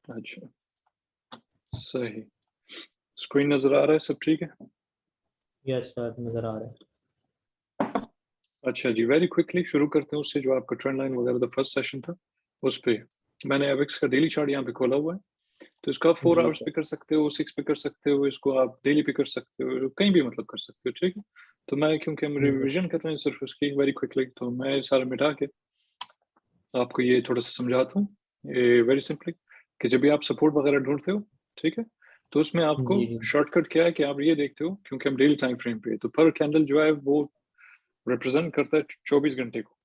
अच्छा, सही। स्क्रीन नजर आ रहा है, सब ठीक है? यस सर, नज़र आ रहा है। अच्छा जी, वेरी क्विकली शुरू करते हैं उससे जो आपका ट्रेंड लाइन वगैरह द फर्स्ट सेशन था उस पे। मैंने एविक्स का डेली चार्ट यहाँ पे खोला हुआ है, तो इसको आप 4 जी आवर्स सर। पे कर सकते हो, 6 पे कर सकते हो, इसको आप डेली पे कर सकते हो, कहीं भी मतलब कर सकते हो, ठीक है। तो मैं क्योंकि हम जी सर। रिविजन कर रहे हैं सिर्फ उसकी वेरी क्विकली, तो मैं सारा मिटा के आपको ये थोड़ा सा समझाता हूँ ये वेरी सिंपली, कि जब भी आप सपोर्ट वगैरह ढूंढते हो, ठीक है, तो उसमें आपको जी जी। शॉर्टकट क्या है कि आप ये देखते हो, क्योंकि हम डेली टाइम फ्रेम पे है, तो पर कैंडल जो है वो रिप्रेजेंट करता है 24 घंटे को,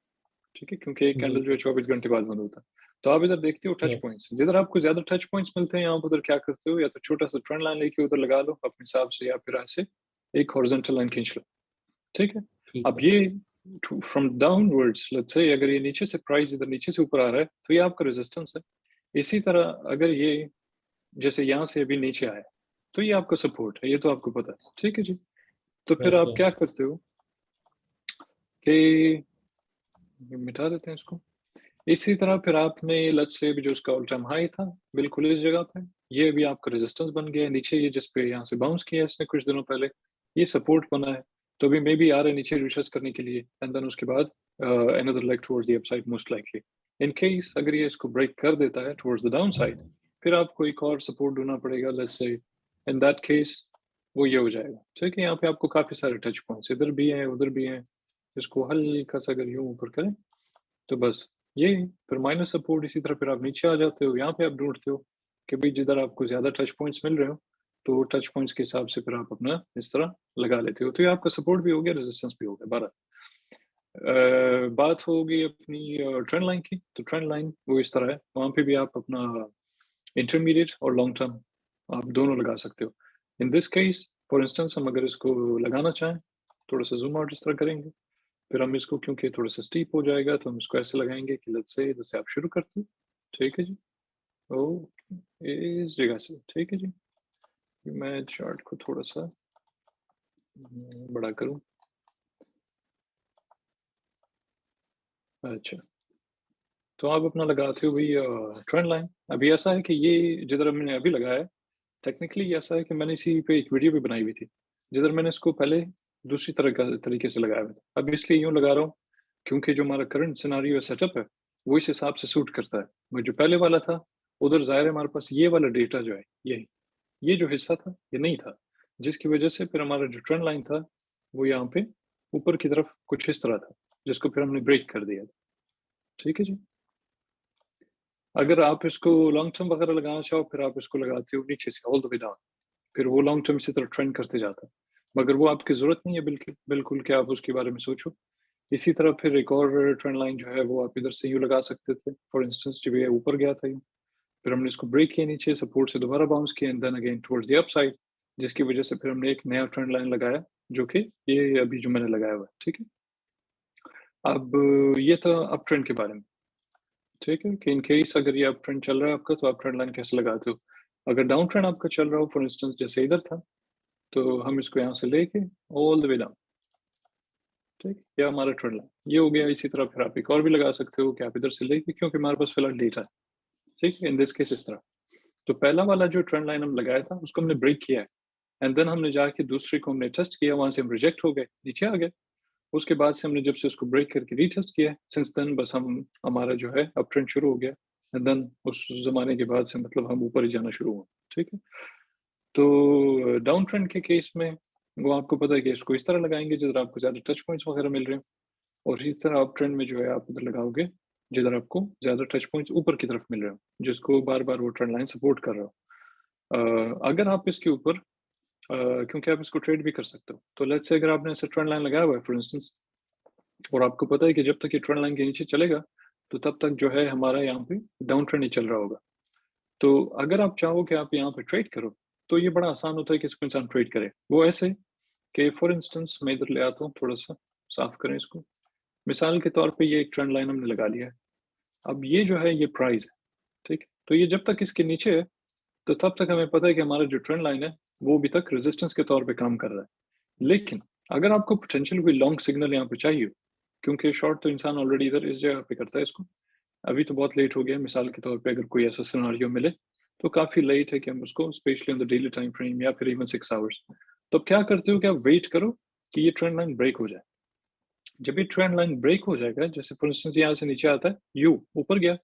ठीक है, क्योंकि एक जी कैंडल जो है सर। 24 घंटे बाद बंद होता है। तो आप इधर देखते हो टच यस। पॉइंट्स, जिधर आपको ज्यादा टच पॉइंट्स मिलते हैं, आप उधर क्या करते हो, या तो छोटा सा ट्रेंड लाइन लेके उधर लगा लो अपने हिसाब से, या फिर ऐसे एक हॉरिजॉन्टल लाइन खींच लो, ठीक है। ठीक अब है। ये फ्रॉम डाउनवर्ड्स, लेट्स से अगर ये नीचे से प्राइस इधर नीचे से ऊपर आ रहा है, तो ये आपका रेजिस्टेंस है। इसी तरह अगर ये जैसे यहाँ से अभी नीचे आया, तो ये आपका सपोर्ट है, ये तो आपको पता है, ठीक है जी। तो फिर यस आप सर। क्या करते हो कि मिटा देते हैं इसको। इसी तरह फिर आपने लेट्स से भी जो उसका ऑल टाइम हाई था बिल्कुल इस जगह पे, ये भी आपका रेजिस्टेंस बन गया है नीचे, ये जिस पे यहाँ से बाउंस किया है इसने कुछ दिनों पहले, ये सपोर्ट बना है। तो अभी मे बी आ रहे नीचे रिसर्च करने के लिए, एंड देन उसके बाद another leg towards the upside most likely. In case अगर ये इसको ब्रेक कर देता है टुवर्ड्स द डाउन साइड, फिर आपको एक और सपोर्ट ढूंढना पड़ेगा, let's say in that case वो ये हो जाएगा, ठीक है। यहाँ पे आपको काफी सारे टच पॉइंट्स इधर भी हैं उधर भी हैं, इसको हल्का सा अगर यूं ऊपर करें तो बस ये, फिर माइनस सपोर्ट इसी तरह फिर आप नीचे आ जाते हो, यहाँ पे आप ढूंढते हो कि भाई जिधर आपको ज्यादा टच पॉइंट्स मिल रहे हो, तो टच पॉइंट्स के हिसाब से फिर आप अपना इस तरह लगा लेते हो, तो ये आपका सपोर्ट भी हो गया, रेजिस्टेंस भी हो गया। 12 बात होगी अपनी ट्रेंड लाइन की, तो ट्रेंड लाइन वो इस तरह है, वहां पे भी आप अपना इंटरमीडिएट और लॉन्ग टर्म आप दोनों लगा सकते हो। इन दिस केस फॉर इंस्टेंस हम अगर इसको लगाना चाहें, थोड़ा सा जूम आउट इस तरह करेंगे, फिर हम इसको क्योंकि थोड़ा सा स्टीप हो जाएगा, तो हम इसको ऐसे लगाएंगे कि लेट्स से जैसे आप शुरू करते हो, ठीक है जी। ओ, इस जगह से, ठीक है जी। मैं चार्ट को थोड़ा सा बड़ा करूं। अच्छा, तो आप अपना लगाते हो भाई ट्रेंड लाइन। अभी ऐसा है कि ये जिधर मैंने अभी लगाया है, टेक्निकली ऐसा है कि मैंने इसी पे एक वीडियो भी बनाई हुई थी, जिधर मैंने इसको पहले दूसरी तरह का तरीके से लगाया हुआ था। अब इसलिए यूं लगा रहा हूँ क्योंकि जो हमारा करंट सिनारियो सेटअप है वो इस हिसाब से सूट करता है। वो जो पहले वाला था, उधर जाहिर है हमारे पास ये वाला डेटा जो है, ये जो हिस्सा था ये नहीं था, जिसकी वजह से फिर हमारा जो ट्रेंड लाइन था वो यहाँ पे ऊपर की तरफ कुछ इस तरह था, जिसको फिर हमने ब्रेक कर दिया, ठीक है जी। अगर आप इसको लॉन्ग टर्म वगैरह लगाना चाहो, फिर आप इसको लगाते हो नीचे से ऑल द वे डाउन, फिर वो लॉन्ग टर्म इसी तरह ट्रेंड करते जाता है, मगर वो आपकी जरूरत नहीं है बिल्कुल बिल्कुल कि आप उसके बारे में सोचो। इसी तरह फिर एक और ट्रेंड लाइन जो है वो आप इधर से यूँ लगा सकते थे, फॉर इंस्टेंस जब ये ऊपर गया था यूँ, फिर हमने इसको ब्रेक किया नीचे, सपोर्ट से दोबारा बाउंस किया, and then again towards the upside, जिसकी वजह से फिर हमने एक नया ट्रेंड लाइन लगाया, जो कि ये अभी जो मैंने लगाया हुआ है, ठीक है। अब ये था अप ट्रेंड के बारे में, ठीक है, कि इन केस अगर ये अप ट्रेंड चल रहा है आपका, तो आप ट्रेंड लाइन कैसे लगाते हो। अगर डाउन ट्रेंड आपका चल रहा हो, फॉर इंस्टेंस जैसे इधर था, तो हम इसको यहाँ से लेके ऑल द वे डाउन, ठीक, ये हमारा ट्रेंड लाइन ये हो गया। इसी तरह फिर आप एक और भी लगा सकते हो कि आप इधर से लेके, क्योंकि हमारे पास फिलहाल डेटा है, ठीक है, इन दिस केस इस तरह। तो पहला वाला जो ट्रेंड लाइन हम लगाया था उसको हमने ब्रेक किया है, एंड देन हमने जाके दूसरे को हमने टेस्ट किया, वहां से हम रिजेक्ट हो गए, नीचे आ गए। उसके बाद से हमने जब से उसको ब्रेक करके रीटेस्ट किया, सिंस देन बस हम हमारा जो है अप ट्रेंड शुरू हो गया, एंड देन उस जमाने के बाद से मतलब हम ऊपर ही जाना शुरू हुआ, ठीक है। तो डाउन ट्रेंड के केस में वो आपको पता है कि इसको इस तरह लगाएंगे जिधर आपको ज्यादा टच पॉइंट्स वगैरह मिल रहे हैं, और इस तरह अप ट्रेंड में जो है आप उधर लगाओगे जिधर आपको ज्यादा टच पॉइंट्स ऊपर की तरफ मिल रहे हो, जिसको बार बार वो ट्रेंड लाइन सपोर्ट कर रहा हो। अगर आप इसके ऊपर क्योंकि आप इसको ट्रेड भी कर सकते हो, तो लेट्स से अगर आपने ऐसा ट्रेंड लाइन लगाया हुआ है फॉर इंस्टेंस, और आपको पता है कि जब तक ये ट्रेंड लाइन के नीचे चलेगा, तो तब तक जो है हमारा यहाँ पे डाउन ट्रेंड ही चल रहा होगा। तो अगर आप चाहो कि आप यहाँ पे ट्रेड करो, तो ये बड़ा आसान होता है कि इसको इंसान ट्रेड करे। वो ऐसे कि फॉर इंस्टेंस मैं इधर ले आता हूँ, थोड़ा सा साफ करें इसको। मिसाल के तौर पे ये एक ट्रेंड लाइन हमने लगा लिया है, अब ये जो है ये प्राइस है, ठीक है। तो ये जब तक इसके नीचे है, तो तब तक हमें पता है कि हमारा जो ट्रेंड लाइन है वो अभी तक रेजिस्टेंस के तौर पे काम कर रहा है। लेकिन अगर आपको पोटेंशियल कोई लॉन्ग सिग्नल यहाँ पे चाहिए, क्योंकि शॉर्ट तो इंसान ऑलरेडी इधर इस जगह पे करता है इसको, अभी तो बहुत लेट हो गया, मिसाल के तौर पे अगर कोई ऐसा सिनारियो मिले, तो काफ़ी लेट है कि हम उसको specially on the daily time frame या फिर इवन 6 आवर्स, तो अब क्या करते हो कि आप वेट करो कि ये ट्रेंड लाइन ब्रेक हो जाए। जब ये ट्रेंड लाइन ब्रेक हो जाएगा, जैसे फॉर इंस्टेंस यहाँ से नीचे आता है, यू ऊपर गया,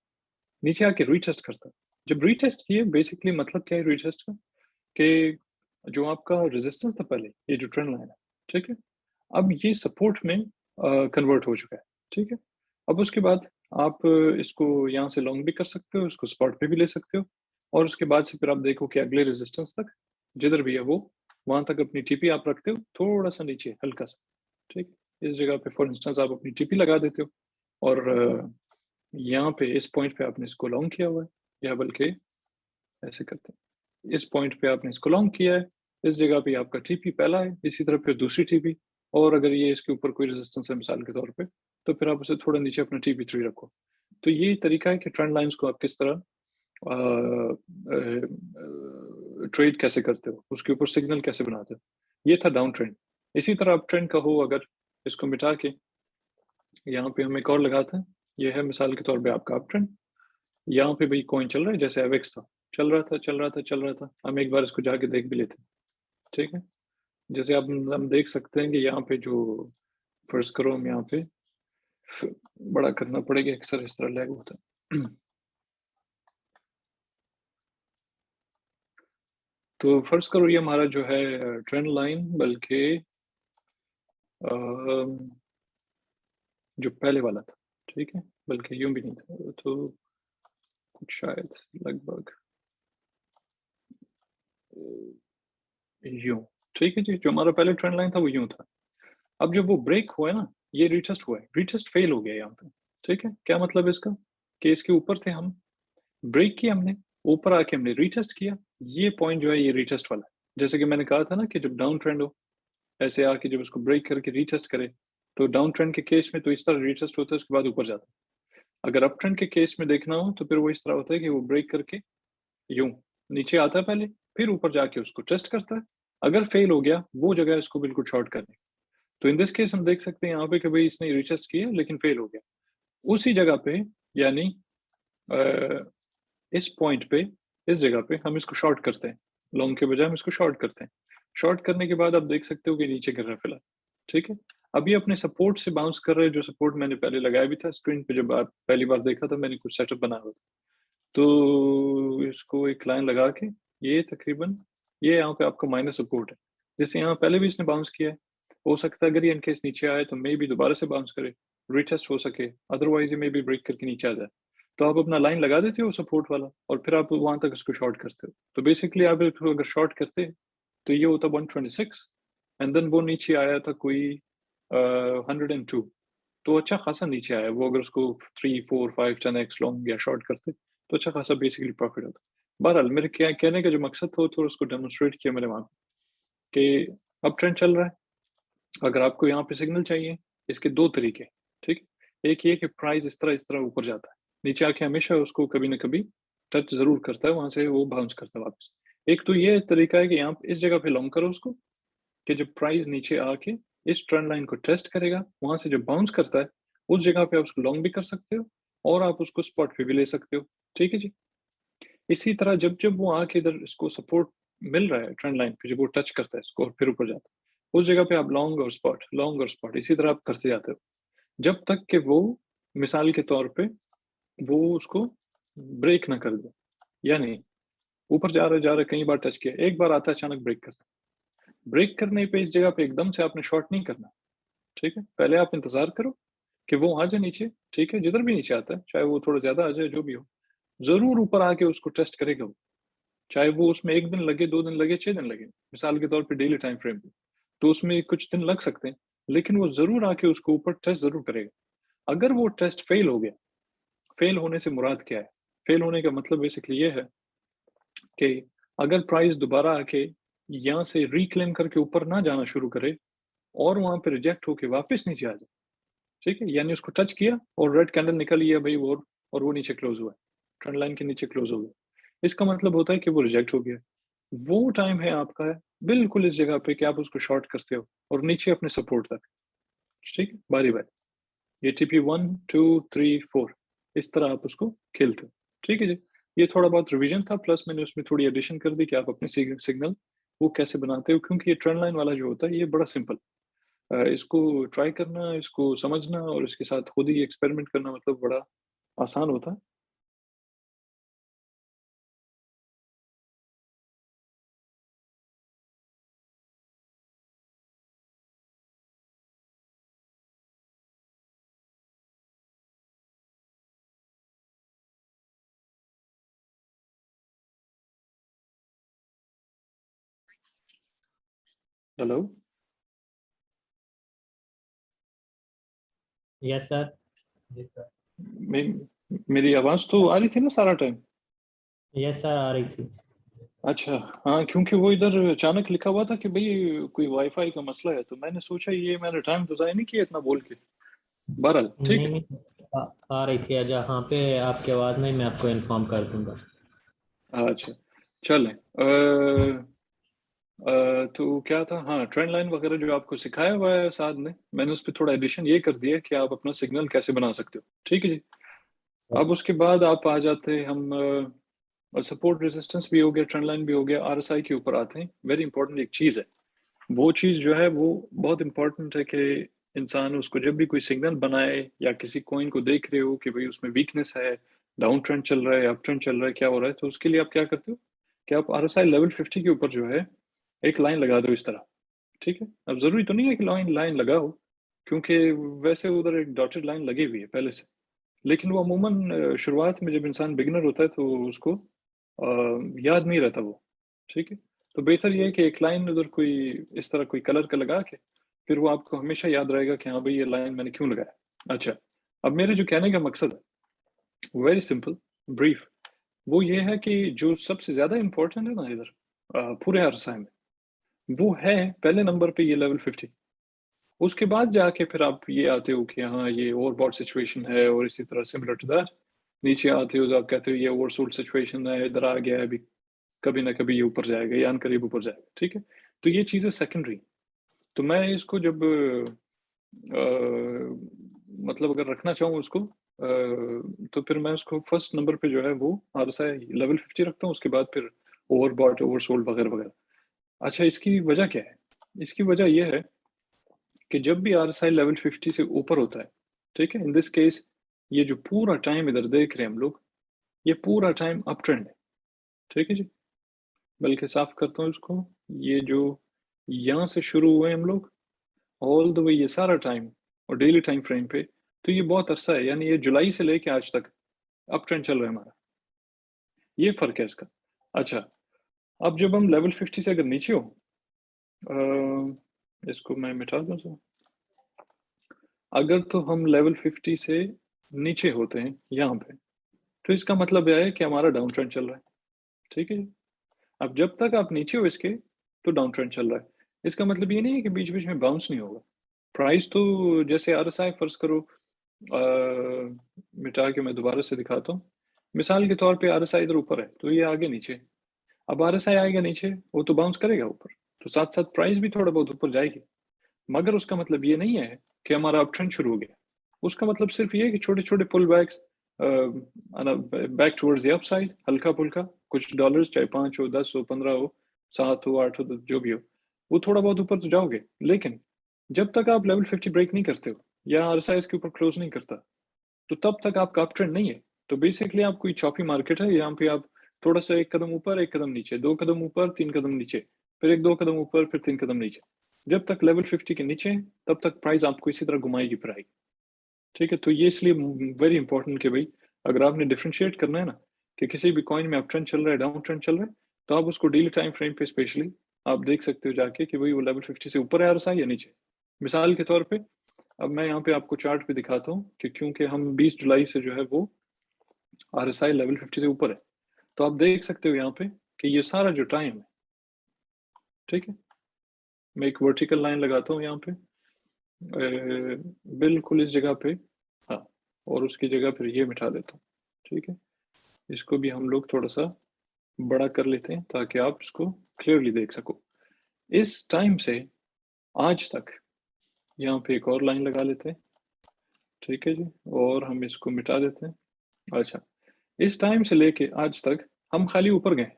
नीचे आके रीटेस्ट करता है। जब रीटेस्ट किए, बेसिकली मतलब क्या है रीटेस्ट का, कि जो आपका रेजिस्टेंस था पहले, ये जो ट्रेंड लाइन है, ठीक है, अब ये सपोर्ट में कन्वर्ट हो चुका है, ठीक है। अब उसके बाद आप इसको यहाँ से लॉन्ग भी कर सकते हो, इसको स्पॉट पे भी ले सकते हो, और उसके बाद से फिर आप देखो कि अगले रेजिस्टेंस तक जिधर भी है वो, वहां तक अपनी टीपी आप रखते हो, थोड़ा सा नीचे हल्का सा, ठीक। इस जगह पे फॉर इंस्टेंस आप अपनी टीपी लगा देते हो, और यहाँ पे इस पॉइंट पे आपने इसको लॉन्ग किया हुआ है, या बल्कि ऐसे करते हैं, इस पॉइंट पे आपने इसको लॉन्ग किया है, इस जगह पे आपका टीपी पहला है, इसी तरह फिर दूसरी टीपी, और अगर ये इसके ऊपर कोई रेजिस्टेंस है मिसाल के तौर पे, तो फिर आप उसे थोड़ा नीचे अपना टीपी 3 रखो। तो ये तरीका है कि ट्रेंड लाइंस को आप किस तरह ट्रेड कैसे करते हो, उसके ऊपर सिग्नल कैसे बनाते हो। ये था डाउन ट्रेंड। इसी तरह अप ट्रेंड का हो, अगर इसको मिटा के यहाँ पे हम एक और लगाते हैं, ये है मिसाल के तौर पे आपका अप ट्रेंड। यहाँ पे भी कॉइन चल रहा है, जैसे एवेक्स था, चल रहा था चल रहा था चल रहा था, हम एक बार इसको जाके देख भी लेते हैं, ठीक है। जैसे आप हम देख सकते हैं कि यहाँ पे जो फर्ज करो, हम यहाँ पे बड़ा करना पड़ेगा, अक्सर इस तरह लैग होता है। तो फर्ज करो ये हमारा जो है ट्रेंड लाइन, बल्कि जो पहले वाला था, ठीक है, बल्कि यूं भी नहीं था, तो कुछ शायद लगभग यूं, ठीक है जी, जो हमारा पहले ट्रेंड लाइन था वो यूं था। अब जब वो ब्रेक हुआ है ना, ये रीटेस्ट हुआ है, रीटेस्ट फेल हो गया यहाँ पे, ठीक है। क्या मतलब है इसका, कि इसके ऊपर थे हम, ब्रेक किया हमने, ऊपर आके हमने रीटेस्ट किया, ये पॉइंट जो है ये रीटेस्ट वाला है। जैसे कि मैंने कहा था ना कि जब डाउन ट्रेंड हो, ऐसे आके जब उसको ब्रेक करके रीटेस्ट करे, तो डाउन ट्रेंड के केस में तो इस तरह रीटेस्ट होता है, उसके बाद ऊपर जाता है। अगर अप ट्रेंड के केस में देखना हो तो फिर वो इस तरह होता है कि वो ब्रेक करके यूं नीचे आता है पहले, फिर ऊपर जाके उसको टेस्ट करता है, अगर फेल हो गया वो जगह इसको बिल्कुल शॉर्ट करनी। तो इन दिस केस हम देख सकते हैं यहाँ पे कि भाई इसने रीटेस्ट किया लेकिन फेल हो गया, उसी जगह पे, यानी इस पॉइंट पे, इस जगह पे हम इसको शॉर्ट करते हैं, लॉन्ग के बजाय हम इसको शॉर्ट करते हैं। शॉर्ट करने के बाद आप देख सकते हो कि नीचे गिर रहा है फिलहाल, ठीक है। अब ये अपने सपोर्ट से बाउंस कर रहा है, जो सपोर्ट मैंने पहले लगाया भी था स्क्रीन पे, जब आप पहली बार देखा था मैंने कुछ सेटअप बना हुआ था, तो इसको एक लाइन लगा के, ये तकरीबन ये यहाँ पे आपका माइनस सपोर्ट है, जैसे यहाँ पहले भी इसने बाउंस किया है। हो सकता है अगर ये इनकेस नीचे आए तो मे भी दोबारा से बाउंस करे, रिटेस्ट हो सके, अदरवाइज ये मे भी ब्रेक करके नीचे आ जाए। तो आप अपना लाइन लगा देते हो सपोर्ट वाला, और फिर आप वहां तक इसको शॉर्ट करते हो। तो बेसिकली आप इसको अगर शॉर्ट करते तो ये होता 126, एंड देन वो नीचे आया था कोई 102, तो अच्छा खासा नीचे आया वो। अगर उसको 3 4 5 10x लॉन्ग या शॉर्ट करते तो अच्छा खासा बेसिकली प्रॉफिट होता। बहरहाल मेरे क्या कहने का जो मकसद था, थोड़ा उसको डेमोन्स्ट्रेट किया मैंने वहां कि अब ट्रेंड चल रहा है, अगर आपको यहाँ पे सिग्नल चाहिए, इसके दो तरीके, ठीक। एक ये कि प्राइस इस तरह ऊपर जाता है, नीचे आके हमेशा उसको कभी ना कभी टच जरूर करता है, वहां से वो बाउंस करता है वापस। एक तो ये तरीका है कि यहाँ इस जगह पे लॉन्ग करो उसको, कि जब प्राइस नीचे आके इस ट्रेंड लाइन को टेस्ट करेगा, वहां से जब बाउंस करता है, उस जगह पे आप उसको लॉन्ग भी कर सकते हो, और आप उसको स्पॉट पे भी ले सकते हो, ठीक है जी। इसी तरह जब जब वो आके इधर इसको सपोर्ट मिल रहा है ट्रेंड लाइन पे, जब वो टच करता है इसको और फिर ऊपर जाता है, उस जगह पे आप लॉन्ग और स्पॉट, लॉन्ग और स्पॉट, इसी तरह आप करते जाते हो, जब तक कि वो मिसाल के तौर पे वो उसको ब्रेक ना कर दे। यानी ऊपर जा रहा है, कई बार टच किया, एक बार आता है अचानक ब्रेक करता है, ब्रेक करने पे इस जगह पे एकदम से आपने शॉर्ट नहीं करना, ठीक है। पहले आप इंतजार करो कि वो आ जाए नीचे, ठीक है, जिधर भी नीचे आता है, चाहे वो थोड़ा ज्यादा आ जाए, जो भी हो, जरूर ऊपर आके उसको टेस्ट करेगा वो, चाहे वो उसमें 1 दिन लगे, 2 दिन लगे, 6 दिन लगे, मिसाल के तौर पे डेली टाइम फ्रेम पे, तो उसमें कुछ दिन लग सकते हैं, लेकिन वो जरूर आके उसको ऊपर टेस्ट जरूर करेगा। अगर वो टेस्ट फेल हो गया, फेल होने से मुराद क्या है, फेल होने का मतलब बेसिकली ये है कि अगर प्राइस दोबारा आके यहाँ से रिक्लेम करके ऊपर ना जाना शुरू करे, और वहां पे रिजेक्ट होके वापस नीचे आ जाए, ठीक है, यानी उसको टच किया और रेड कैंडल निकली है भाई वो, और वो नीचे क्लोज हुआ, ट्रेंड लाइन के नीचे क्लोज हो गया, इसका मतलब होता है कि वो रिजेक्ट हो गया। वो टाइम है आपका है बिल्कुल इस जगह पे कि आप उसको शॉर्ट करते हो और नीचे अपने सपोर्ट तक, ठीक है, बारी बारी, ये टीपी 1 2 3 4, इस तरह आप उसको खेलते हो, ठीक है जी। ये थोड़ा बहुत रिवीजन था, प्लस मैंने उसमें थोड़ी एडिशन कर दी कि आप अपने सिग्नल वो कैसे बनाते हो, क्योंकि ये ट्रेंड लाइन वाला जो होता है ये बड़ा सिंपल, इसको ट्राई करना, इसको समझना और इसके साथ खुद ही एक्सपेरिमेंट करना मतलब बड़ा आसान होता है। Hello, yes sir. Yes sir. मेरी आवाज तो आ रही थी ना सारा टाइम? यस सर, आ रही थी। अच्छा, हाँ, क्योंकि वो इधर अचानक लिखा हुआ था कि भाई कोई वाईफाई का मसला है, तो मैंने सोचा ये मैंने टाइम तो ज़ाया नहीं किया इतना बोल के। बहरहाल ठीक नहीं है। नहीं, आ रही थी। जहाँ पे आपकी आवाज़ नहीं, मैं आपको इन्फॉर्म कर दूंगा। अच्छा, चलें। तो क्या था, हाँ, ट्रेंड लाइन वगैरह जो आपको सिखाया हुआ है साथ ने, मैंने उस पर थोड़ा एडिशन ये कर दिया कि आप अपना सिग्नल कैसे बना सकते हो। ठीक है जी। अब उसके बाद आप आ जाते हैं, हम सपोर्ट रेजिस्टेंस भी हो गया, ट्रेंड लाइन भी हो गया, आरएसआई के ऊपर आते हैं। वेरी इंपॉर्टेंट एक चीज़ है, वो चीज़ जो है वो बहुत इंपॉर्टेंट है कि इंसान उसको जब भी कोई सिग्नल बनाए या किसी कॉइन को देख रहे हो कि भाई उसमें वीकनेस है, डाउन ट्रेंड चल रहा है, अप ट्रेंड चल रहा है, क्या हो रहा है, तो उसके लिए आप क्या करते हो कि आप आरएसआई लेवल 50 के ऊपर जो है एक लाइन लगा दो इस तरह। ठीक है, अब जरूरी तो नहीं है कि लाइन लाइन लगाओ, क्योंकि वैसे उधर एक डॉटेड लाइन लगी हुई है पहले से, लेकिन वो अमूमन शुरुआत में जब इंसान बिगिनर होता है तो उसको याद नहीं रहता वो। ठीक है, तो बेहतर ये है कि एक लाइन उधर कोई इस तरह कोई कलर का लगा के, फिर वो आपको हमेशा याद रहेगा कि हाँ भाई ये लाइन मैंने क्यों लगाया। अच्छा, अब मेरे जो कहने का मकसद है वेरी सिंपल, ब्रीफ, वो ये है कि जो सबसे ज्यादा इंपॉर्टेंट है ना इधर पूरे अरसा में, वो है पहले नंबर पे ये लेवल 50। उसके बाद जाके फिर आप ये आते हो कि हाँ ये ओवरबॉट सिचुएशन है, और इसी तरह सिमिलर टू दैट नीचे आते हो तो आप कहते हो ये ओवरसोल्ड सिचुएशन है, इधर आ गया है अभी, कभी ना कभी ये ऊपर जाएगा या अनकरीब ऊपर जाएगा। ठीक है, तो ये चीज़ है सेकेंडरी। तो मैं इसको जब मतलब अगर रखना चाहूँ उसको तो फिर मैं उसको फर्स्ट नंबर पे जो है वो आरएसआई लेवल 50 रखता हूँ, उसके बाद फिर ओवरबॉट ओवरसोल्ड वगैरह वगैरह। अच्छा, इसकी वजह क्या है? इसकी वजह यह है कि जब भी आरएसआई लेवल 50 से ऊपर होता है, ठीक है, इन दिस केस ये जो पूरा टाइम इधर देख रहे हैं हम लोग, ये पूरा टाइम अप ट्रेंड है। ठीक है जी, बल्कि साफ करता हूँ इसको, ये जो यहाँ से शुरू हुए हम लोग ऑल द वे ये सारा टाइम और डेली टाइम फ्रेम पे, तो ये बहुत अरसा है, यानी ये जुलाई से लेके आज तक अप ट्रेंड चल रहा है हमारा। ये फर्क है इसका। अच्छा, अब जब हम लेवल 50 से अगर नीचे हो, इसको मैं मिटा दूँ सर। अगर तो हम लेवल 50 से नीचे होते हैं यहाँ पे, तो इसका मतलब यह है कि हमारा डाउन ट्रेंड चल रहा है। ठीक है जी। अब जब तक आप नीचे हो इसके, तो डाउन ट्रेंड चल रहा है। इसका मतलब ये नहीं है कि बीच बीच में बाउंस नहीं होगा। प्राइस तो जैसे आरएसआई फर्ज करो, मिटा के मैं दोबारा से दिखाता हूँ। मिसाल के तौर पे आरएसआई इधर ऊपर है तो ये आगे नीचे, अब आरएसआई आएगा नीचे, वो तो बाउंस करेगा ऊपर, तो साथ साथ प्राइस भी थोड़ा बहुत ऊपर जाएगी। मगर उसका मतलब ये नहीं है कि हमारा अप ट्रेंड शुरू हो गया। उसका मतलब सिर्फ ये है कि छोटे छोटे pull backs, back towards the upside, हल्का फुल्का कुछ डॉलर्स, चाहे 5 हो, 10 हो, 15 हो, 7 हो, 8 हो, जो भी हो, वो थोड़ा बहुत ऊपर तो जाओगे। लेकिन जब तक आप लेवल 50 ब्रेक नहीं करते हो या आरएसआई के ऊपर क्लोज नहीं करता, तो तब तक आपका अप ट्रेंड नहीं है। तो बेसिकली आप कोई चॉपी मार्केट है, यहाँ पे आप थोड़ा सा एक कदम ऊपर एक कदम नीचे, दो कदम ऊपर तीन कदम नीचे, फिर एक दो कदम ऊपर फिर तीन कदम नीचे। जब तक लेवल 50 के नीचे है, तब तक प्राइस आपको इसी तरह घुमाएगी फिर आएगी। ठीक है, तो ये इसलिए वेरी इंपॉर्टेंट कि भाई अगर आपने डिफ्रेंशिएट करना है ना कि किसी भी कॉइन में अप ट्रेंड चल रहा है डाउन ट्रेंड चल रहा है, तो आप उसको डेली टाइम फ्रेम पे स्पेशली आप देख सकते हो जाके कि भाई वो लेवल 50 से ऊपर है आरएसआई या नीचे। मिसाल के तौर पे अब मैं यहाँ पे आपको चार्ट पे दिखाता हूँ कि क्योंकि हम 20 जुलाई से जो है वो आरएसआई लेवल 50 से ऊपर है, तो आप देख सकते हो यहाँ पे कि ये सारा जो टाइम है, ठीक है, मैं एक वर्टिकल लाइन लगाता हूँ यहाँ पे बिल्कुल इस जगह पे, हाँ, और उसकी जगह फिर ये मिटा देता हूँ। ठीक है, इसको भी हम लोग थोड़ा सा बड़ा कर लेते हैं ताकि आप इसको क्लियरली देख सको। इस टाइम से आज तक यहाँ पे एक और लाइन लगा लेते हैं। ठीक है जी, और हम इसको मिटा देते हैं। अच्छा, इस टाइम से लेके आज तक हम खाली ऊपर गए,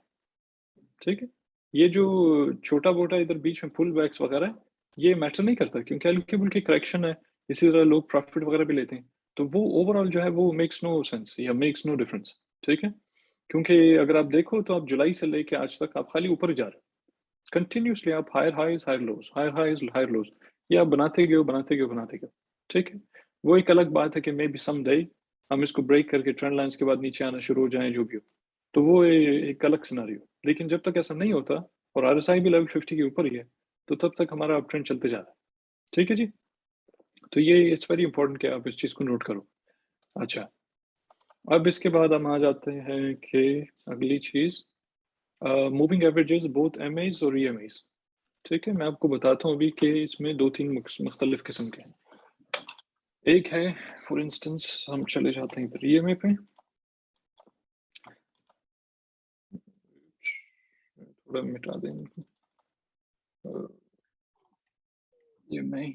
ठीक है? ये जो छोटा-मोटा इधर बीच में पुल बैक्स वगैरह है, ये मैटर नहीं करता क्योंकि हल्की-फुल्की की करेक्शन है, इसी तरह लोग प्रॉफिट वगैरह भी लेते हैं। तो वो ओवरऑल जो है वो मेक्स नो सेंस या मेक्स नो डिफरेंस, ठीक है? क्योंकि अगर आप देखो तो आप जुलाई से लेके आज तक आप खाली ऊपर ही जा रहे हो। कंटिन्यूअसली आप higher highs, higher lows, higher highs, higher lows, ये आप बनाते गए हो, बनाते गए हो, बनाते गए हो, ठीक है? वो एक अलग बात है कि मे बी समडे हम इसको ब्रेक करके ट्रेंड लाइन्स के बाद नीचे आना शुरू हो जाएँ, जो भी हो। तो वो एक अलग सिनेरियो। लेकिन जब तक ऐसा नहीं होता और आरएसआई भी लेवल 50 के ऊपर ही है, तो तब तक हमारा अप ट्रेंड चलते जा रहा है। ठीक है जी? तो ये इट्स वेरी इंपॉर्टेंट कि आप इस चीज़ को नोट करो। अच्छा, अब इसके बाद हम आ जाते हैं कि अगली चीज़ मूविंग एवरेजेस बोथ एमएज़ और ईएमएज़। ठीक है? मैं आपको बताता हूँ अभी कि इसमें 2-3 मुख्तलिफ किस्म के हैं। एक है फॉर इंस्टेंस हम चले जाते हैं इधर ईएमए पे। थोड़ा मिटा दें इनको। ईएमए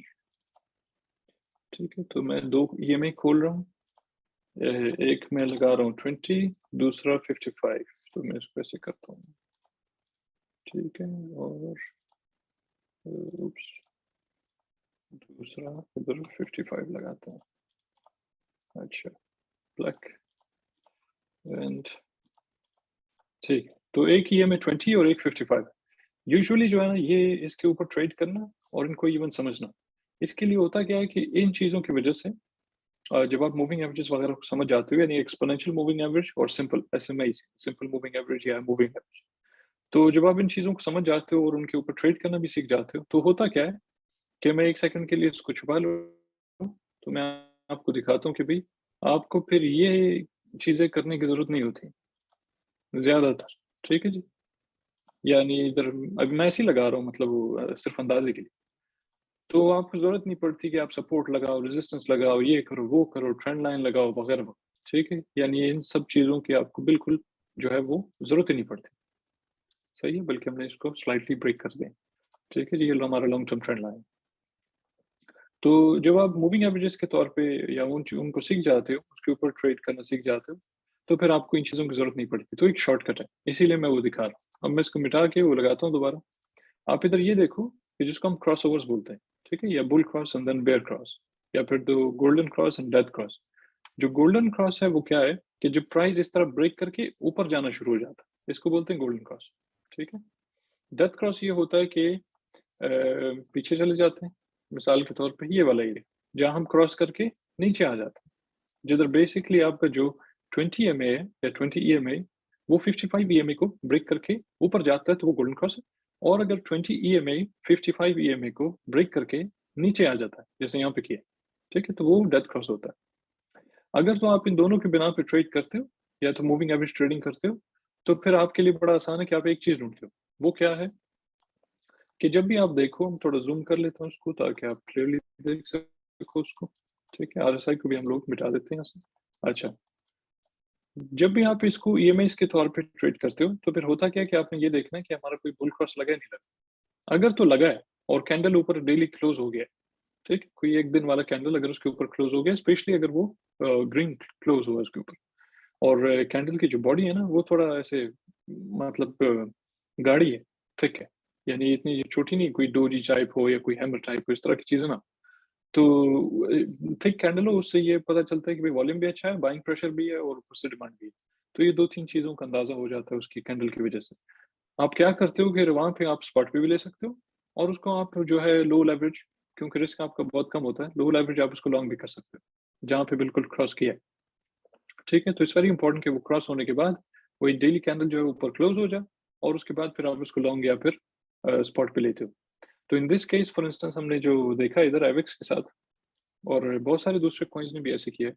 ठीक है, तो मैं 2 ईएमए खोल रहा हूँ। एक मैं लगा रहा हूँ 20, दूसरा 55, तो मैं इसको ऐसे करता हूँ। ठीक है, और oops, दूसरा इधर 55 लगाता हूँ। अच्छा, ब्लैक एंड ठीक है, तो एक ईएमए 20 और एक 55। यूजुअली जो है ना ये इसके ऊपर ट्रेड करना और इनको इवन समझना, इसके लिए होता क्या है कि इन चीज़ों की वजह से जब आप मूविंग एवरेजेस वगैरह को समझ जाते हो, यानी एक्सपोनेंशियल मूविंग एवरेज और simple SMI, simple moving average या मूविंग एवरेज, तो जब आप इन चीज़ों को समझ जाते हो और उनके ऊपर ट्रेड करना भी सीख जाते हो, तो होता क्या है कि मैं 1 सेकंड के लिए इसको छुपा लूँ, तो मैं आपको दिखाता हूँ कि भई आपको फिर ये चीज़ें करने की ज़रूरत नहीं होती, ज़्यादातर, ठीक है जी? यानी इधर अभी मैं ऐसे ही लगा रहा हूँ, मतलब वो सिर्फ़ अंदाज़े के लिए। तो आपको ज़रूरत नहीं पड़ती कि आप सपोर्ट लगाओ, रेजिस्टेंस लगाओ, ये करो, वो करो, ट्रेंड लाइन लगाओ वगैरह, ठीक है? यानी इन सब चीज़ों की आपको बिल्कुल जो है वो ज़रूरत ही नहीं पड़ती। सही है? बल्कि हमने इसको स्लाइटली ब्रेक कर दिया। ठीक है जी, ये लो हमारा लॉन्ग टर्म ट्रेंड लाइन। तो जब आप मूविंग एवरेजेस के तौर पे या उनको सीख जाते हो, उसके ऊपर ट्रेड करना सीख जाते हो, तो फिर आपको इन चीज़ों की ज़रूरत नहीं पड़ती। तो एक शॉर्टकट है, इसीलिए मैं वो दिखा रहा हूँ। अब मैं इसको मिटा के वो लगाता हूँ दोबारा। आप इधर ये देखो कि जिसको हम क्रॉसओवर्स बोलते हैं, ठीक है? या bull cross and then bear cross, या फिर the golden cross and death cross. जो गोल्डन क्रॉस है वो क्या है कि जब प्राइस इस तरह ब्रेक करके ऊपर जाना शुरू हो जाता है, इसको बोलते हैं गोल्डन क्रॉस, ठीक है? डेथ क्रॉस ये होता है कि पीछे चले जाते हैं, मिसाल के तौर पे ये वाला एरिया, जहाँ हम क्रॉस करके नीचे आ जाते हैं, जिधर बेसिकली आपका जो 20 ईएमए है या 20 ईएमए, वो 55 ईएमए को ब्रेक करके ऊपर जाता है, तो वो गोल्डन क्रॉस है। और अगर 20 ईएमए 55 ईएमए को ब्रेक करके नीचे आ जाता है, जैसे यहाँ पे किया, ठीक है? तो वो डेथ क्रॉस होता है। अगर तो आप इन दोनों की बिना पे ट्रेड करते हो या तो मूविंग एवरेज ट्रेडिंग करते हो, तो फिर आपके लिए बड़ा आसान है कि आप एक चीज़ ढूँढते हो। वो क्या है कि जब भी आप देखो, हम थोड़ा ज़ूम कर लेते हैं उसको ताकि आप क्लियरली देख सको उसको, ठीक है? आरएसआई को भी हम लोग मिटा देते हैं यहाँ से। अच्छा, जब भी आप इसको ईएमआईज़ के तौर पे ट्रेड करते हो, तो फिर होता क्या है कि आपने ये देखना है कि हमारा कोई बुल क्रॉस लगा है, नहीं लगा। अगर तो लगा है और कैंडल ऊपर डेली क्लोज़ हो गया है, ठीक है? कोई 1 दिन वाला कैंडल अगर उसके ऊपर क्लोज़ हो गया, स्पेशली अगर वो ग्रीन क्लोज़ हुआ है उसके ऊपर, और कैंडल की जो बॉडी है ना, वो थोड़ा ऐसे मतलब गाढ़ी है, थिक है। यानी इतनी छोटी नहीं, कोई डोजी टाइप हो या कोई हैमर टाइप हो, इस तरह की चीज़ें ना। तो थिक कैंडल हो, उससे ये पता चलता है कि भाई वॉल्यूम भी अच्छा है, बाइंग प्रेशर भी है और ऊपर से डिमांड भी है। तो ये 2-3 चीज़ों का अंदाज़ा हो जाता है उसकी कैंडल की वज़ह से। आप क्या करते हो कि वहाँ पे आप स्पॉट पे भी ले सकते हो और उसको आप जो है लो लेवरेज, क्योंकि रिस्क आपका बहुत कम होता है, लो लेवरेज आप उसको लॉन्ग भी कर सकते हो, जहाँ पे बिल्कुल क्रॉस किया है। ठीक है? तो इट्स वेरी इंपॉर्टेंट कि वो क्रॉस होने के बाद वही डेली कैंडल जो है ऊपर क्लोज़ हो जाए और उसके बाद फिर आप उसको लॉन्ग या फिर स्पॉट पे लेते हो। तो इन दिस केस फॉर इंस्टेंस हमने जो देखा इधर एविक्स के साथ, और बहुत सारे दूसरे कॉइन्स ने भी ऐसे किया है।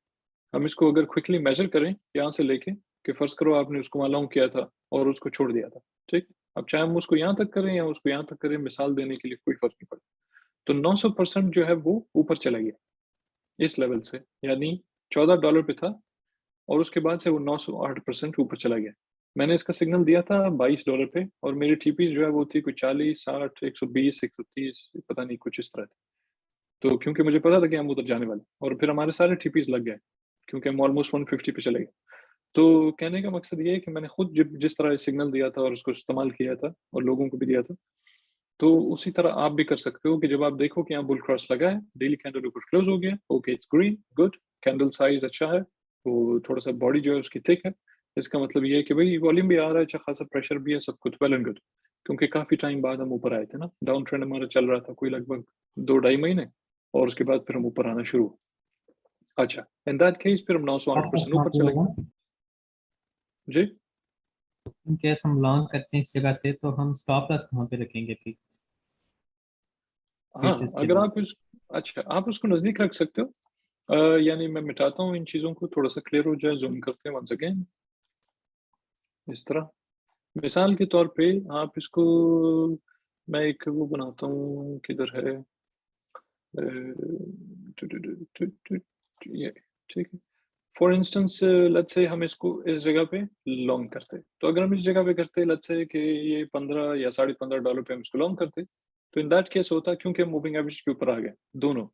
हम इसको अगर क्विकली मेज़र करें यहाँ से लेके, कि फ़र्ज़ करो आपने उसको वहाँ लॉन्ग किया था और उसको छोड़ दिया था, ठीक? अब चाहे हम उसको यहाँ तक करें या उसको यहाँ तक करें, मिसाल देने के लिए कोई फ़र्क नहीं पड़ता। तो 900% जो है वो ऊपर चला गया, इस लेवल से, यानी $14 पे था और उसके बाद से वो 908% ऊपर चला गया। मैंने इसका सिग्नल दिया था $22 पे और मेरी टीपीज़ जो है वो थी कुछ 40, 60, 120, 130, पता नहीं कुछ इस तरह थी। तो क्योंकि मुझे पता था कि हम उधर जाने वाले हैं और फिर हमारे सारे टीपीज़ लग गए, क्योंकि हम ऑलमोस्ट 150 पे चले गए। तो कहने का मकसद ये है कि मैंने खुद जिस तरह सिग्नल दिया था और उसको इस्तेमाल किया था और लोगों को भी दिया था, तो उसी तरह आप भी कर सकते हो कि जब आप देखो कि यहाँ बुल क्रॉस लगा है, डेली कैंडल ऊपर क्लोज हो गया, okay it's green, good, candle size अच्छा है, वो थोड़ा सा बॉडी जो है उसकी थिक है, इसका मतलब ये है कि भाई वॉल्यूम भी आ रहा है, अच्छा खासा प्रेशर भी है, सब कुछ वेल एंड गुड। क्योंकि काफी टाइम बाद हम ऊपर आए थे ना, डाउन ट्रेंड हमारा चल रहा था कोई लगभग 2-2.5 महीने, और उसके बाद फिर हम ऊपर आना शुरू हुए। अच्छा, इन दैट केस फिर हम 908% ऊपर चलेंगे जी। इन केस हम लॉन्ग करते हैं इस जगह से, तो हम स्टॉप लॉस कहाँ पे रखेंगे फिर हाँ, फ्यूचर्स के अगर लिए? आप अच्छा आप उसको नजदीक रख सकते हो। यानी मैं मिटाता हूँ इन चीजों को, थोड़ा सा क्लियर हो जाए, जूम करते हैं वंस अगेन इस तरह। मिसाल के तौर पे आप इसको, मैं एक वो बनाता हूँ, किधर है ये, ठीक है। फॉर इंस्टेंस लेट्स से हम इसको इस जगह पे लॉन्ग करते, तो अगर हम इस जगह पे करते लेट्स से कि ये 15 या $15.5 पे हम इसको लॉन्ग करते, तो इन दैट केस होता, क्योंकि हम मूविंग एवरेज के ऊपर आ गए दोनों,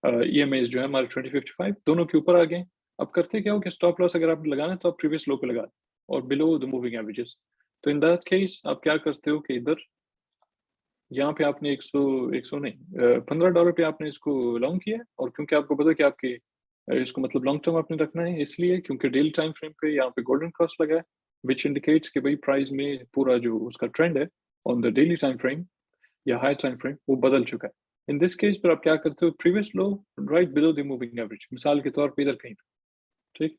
ईएमआई जो है हमारे 2055 दोनों के ऊपर आ गए। अब करते क्या हो कि स्टॉप लॉस अगर आप लगाना है तो आप प्रीवियस लो पे लगा और बिलो द मूविंग एवरेजेस। तो इन दैट केस आप क्या करते हो कि इधर यहाँ पे आपने 100 नहीं $15 पे आपने इसको लॉन्ग किया है, और क्योंकि आपको पता है कि आपके इसको मतलब लॉन्ग टर्म आपने रखना है, इसलिए क्योंकि डेली टाइम फ्रेम पे यहाँ पे गोल्डन क्रॉस लगा है, विच इंडिकेट्स कि भाई प्राइस में पूरा जो उसका ट्रेंड है on the daily time frame या हाई टाइम फ्रेम वो बदल चुका है। इन दिस केस पर आप क्या करते हो, previous low right below the moving average, मिसाल के तौर पे इधर कहीं पे, ठीक,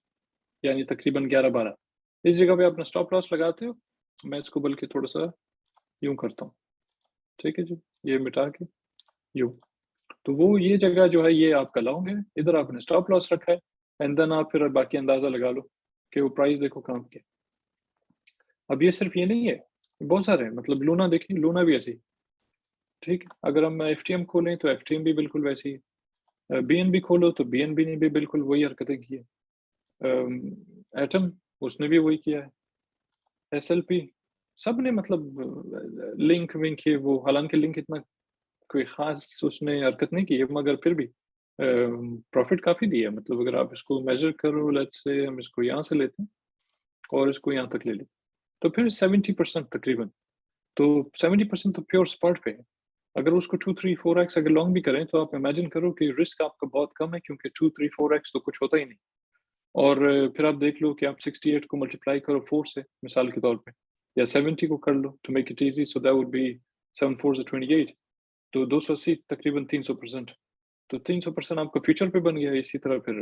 यानी तकरीबन 11-12 इस जगह पे अपना स्टॉप लॉस लगाते हो। मैं इसको बल्कि थोड़ा सा यूं करता हूँ, ठीक है जी, ये मिटा के यूं, तो वो ये जगह जो है ये आपका लॉन्ग है, इधर आपने स्टॉप लॉस रखा है, एंड देन आप फिर बाकी अंदाजा लगा लो कि वो प्राइस देखो कहाँ पे। अब ये सिर्फ ये नहीं है, बहुत सारे हैं, मतलब लूना देखिए, लूना भी ऐसी, ठीक है। अगर हम एफटीएम खोलें तो एफटीएम भी बिल्कुल वैसी है, बीएनबी खोलो तो बीएनबी ने भी बिल्कुल वही हरकतें की है, एटम उसने भी वही किया है, एसएलपी सब ने मतलब लिंक विंक है वो, हालांकि लिंक इतना कोई खास उसने हरकत नहीं की है, मगर फिर भी प्रॉफिट काफी दिया है। मतलब अगर आप इसको मेजर करो, लेट्स से हम इसको यहाँ से लेते हैं और इसको यहाँ तक ले लेते, तो फिर 70% तकरीबन, तो 70% तो प्योर स्पॉट पे है। अगर उसको 2-3-4x अगर लॉन्ग भी करें तो आप इमेजिन करो कि रिस्क आपका बहुत कम है, क्योंकि 2-3-4x तो कुछ होता ही नहीं। और फिर आप देख लो कि आप 68 को मल्टीप्लाई करो 4 से मिसाल के तौर पे, या 70 को कर लो to make it easy, so that would be 7 4 28, तो 280 तकरीबन 300%, तो 300% आपका फ्यूचर पे बन गया। इसी तरह फिर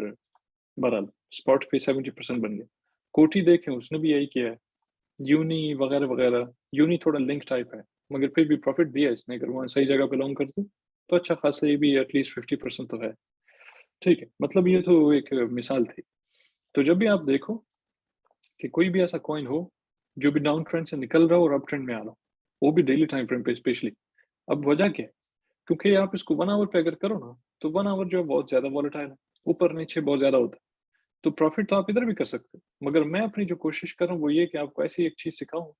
बहरहाल स्पॉट पे 70% बन गया। कोटी देखें उसने भी यही किया है, यूनी वगैरह वगैरह, यूनी थोड़ा लिंक टाइप है, मगर फिर भी प्रॉफिट दिया इसने, अगर वहाँ सही जगह पे लॉन्ग करते तो अच्छा खासा ये भी एटलीस्ट 50% तो है, ठीक है। मतलब ये तो एक मिसाल थी। तो जब भी आप देखो कि कोई भी ऐसा कॉइन हो जो भी डाउन ट्रेंड से निकल रहा हो और अप ट्रेंड में आ रहा हो, वो भी डेली टाइम फ्रेम पे स्पेशली, अब वजह क्या है, क्योंकि आप इसको 1 आवर पे अगर करो ना, तो 1 आवर जो है बहुत ज्यादा वॉलेटाइल है, ऊपर नीचे बहुत ज्यादा होता है, तो प्रॉफिट तो आप इधर भी कर सकते हो। मगर मैं अपनी जो कोशिश कर रहा हूँ वो ये कि आपको ऐसी एक चीज सिखाऊं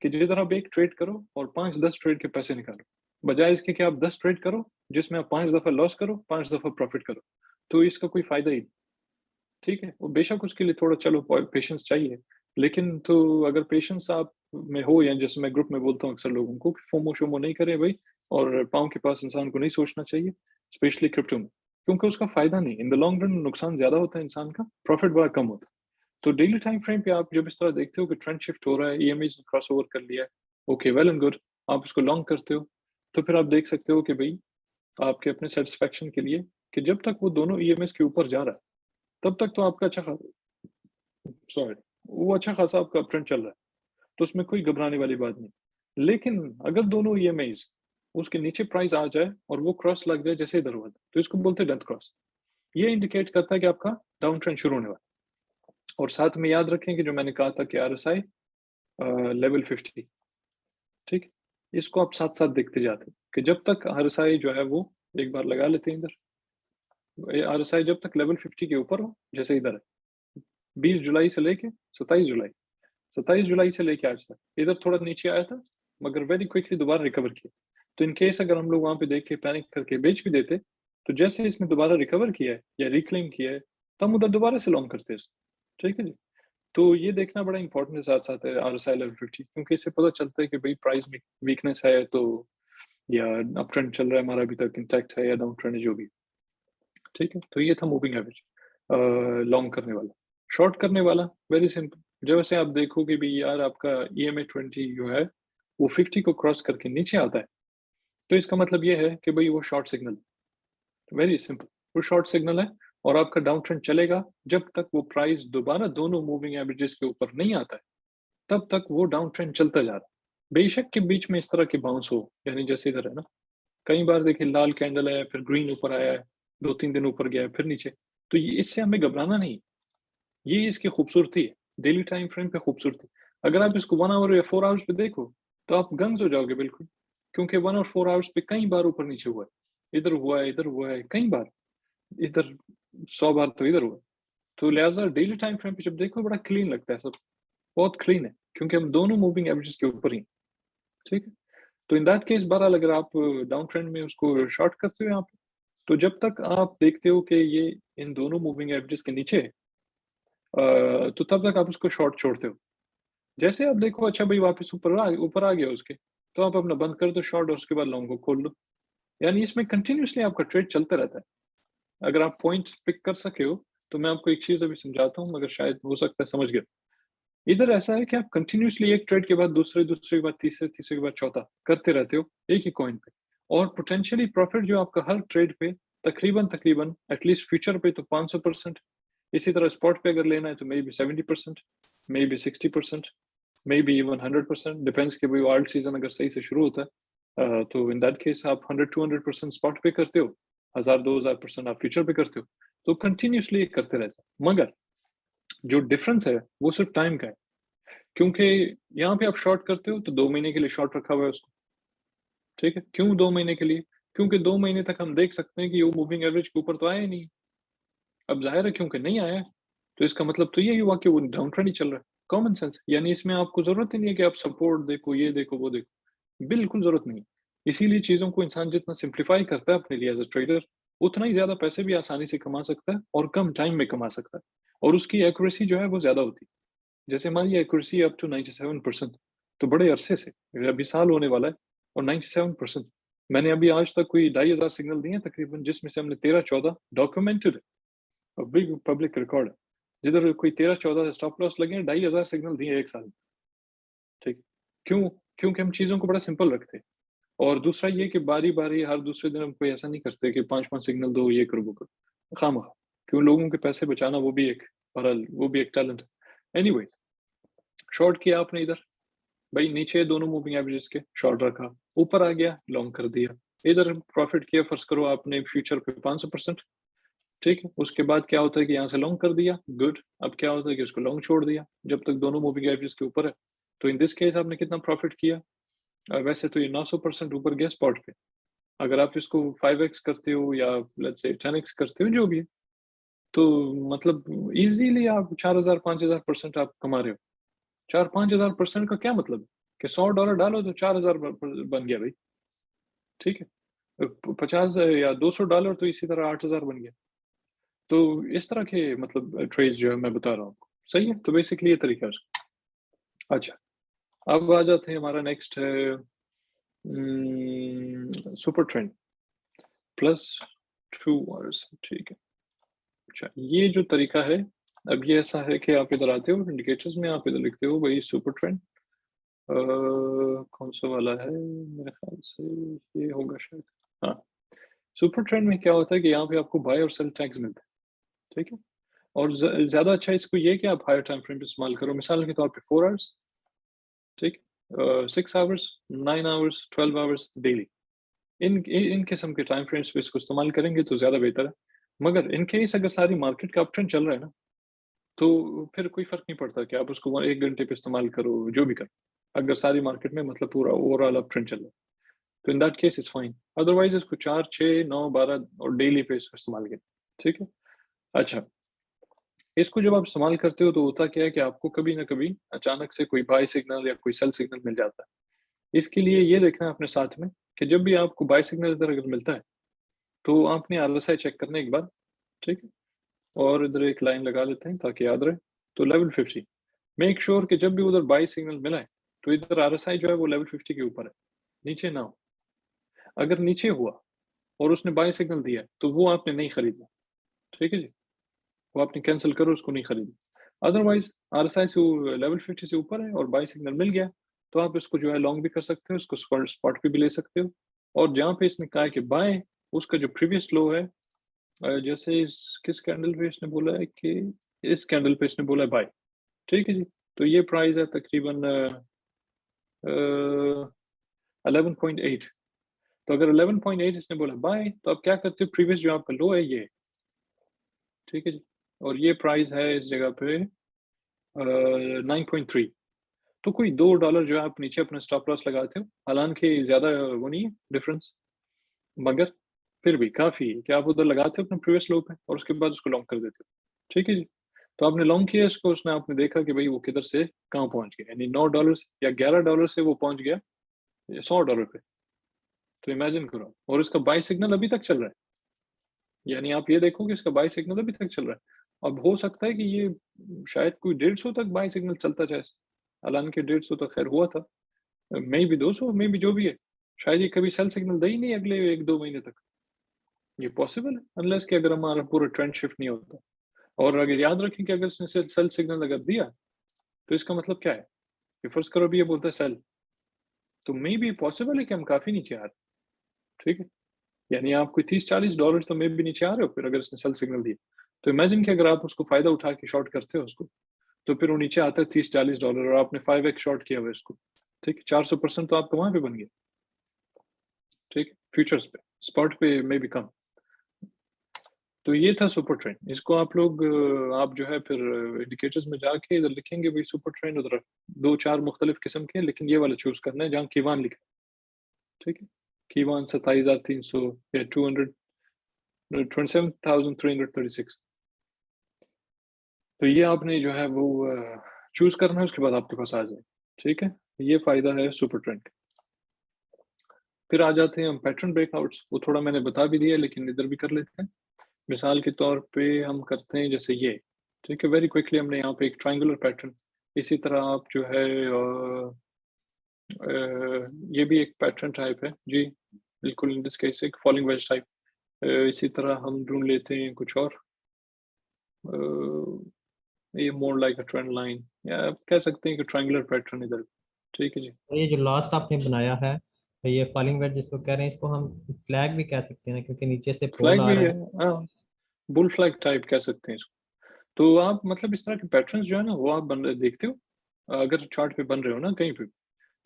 कि जिधर आप एक ट्रेड करो और 5-10 ट्रेड के पैसे निकालो, बजाय इसके कि आप 10 ट्रेड करो जिसमें आप 5 दफा लॉस करो, 5 दफा प्रॉफिट करो, तो इसका कोई फायदा ही नहीं, ठीक है। वो बेशक उसके लिए थोड़ा चलो पेशेंस चाहिए, लेकिन तो अगर पेशेंस आप में हो, या जैसे मैं ग्रुप में बोलता हूँ अक्सर लोगों को कि फोमो शोमो नहीं करे भाई, और पाँव के पास इंसान को नहीं सोचना चाहिए, स्पेशली क्रिप्टो में, क्योंकि उसका फायदा नहीं, इन द लॉन्ग रन नुकसान ज्यादा होता है इंसान का, प्रॉफिट बड़ा कम होता है। तो डेली टाइम फ्रेम पे आप जब इस तरह देखते हो कि ट्रेंड शिफ्ट हो रहा है, ईएमआई ने क्रॉस ओवर कर लिया है, ओके वेल एंड गुड, आप इसको लॉन्ग करते हो, तो फिर आप देख सकते हो कि भाई आपके अपने सेटिस्फेक्शन के लिए कि जब तक वो दोनों ईएमएस के ऊपर जा रहा है तब तक तो आपका अच्छा खासा, सॉरी, वो अच्छा खासा आपका ट्रेंड चल रहा है, तो उसमें कोई घबराने वाली बात नहीं। लेकिन अगर दोनों ईएमआईज उसके नीचे प्राइस आ जाए और वो क्रॉस लग जाए जैसे इधर हुआ, तो इसको बोलते हैं डेथ क्रॉस। ये इंडिकेट करता है कि आपका डाउन ट्रेंड शुरू होने वाला है। और साथ में याद रखें कि जो मैंने कहा था कि आरएसआई लेवल 50, ठीक, इसको आप साथ साथ देखते जाते हैं कि जब तक आरएसआई जो है वो, एक बार लगा लेते हैं इधर, आरएसआई जब तक लेवल 50 के ऊपर हो, जैसे इधर है 20 जुलाई से लेके 27 जुलाई, 27 जुलाई से लेके आज तक इधर थोड़ा नीचे आया था, मगर वेरी क्विकली दोबारा रिकवर किया। तो इन केस अगर हम लोग वहां पे देख के पैनिक करके बेच भी देते, तो जैसे इसने दोबारा रिकवर किया है या रिक्लेम किया है, तो हम उधर दोबारा से लॉन्ग करते हैं, ठीक है जी। तो ये देखना बड़ा इंपॉर्टेंट है साथ साथ RSI लेवल 50, क्योंकि इससे पता चलता है कि भाई प्राइस वीकनेस है तो, या अप ट्रेंड चल रहा है हमारा अभी तक इंटैक्ट है, या डाउन ट्रेंड है, जो भी। ठीक है, तो ये था मूविंग एवरेज लॉन्ग करने वाला। शॉर्ट करने वाला वेरी सिंपल, जब से आप देखो कि भाई यार आपका EMA 20 जो है वो 50 को क्रॉस करके नीचे आता है, तो इसका मतलब ये है कि भाई वो शॉर्ट सिग्नल, वेरी सिंपल, वो शॉर्ट सिग्नल है। और आपका डाउन ट्रेंड चलेगा जब तक वो प्राइस दोबारा दोनों मूविंग एवरेजेस के ऊपर नहीं आता है, तब तक वो डाउन ट्रेंड चलता जा रहा है। बेशक के बीच में इस तरह की बाउंस हो, यानी जैसे इधर है ना, कई बार देखिए लाल कैंडल है, फिर ग्रीन ऊपर आया है, 2-3 दिन ऊपर गया है, फिर नीचे, तो ये इससे हमें घबराना नहीं, ये इसकी खूबसूरती है, डेली टाइम फ्रेम पे खूबसूरती। अगर आप इसको 1 आवर या 4 आवर्स पे देखो तो आप गंज हो जाओगे बिल्कुल, क्योंकि 1 और 4 आवर्स पे कई बार ऊपर नीचे हुआ है, इधर हुआ है, इधर हुआ है, कई बार, इधर 100 बार तो इधर हुआ है। तो लिहाजा डेली टाइम फ्रेम पे जब देखो बड़ा क्लीन लगता है सब, बहुत क्लीन है, क्योंकि हम दोनों मूविंग एवरेजेस के ऊपर ही हैं, ठीक है। तो इन दैट केस बहरहाल अगर आप डाउन ट्रेंड में उसको शॉर्ट करते हो यहाँ पे, तो जब तक आप देखते हो कि ये इन दोनों मूविंग एवरेजेस के नीचे है, तो तब तक आप उसको शॉर्ट छोड़ते हो। जैसे आप देखो अच्छा भाई वापस ऊपर आ गया उसके, तो आप अपना बंद कर दो शॉर्ट और उसके बाद लॉन्ग को खोल लो। यानी इसमें कंटिन्यूअसली आपका ट्रेड चलता रहता है। अगर आप पॉइंट पिक कर सके हो, तो मैं आपको एक चीज़ अभी समझाता हूँ, मगर शायद हो सकता है समझ गए। इधर ऐसा है कि आप कंटिन्यूअसली एक ट्रेड के बाद दूसरे, दूसरे के बाद तीसरे, तीसरे के बाद चौथा करते रहते हो एक ही कॉइन पे, और पोटेंशियली प्रॉफिट जो आपका हर ट्रेड पे तकरीबन एटलीस्ट फ्यूचर पे तो 500%, इसी तरह स्पॉट पे अगर लेना है तो may be 70%, may be 60%, may be even 100%, depends कि भाई आल्ट सीजन अगर सही से शुरू होता है, तो इन दैट केस आप 100-200% स्पॉट पे करते हो, 1000-2000% आप फ्यूचर पे करते हो, तो कंटिन्यूअसली करते रहते हो। मगर जो डिफरेंस है वो सिर्फ टाइम का है, क्योंकि यहाँ पे आप शॉर्ट करते हो तो 2 महीने के लिए शॉर्ट रखा हुआ है उसको, ठीक है। क्यों 2 महीने के लिए? क्योंकि 2 महीने तक हम देख सकते हैं कि वो मूविंग एवरेज के ऊपर तो आया ही नहीं। अब ज़ाहिर है क्योंकि नहीं आया है, तो इसका मतलब तो यही हुआ कि वो डाउन ट्रेंड ही चल रहा है। कॉमन सेंस, यानी इसमें आपको ज़रूरत ही नहीं है कि आप सपोर्ट देखो, ये देखो, वो देखो, बिल्कुल ज़रूरत नहीं। इसीलिए चीज़ों को इंसान जितना सिम्प्लीफाई करता है अपने लिए एज़ अ ट्रेडर, उतना ही ज़्यादा पैसे भी आसानी से कमा सकता है और कम टाइम में कमा सकता है, और उसकी एक्यूरेसी जो है वो ज़्यादा होती है। जैसे हमारी एक्यूरेसी अप टू 97%, तो बड़े अरसे से, अभी साल होने वाला है, और 97%, मैंने अभी आज तक कोई 2500 सिग्नल दिए हैं तकरीबन, जिसमें से हमने 13-14 डॉक्यूमेंटेड है, बिग पब्लिक रिकॉर्ड है, जिधर कोई 13-14 स्टॉप लॉस लगे हैं, 2500 सिग्नल दिए एक साल में, ठीक। क्यों? क्योंकि हम चीज़ों को बड़ा सिंपल रखते हैं। और दूसरा ये कि बारी-बारी हर दूसरे दिन हम कोई ऐसा नहीं करते कि 5-5 सिग्नल दो, ये करो, वो करो, खामखा। क्यों? लोगों के पैसे बचाना वो भी एक, बहरहाल वो भी एक टैलेंट है। एनीवेज़, शॉर्ट किया आपने इधर, भाई नीचे दोनों मूविंग एवरेजेस के शॉर्ट रखा, ऊपर आ गया लॉन्ग कर दिया। इधर प्रॉफिट किया, फर्ज करो आपने फ्यूचर पे 500%, ठीक है। उसके बाद क्या होता है कि यहाँ से लॉन्ग कर दिया, गुड। अब क्या होता है कि उसको लॉन्ग छोड़ दिया जब तक दोनों मूविंग एवरेजेस के ऊपर है। तो इन दिस केस आपने कितना प्रॉफिट किया? वैसे तो ये 900% ऊपर गया स्पॉट पे। अगर आप इसको 5x करते हो या लेट्स से 10x करते हो, जो भी है, तो मतलब ईज़िली आप 4000-5000% आप कमा रहे हो। 4-5000% का क्या मतलब है कि $100 डालो तो 4000 बन गया भाई, ठीक है। 50 या $200 तो इसी तरह 8000 बन गया। तो इस तरह के मतलब ट्रेड्स जो है मैं बता रहा हूँ आपको, सही है। तो बेसिकली ये तरीका है उसका। अच्छा, अब आ जाते हैं, हमारा नेक्स्ट है सुपर ट्रेंड प्लस 2 आवर्स, ठीक है। अच्छा, ये जो तरीका है, अब ये ऐसा है कि आप इधर आते हो इंडिकेटर्स में, आप इधर लिखते हो भाई सुपर ट्रेंड, कौन सा वाला है, मेरे ख्याल से ये होगा शायद, हाँ। सुपर ट्रेंड में क्या होता है कि यहाँ पे आपको बाय और सेल टैग्स मिलते हैं, ठीक है। और ज़्यादा अच्छा इसको ये कि आप हायर टाइम फ्रेम पे इस्तेमाल करो, मिसाल के तौर पे 4 आवर्स, ठीक, 6 आवर्स, 9 आवर्स, 12 आवर्स डेली, इन किस्म के टाइम फ्रेम्स पे इसको इस्तेमाल करेंगे तो ज़्यादा बेहतर है। मगर इन केस अगर सारी मार्केट का अप ट्रेंड चल रहा है ना, तो फिर कोई फ़र्क नहीं पड़ता कि आप उसको 1 घंटे पे इस्तेमाल करो, जो भी करो। अगर सारी मार्केट में मतलब पूरा ओवरऑल अप ट्रेंड चल रहा है, तो in that case it's fine. Otherwise इसको 4, 6, 9, 12 और डेली पे इसको इस्तेमाल करें, ठीक है? अच्छा, इसको जब आप इस्तेमाल करते हो तो होता क्या है कि आपको कभी ना कभी अचानक से कोई बाय सिग्नल या कोई सेल सिग्नल मिल जाता है। इसके लिए ये देखना है अपने साथ में कि जब भी आपको बाय सिग्नल इधर अगर मिलता है, तो आपने आरएसआई चेक करना है एक बार, ठीक है? और इधर एक लाइन लगा लेते हैं ताकि याद रहे। तो लेवल 50, मेक श्योर कि जब भी उधर बाई सिग्नल मिला है तो इधर आरएसआई जो है वो लेवल 50 के ऊपर है, नीचे ना हो। अगर नीचे हुआ और उसने बाई सिग्नल दिया तो वो आपने नहीं खरीदना, ठीक है जी, वो आपने कैंसिल करो, उसको नहीं खरीदना। अदरवाइज आरएसआई से लेवल 50 से ऊपर है और बाई सिग्नल मिल गया तो आप इसको जो है लॉन्ग भी कर सकते हो, इसको स्पॉट पे भी ले सकते हो। और जहाँ पे इसने कहा है कि बाय, उसका जो प्रीवियस लो है, जैसे किस कैंडल पे इसने बोला है कि इस कैंडल पे इसने बोला है बाय, ठीक है जी। तो ये प्राइस है तकरीबन 11.8। तो अगर 11.8 इसने बोला बाय तो आप क्या करते हो, प्रीवियस जो आपका लो है ये, ठीक है जी, और ये प्राइस है इस जगह पे 9.3। तो कोई $2 जो है आप नीचे अपना स्टॉप लॉस लगाते हो, हालांकि ज्यादा वो नहीं है डिफरेंस, मगर फिर भी काफी है कि आप उधर लगाते हो अपने प्रीवियस लो पे और उसके बाद उसको लॉन्ग कर देते हो, ठीक है जी। तो आपने लॉन्ग किया इसको, उसने आपने देखा कि भाई वो किधर से कहाँ पहुंच गया, यानी $9 या $11 से वो पहुंच गया $100 पे। तो इमेजिन करो, और इसका बाई सिग्नल अभी तक चल रहा है, यानी आप ये देखो कि इसका बाई सिग्नल अभी तक चल रहा है। अब हो सकता है कि ये शायद कोई 150 तक बाई सिग्नल चलता जाए, हालांकि 150 तक खैर हुआ था, मे भी 200, मे भी जो भी है, शायद ये कभी सेल सिग्नल दे ही नहीं अगले 1-2 महीने तक। ये पॉसिबल है, अनलेस कि अगर हमारा पूरा ट्रेंड शिफ्ट नहीं होता। और अगर याद रखें कि अगर इसने सेल सिग्नल अगर दिया तो इसका मतलब क्या है कि फर्ज करो अभी ये बोलता है सेल, तो मे भी पॉसिबल है कि हम काफी नीचे आ रहे हैं, ठीक है। यानी आप कोई $30-40 तो मे भी नीचे आ रहे हो, फिर अगर इसने सेल सिग्नल दिया तो इमेजिन कि अगर आप उसको फायदा उठा के शॉर्ट करते हो उसको, तो फिर वो नीचे आता है $30-40 और आपने 5x शॉर्ट किया हुआ इसको, ठीक, 400% तो आपका वहां पे बन गया, ठीक, फ्यूचर्स पे, स्पॉट पे मे भी कम। तो ये था सुपर ट्रेंड, इसको आप लोग आप जो है फिर इंडिकेटर्स में जाके इधर लिखेंगे भाई सुपर ट्रेंड, उधर 2-4 मुख्तलिफ किस्म के, लेकिन ये वाला चूज करना है जहाँ कीवान लिखा, ठीक है। कीवान 27,300 या 27,336। तो ये आपने जो है वो चूज करना है, उसके बाद आपके पास आ जाए, ठीक है। ये फायदा है सुपर ट्रेंड का। फिर आ जाते हैं हम पैटर्न ब्रेकआउट्स, वो थोड़ा मैंने बता भी दिया लेकिन इधर भी कर लेते हैं। मिसाल के तौर पे हम करते हैं जैसे ये, ठीक है, वेरी क्विकली हमने यहाँ पे एक ट्रायंगुलर पैटर्न, इसी तरह आप जो है ये भी एक पैटर्न टाइप है जी, बिल्कुल इन दिस केस एक फॉलिंग वेज टाइप। इसी तरह हम ढूंढ लेते हैं कुछ और, ये more like a trend line, या आप कह सकते हैं कि ट्रायंगुलर पैटर्न इधर, ठीक है जी। और ये जो लास्ट आपने बनाया है, तो ये फॉलिंग वेज जिसको कह रहे हैं, इसको हम फ्लैग भी कह सकते हैं क्योंकि नीचे से पोल फ्लैग आ भी रहा है, है। हाँ, बुल फ्लैग टाइप कह सकते हैं इसको। तो आप मतलब इस तरह के पैटर्न्स जो है ना वो आप देखते हो, अगर चार्ट पे बन रहे हो ना कहीं पे,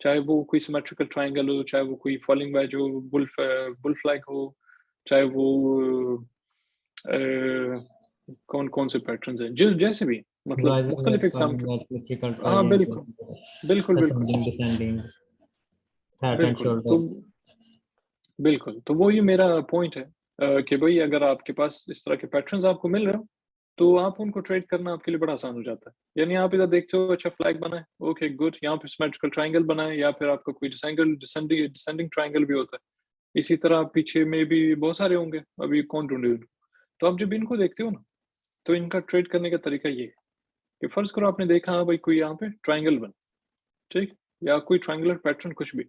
चाहे वो कोई सिमेट्रिकल ट्रायंगल हो, चाहे वो कोई फॉलिंग वेज हो, बुल फ्लैग हो, चाहे वो कौन कौन से पैटर्न्स हैं जो जैसे भी, मतलब राइजिंग मुख्तलिफ वेज, एग्जाम फॉलिंग के। वेज, वर्टिकल हाँ ट्रायंगल, बिल्कुल, बिल्कुल बिल्कुल असेंडिंग डिसेंडिंग, हेड एंड बिल्कुल। तो शोल्डर्स। बिल्कुल, तो वो ही मेरा पॉइंट है, कि भाई अगर आपके पास इस तरह के पैटर्न्स आपको मिल रहे हो तो आप उनको ट्रेड करना आपके लिए बड़ा आसान हो जाता है। यानी आप इधर देखते हो अच्छा फ्लैग बना है, ओके गुड, यहाँ पे सिमेट्रिकल ट्रायंगल बना है, या फिर आपका कोई डिसेंगल डिसेंडिंग डिसेंडिंग ट्रायंगल भी होता है। इसी तरह आप पीछे में भी बहुत सारे होंगे, अभी कौन ढूंढे उनको। तो आप जब इनको देखते हो ना, तो इनका ट्रेड करने का तरीका ये है कि फर्ज करो आपने देखा हाँ भाई कोई यहाँ पे ट्रायंगल बना, ठीक, या कोई ट्रायंगुलर पैटर्न कुछ भी,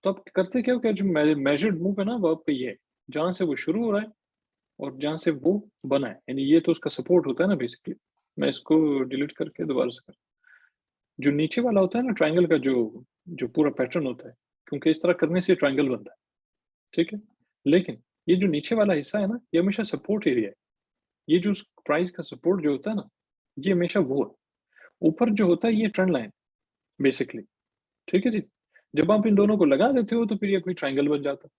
तो आप करते क्या हो, क्या जो मेजर्ड मूव है ना वो आपका ये है, जहां से वो शुरू हो रहा है और जहां से वो बना है, यानी ये तो उसका सपोर्ट होता है ना बेसिकली। मैं इसको डिलीट करके दोबारा से कर, जो नीचे वाला होता है ना ट्रायंगल का जो जो पूरा पैटर्न होता है, क्योंकि इस तरह करने से ट्रायंगल बनता है, ठीक है। लेकिन ये जो नीचे वाला हिस्सा है ना ये हमेशा सपोर्ट एरिया है, ये जो प्राइस का सपोर्ट जो होता है ना ये हमेशा वो है। ऊपर जो होता है ये ट्रेंड लाइन बेसिकली, ठीक है जी। जब आप इन दोनों को लगा देते हो तो फिर ये कोई ट्रायंगल बन जाता है,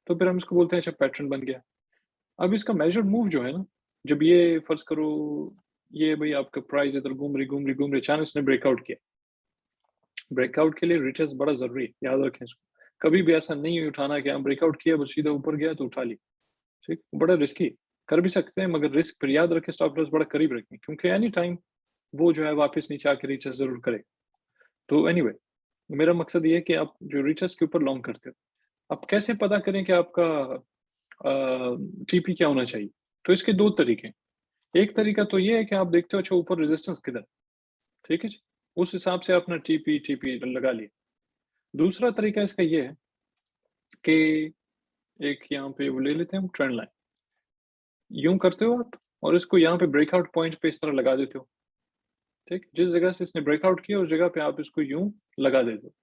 तो फिर हम इसको बोलते हैं अच्छा पैटर्न बन गया। अब इसका मेजर्ड मूव जो है ना, जब ये फर्ज करो ये भाई आपका प्राइस इधर घूम रही घूम रही घूम रही, अचानक इसने ब्रेकआउट किया, ब्रेकआउट के लिए रिटेस्ट बड़ा जरूरी है, याद रखें इसको। कभी भी ऐसा नहीं उठाना कि हम ब्रेकआउट किया बस सीधा ऊपर गया तो उठा ली, ठीक, बड़ा रिस्की, कर भी सकते हैं मगर रिस्क, फिर याद रखें स्टॉप लॉस बड़ा करीब रखें क्योंकि एनी टाइम वो जो है वापस नीचे आके रीचेस जरूर करे। तो एनीवे मेरा मकसद ये है कि आप जो रीचेस के ऊपर लॉन्ग करते हो, आप कैसे पता करें कि आपका टीपी क्या होना चाहिए। तो इसके दो तरीके, एक तरीका तो ये है कि आप देखते हो अच्छा ऊपर रेजिस्टेंस किधर, ठीक है जी, उस हिसाब से अपना टीपी लगा लिया। दूसरा तरीका इसका ये है कि एक यहाँ पे वो ले लेते हैं हम ट्रेंड लाइन, यूं करते हो आप और इसको यहाँ पे ब्रेकआउट पॉइंट पे इस तरह लगा देते हो। ठीक, जिस जगह से इसने ब्रेकआउट किया उस जगह पे आप इसको यूं लगा देते हो।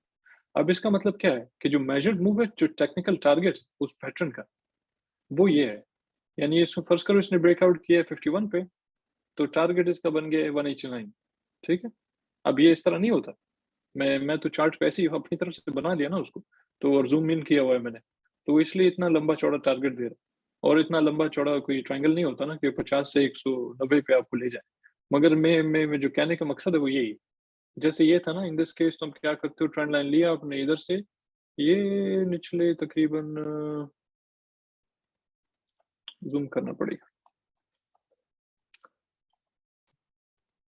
अब इसका मतलब क्या है कि जो मेजर्ड मूव है, जो टेक्निकल टारगेट उस पैटर्न का, वो ये है। यानी इसमें फर्ज करो इसने ब्रेकआउट किया है 51 पे, तो टारगेट इसका बन गया है 189। ठीक है, अब ये इस तरह नहीं होता। मैं तो चार्ट पे ऐसे ही अपनी तरफ से बना दिया ना उसको, तो और जूम इन किया हुआ है मैंने, तो इसलिए इतना लंबा चौड़ा टारगेट दे रहा है। और इतना लंबा चौड़ा कोई ट्रायंगल नहीं होता ना कि 50 से 190 पे आपको ले जाए। मगर मैं जो कहने का मकसद है वो यही है। जैसे ये था ना, इन दिस केस तुम क्या करते हो, ट्रेंड लाइन लिया आपने इधर से, ये निचले तकरीबन जूम करना पड़ेगा,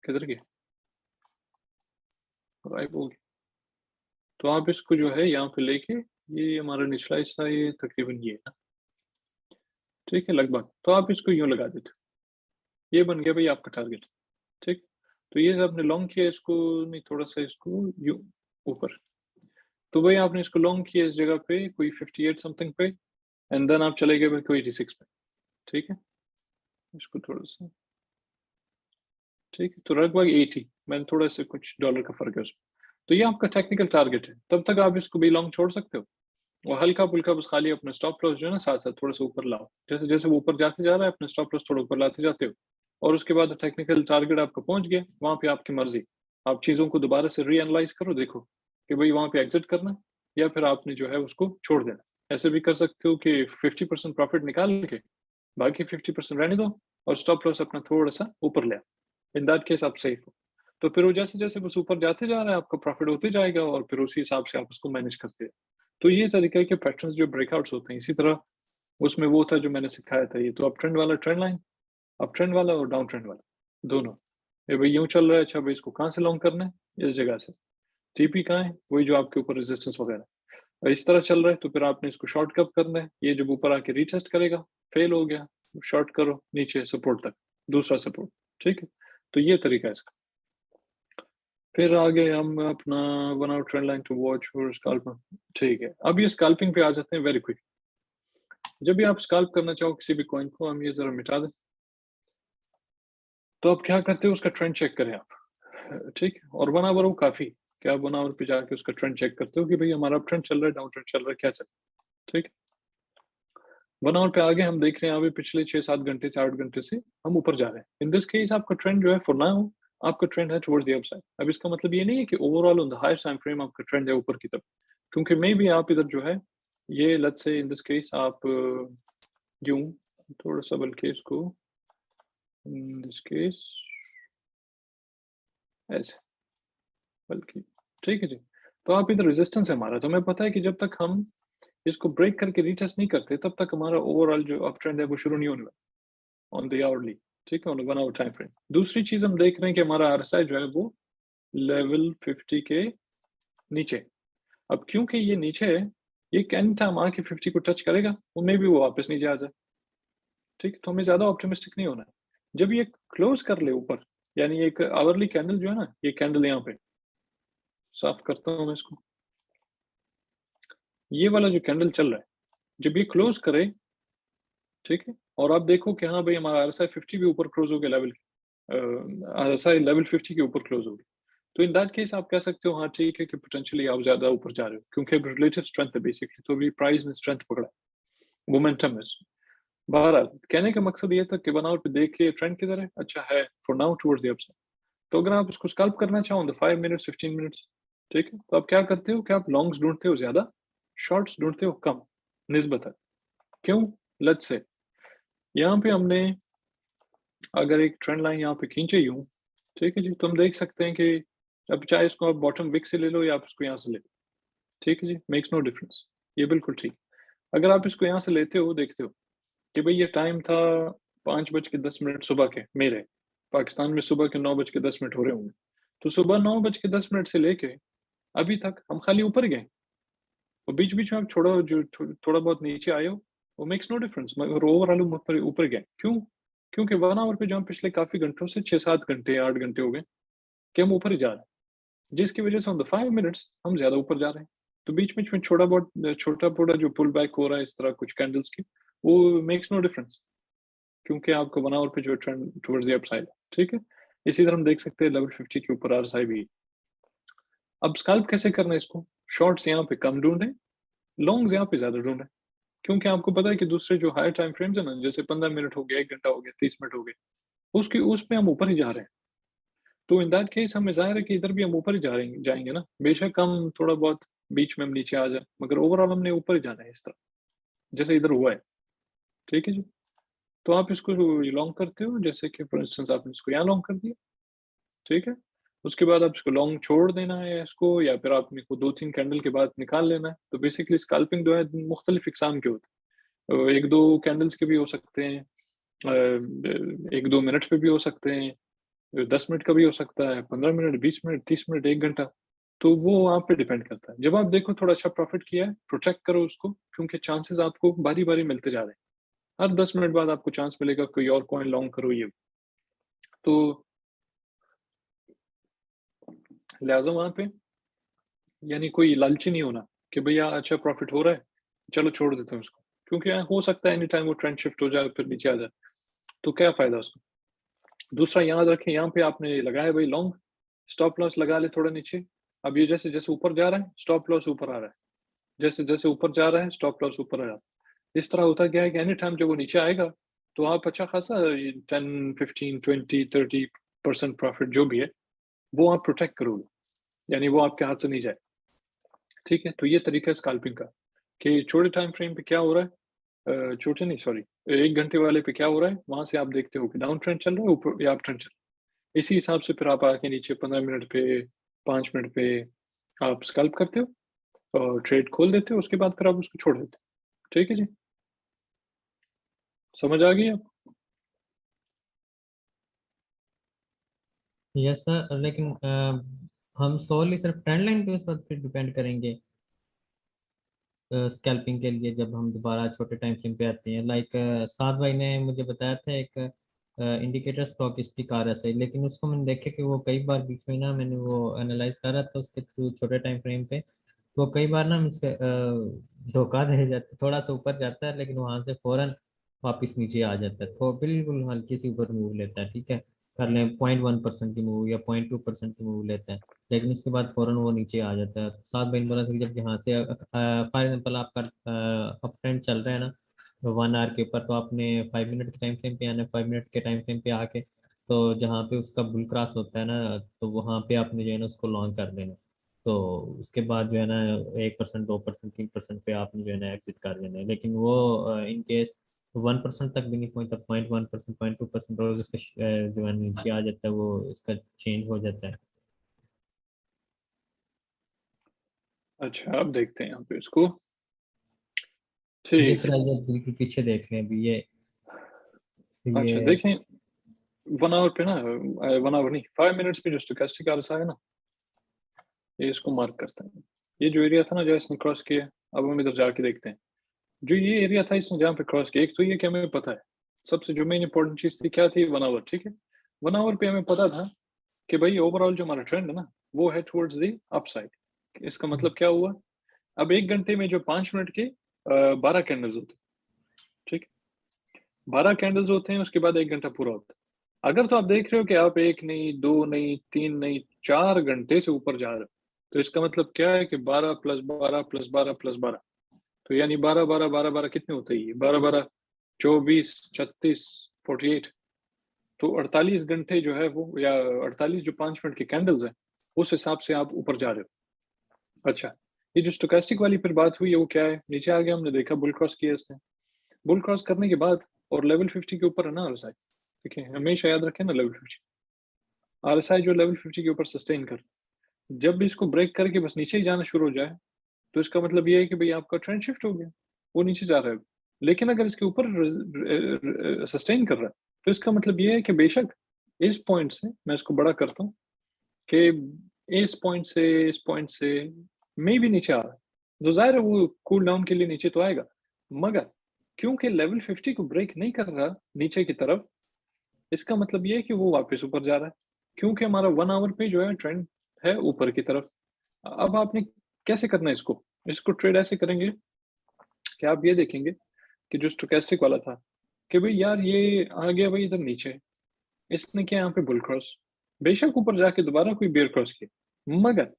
किधर गया, गायब हो गया। तो आप इसको जो है यहाँ पे लेके, ये हमारा निचला हिस्सा ये तकरीबन ये है ना, ठीक है लगभग। तो आप इसको यूं लगा देते हो, ये बन गया भाई आपका टारगेट। ठीक, तो ये आपने लॉन्ग किया इसको, नहीं थोड़ा सा इसको यूं ऊपर, तो भाई आपने इसको लॉन्ग किया इस जगह पे कोई 58 समथिंग पे, एंड देन आप चले गए भाई कोई 86 पे। ठीक है, इसको थोड़ा सा, ठीक है, तो लगभग 80, मैंने थोड़ा सा कुछ डॉलर का फर्क है उसमें। तो ये आपका टेक्निकल टारगेट है, तब तक आप इसको भी लॉन्ग छोड़ सकते हो और हल्का फुल्का बस खाली अपना स्टॉप लॉस जो है ना साथ साथ थोड़ा सा ऊपर लाओ। जैसे जैसे वो ऊपर जाते जा रहा है अपना स्टॉप लॉस थोड़ा ऊपर लाते जाते हो, और उसके बाद टेक्निकल टारगेट आपका पहुंच गया, वहां पे आपकी मर्जी। आप चीजों को दोबारा से रीएनालाइज करो, देखो कि भाई वहां पे एग्जिट करना है या फिर आपने जो है उसको छोड़ देना। ऐसे भी कर सकते हो कि 50% प्रॉफिट निकाल के बाकी 50% रहने दो और स्टॉप लॉस अपना थोड़ा सा ऊपर ले आओ। इन दैट केस आप सेफ हो। तो फिर वो जैसे जैसे बस ऊपर जाते जा रहा है आपका प्रॉफिट होते जाएगा और फिर उसी हिसाब से आप उसको मैनेज करते हैं। तो ये तरीका है कि पैटर्न्स जो ब्रेकआउट्स होते हैं, इसी तरह उसमें वो था जो मैंने सिखाया था, ये तो अप ट्रेंड वाला ट्रेंड लाइन, अप ट्रेंड वाला और डाउन ट्रेंड वाला दोनों। ये भाई यूं चल रहा है, अच्छा भाई इसको कहाँ से लॉन्ग करना है, इस जगह से। टीपी कहाँ है, वही जो आपके ऊपर रेजिस्टेंस वगैरह, और इस तरह चल रहा है तो फिर आपने इसको शॉर्ट कब करना है, ये जब ऊपर आके रीटेस्ट करेगा, फेल हो गया, शॉर्ट करो नीचे सपोर्ट तक, दूसरा सपोर्ट। ठीक है, तो ये तरीका है इसका। फिर आगे हम अपना 1 hour trend line to watch for scalping. ठीक है, अब ये स्कैल्पिंग पे आ जाते हैं वेरी क्विक। जब भी आप स्कैल्प करना चाहो किसी भी कॉइन को, हम ये जरा मिटा दें, तो आप क्या करते हो, उसका ट्रेंड चेक करें आप। ठीक है, और 1 आवर वो काफी, क्या आप 1 आवर पे जाके उसका ट्रेंड चेक करते हो कि भाई हमारा अप ट्रेंड चल रहा है, डाउन ट्रेंड चल रहा है, क्या चल रहा है। ठीक है, 1 आवर पे आगे हम देख रहे हैं अभी पिछले 6-7 घंटे से 8 घंटे से हम ऊपर जा रहे हैं। इन दिस केस आपका ट्रेंड जो है फॉर नाउ, आपका ट्रेंड है टुवर्ड्स द अपसाइड। अब इसका मतलब ये नहीं है कि overall on the higher time frame आपका ट्रेंड है ऊपर की तरफ, क्योंकि मे भी आप इधर जो है, ये let's say in this case आप यूं थोड़ा सा बल्कि इसको इन दिस केस ऐसे बल्कि, ठीक है जी। तो आप इधर रेजिस्टेंस है हमारा, तो हमें पता है कि जब तक हम इसको ब्रेक करके रीटेस्ट नहीं करते तब तक हमारा ओवरऑल जो अप ट्रेंड है वो शुरू नहीं होने वाला ऑन द आवरली। ठीक है, ऑन 1 आवर टाइम फ्रेम। दूसरी चीज हम देख रहे हैं कि हमारा आरएसआई जो है वो लेवल 50 के नीचे। अब क्योंकि ये नीचे है, ये कैन टाइम आके 50 को टच करेगा, उनमें भी वो वापस नीचे आ जाए। ठीक है, तो हमें ज्यादा ऑप्टिमिस्टिक नहीं होना है। जब ये क्लोज कर ले ऊपर, यानी एक आवरली कैंडल जो है ना, ये कैंडल यहाँ पे साफ करता हूँ मैं इसको, ये वाला जो कैंडल चल रहा है, जब ये क्लोज करे, ठीक है, और आप देखो कि हाँ भाई हमारा आरएसआई 50 भी ऊपर क्लोज हो गया, लेवल आरएसआई लेवल 50 के ऊपर क्लोज हो गया, तो इन दैट केस आप कह सकते हो हाँ ठीक है कि पोटेंशियली आप ज्यादा ऊपर जा रहे हो, क्योंकि रिलेटिव स्ट्रेंथ है बेसिकली, तो अभी प्राइस ने स्ट्रेंथ पकड़ा, मोमेंटम है। बहरहाल कहने का मकसद ये था कि 1 आवर पे देख के ट्रेंड किधर है, अच्छा है for now towards the upside. तो अगर आप इसको स्कैल्प करना चाहो द 5 मिनट्स 15 मिनट्स, ठीक है, तो आप क्या करते हो कि आप लॉन्ग्स ढूंढते हो ज्यादा, शॉर्ट्स ढूंढते हो कम निस्बतन। क्यों, लेट्स से यहाँ पे हमने अगर एक ट्रेंड लाइन यहाँ पे खींचे यूं, ठीक है जी, तो हम देख सकते हैं कि अब चाहे इसको आप बॉटम विक से ले लो या आप इसको यहाँ से ले लो, ठीक है जी, मेक्स नो डिफरेंस, ये बिल्कुल ठीक। अगर आप इसको यहाँ से लेते हो, देखते हो कि भाई ये टाइम था 5:10 सुबह के मेरे, पाकिस्तान में सुबह के 9:10 हो रहे होंगे, तो सुबह 9:10 से लेके अभी तक हम खाली ऊपर गए, और बीच बीच में आप थोड़ा बहुत नीचे आए हो, वो मेक्स नो डिफरेंस, मगर ओवरऑल ऊपर ऊपर गए। क्यों, क्योंकि 1 आवर पे जो हम पिछले काफी घंटों से 6-7 घंटे 8 घंटे हो गए, कि हम ऊपर ही जा रहे हैं, जिसकी वजह से ऑन द 5 मिनट्स हम ज़्यादा ऊपर जा रहे हैं। तो बीच-बीच में छोटा-मोटा जो पुल बैक हो रहा है इस तरह कुछ कैंडल्स की, वो मेक्स नो डिफरेंस, क्योंकि आपका 1 आवर पे जो ट्रेंड टुवर्ड्स द अपसाइड है, ठीक है? इसी तरह हम देख सकते हैं लेवल 50 के ऊपर आरएसआई भी। अब स्कैल्प कैसे करना है इसको? शॉर्ट्स यहाँ पे कम ढूँढें, लॉन्ग्स यहाँ पे ज़्यादा ढूँढें, क्योंकि आपको पता है कि दूसरे जो हायर टाइम फ्रेम्स है ना, जैसे 15 मिनट हो गया, 1 घंटा हो गया, 30 मिनट हो गए, उसकी उसमें हम ऊपर ही जा रहे हैं। तो इन दैट केस हमें ज़ाहिर है कि इधर भी हम ऊपर ही जाएँगे ना, बेशक हम थोड़ा बहुत बीच में हम नीचे आ जाएँ, मगर ओवरऑल हमने ऊपर ही जाना है इस तरह, जैसे इधर हुआ है, ठीक है जी? तो आप इसको लॉन्ग करते हो, जैसे कि फॉर इंस्टेंस आपने इसको यहाँ लॉन्ग कर दिया, ठीक है? उसके बाद आप इसको लॉन्ग छोड़ देना है इसको, या फिर आपने को 2-3 कैंडल के बाद निकाल लेना है। तो बेसिकली स्कैल्पिंग जो है मुख्तलिफ इक़साम के होते हैं। 1-2 कैंडल्स के भी हो सकते हैं, 1-2 मिनट्स पे भी हो सकते हैं, 10 मिनट का भी हो सकता है, 15 मिनट, 20 मिनट, 30 मिनट, 1 घंटा। तो वो आप पे डिपेंड करता है। जब आप देखो थोड़ा अच्छा प्रॉफ़िट किया है, प्रोटेक्ट करो उसको, क्योंकि चांसेस आपको बारी-बारी मिलते जा रहे हैं। हर 10 मिनट बाद आपको चांस मिलेगा कोई और कॉइन लॉन्ग करो ये। तो लिहाज़ा वहाँ पे यानी कोई लालची नहीं होना कि भैया अच्छा प्रॉफ़िट हो रहा है, चलो छोड़ देते हैं उसको। क्योंकि हो सकता है एनी टाइम वो ट्रेंड शिफ्ट हो जाए फिर नीचे आ जाए, तो क्या फ़ायदा उसका? दूसरा याद रखें, यहाँ पे आपने लगाया भाई लॉन्ग, स्टॉप लॉस लगा ले थोड़ा नीचे। अब ये जैसे-जैसे ऊपर जा रहा है, स्टॉप लॉस ऊपर आ रहा है। जैसे-जैसे ऊपर जा रहा है, स्टॉप लॉस ऊपर आ रहा है। इस तरह होता क्या है कि एनी टाइम जब वो नीचे आएगा, तो आप अच्छा खासा ये 10, 15, 20, 30% प्रॉफ़िट जो भी है, वो आप प्रोटेक्ट करोगे। यानी वो आपके हाथ से नहीं जाए। ठीक है? तो ये तरीका है स्कैल्पिंग का, कि छोटे टाइम फ्रेम पे क्या हो रहा है, छोटे नहीं सॉरी 1 घंटे वाले पे क्या हो रहा है, वहाँ से आप देखते हो कि डाउन ट्रेंड चल रहा है, ऊपर या अप ट्रेंड चल रहा है। इसी हिसाब से फिर आप आके नीचे 15 मिनट पे, 5 मिनट पे आप स्कैल्प करते हो और ट्रेड खोल देते हो, उसके बाद फिर आप उसको छोड़ देते हो। ठीक है जी? समझ आ गई आपको? यस सर, लेकिन हम सोली सिर्फ ट्रेंड लाइन पे उस पर फिर डिपेंड करेंगे स्कैल्पिंग के लिए, जब हम दोबारा छोटे टाइम फ्रेम पे आते हैं। लाइक साद भाई ने मुझे बताया था एक इंडिकेटर स्टॉक स्टिक आ रहा है, लेकिन उसको मैंने देखा कि वो कई बार बीच में ना, मैंने वो एनालाइज करा था उसके थ्रू छोटे टाइम फ्रेम पे, तो कई बार ना हम इसके धोखा दे जाते, थोड़ा सा ऊपर जाता है लेकिन वहां से फौरन वापस नीचे आ जाता है, तो बिल्कुल हल्की सी ऊपर मूव लेता है, ठीक है, कर लें 0.1% की मूव या 0.2% की मूव लेता है, लेकिन उसके बाद फौरन वो नीचे आ जाता है। सात दिन बोला था कि जब यहाँ से फॉर एग्जाम्पल आपका अप ट्रेंड चल रहा है ना 1 आवर के ऊपर, तो आपने 5 मिनट के टाइम फ्रेम पे आना है, 5 मिनट के टाइम फ्रेम पे आके तो जहाँ पे उसका बुल क्रॉस होता है ना, तो वहाँ पे आपने जो है ना उसको लॉन्ग कर देना, तो उसके बाद जो है ना 1%, 2%, 3% पे आपने जो है ना एग्जिट कर देना है। लेकिन वो इन केस 1% तक भी नहीं पहुंचता, 0.1%, 0.2% और उससे जो है नीचे आ जाता है, वो इसका चेंज हो जाता है। अच्छा, अब देखते हैं यहाँ पे इसको। जिस ठीक तरह है। ये बिल्कुल पीछे देख रहे हैं अभी अच्छा ये देखें, 1 आवर पे ना 1 आवर नहीं, 5 मिनट्स पे जो स्टोचैस्टिक आरएसआई है ना, ये इसको मार्क करते हैं। ये जो एरिया था ना जहाँ इसने क्रॉस किया, अब हम इधर जाके देखते हैं। जो ये एरिया था इसने जहाँ पे क्रॉस किया, एक तो ये कि हमें पता है, सबसे जो मेन इंपॉर्टेंट चीज़ थी क्या थी, 1 आवर, ठीक है? 1 आवर पे हमें पता था कि भाई ओवरऑल जो हमारा ट्रेंड है ना, वो है टुवर्ड्स द अपसाइड। इसका मतलब क्या हुआ? अब 1 घंटे में जो 5 मिनट के 12 कैंडल्स होते हैं, ठीक है? 12 कैंडल्स होते हैं, उसके बाद 1 घंटा पूरा होता है। अगर तो आप देख रहे हो कि आप 1 नहीं, 2 नहीं, 3 नहीं, 4 घंटे से ऊपर जा रहे हो, तो इसका मतलब क्या है कि 12 प्लस 12 प्लस 12 प्लस 12, तो यानी 12, 12, 12, 12 कितने होते हैं ये? 12, 12, 24, 36, 48, तो 48 घंटे जो है वो, या 48 जो 5 मिनट के कैंडल्स हैं, उस हिसाब से आप ऊपर जा रहे हो। अच्छा, ये जो स्टोचैस्टिक वाली फिर बात हुई है वो क्या है? नीचे आ गया, हमने देखा बुल क्रॉस किया इसने। बुल क्रॉस करने के बाद और लेवल 50 के ऊपर है ना आरएसआई, ठीक है? हमेशा याद रखें ना लेवल 50, आरएसआई जो लेवल 50 के ऊपर सस्टेन कर, जब भी इसको ब्रेक करके बस नीचे ही जाना शुरू हो जाए, तो इसका मतलब ये है कि भई आपका ट्रेंड शिफ्ट हो गया, वो नीचे जा रहा है। लेकिन अगर इसके ऊपर सस्टेन कर रहा है, तो इसका मतलब ये है कि बेशक इस पॉइंट से मैं इसको बड़ा करता हूँ कि इस पॉइंट से मेबी नीचे आ रहा है। तो ज़ाहिर है वो कूल डाउन के लिए नीचे तो आएगा, मगर क्योंकि लेवल 50 को ब्रेक नहीं कर रहा नीचे की तरफ, इसका मतलब ये है कि वो वापस ऊपर जा रहा है। क्योंकि हमारा 1 आवर पे जो है ट्रेंड है ऊपर की तरफ। अब आपने कैसे करना है इसको ट्रेड ऐसे करेंगे कि आप ये देखेंगे कि जो स्टोकेस्टिक वाला था कि भाई यार ये आ गया भाई इधर नीचे, इसने किया यहाँ पे बुल क्रॉस, बेशक ऊपर जाके दोबारा कोई बेयर क्रॉस किया, मगर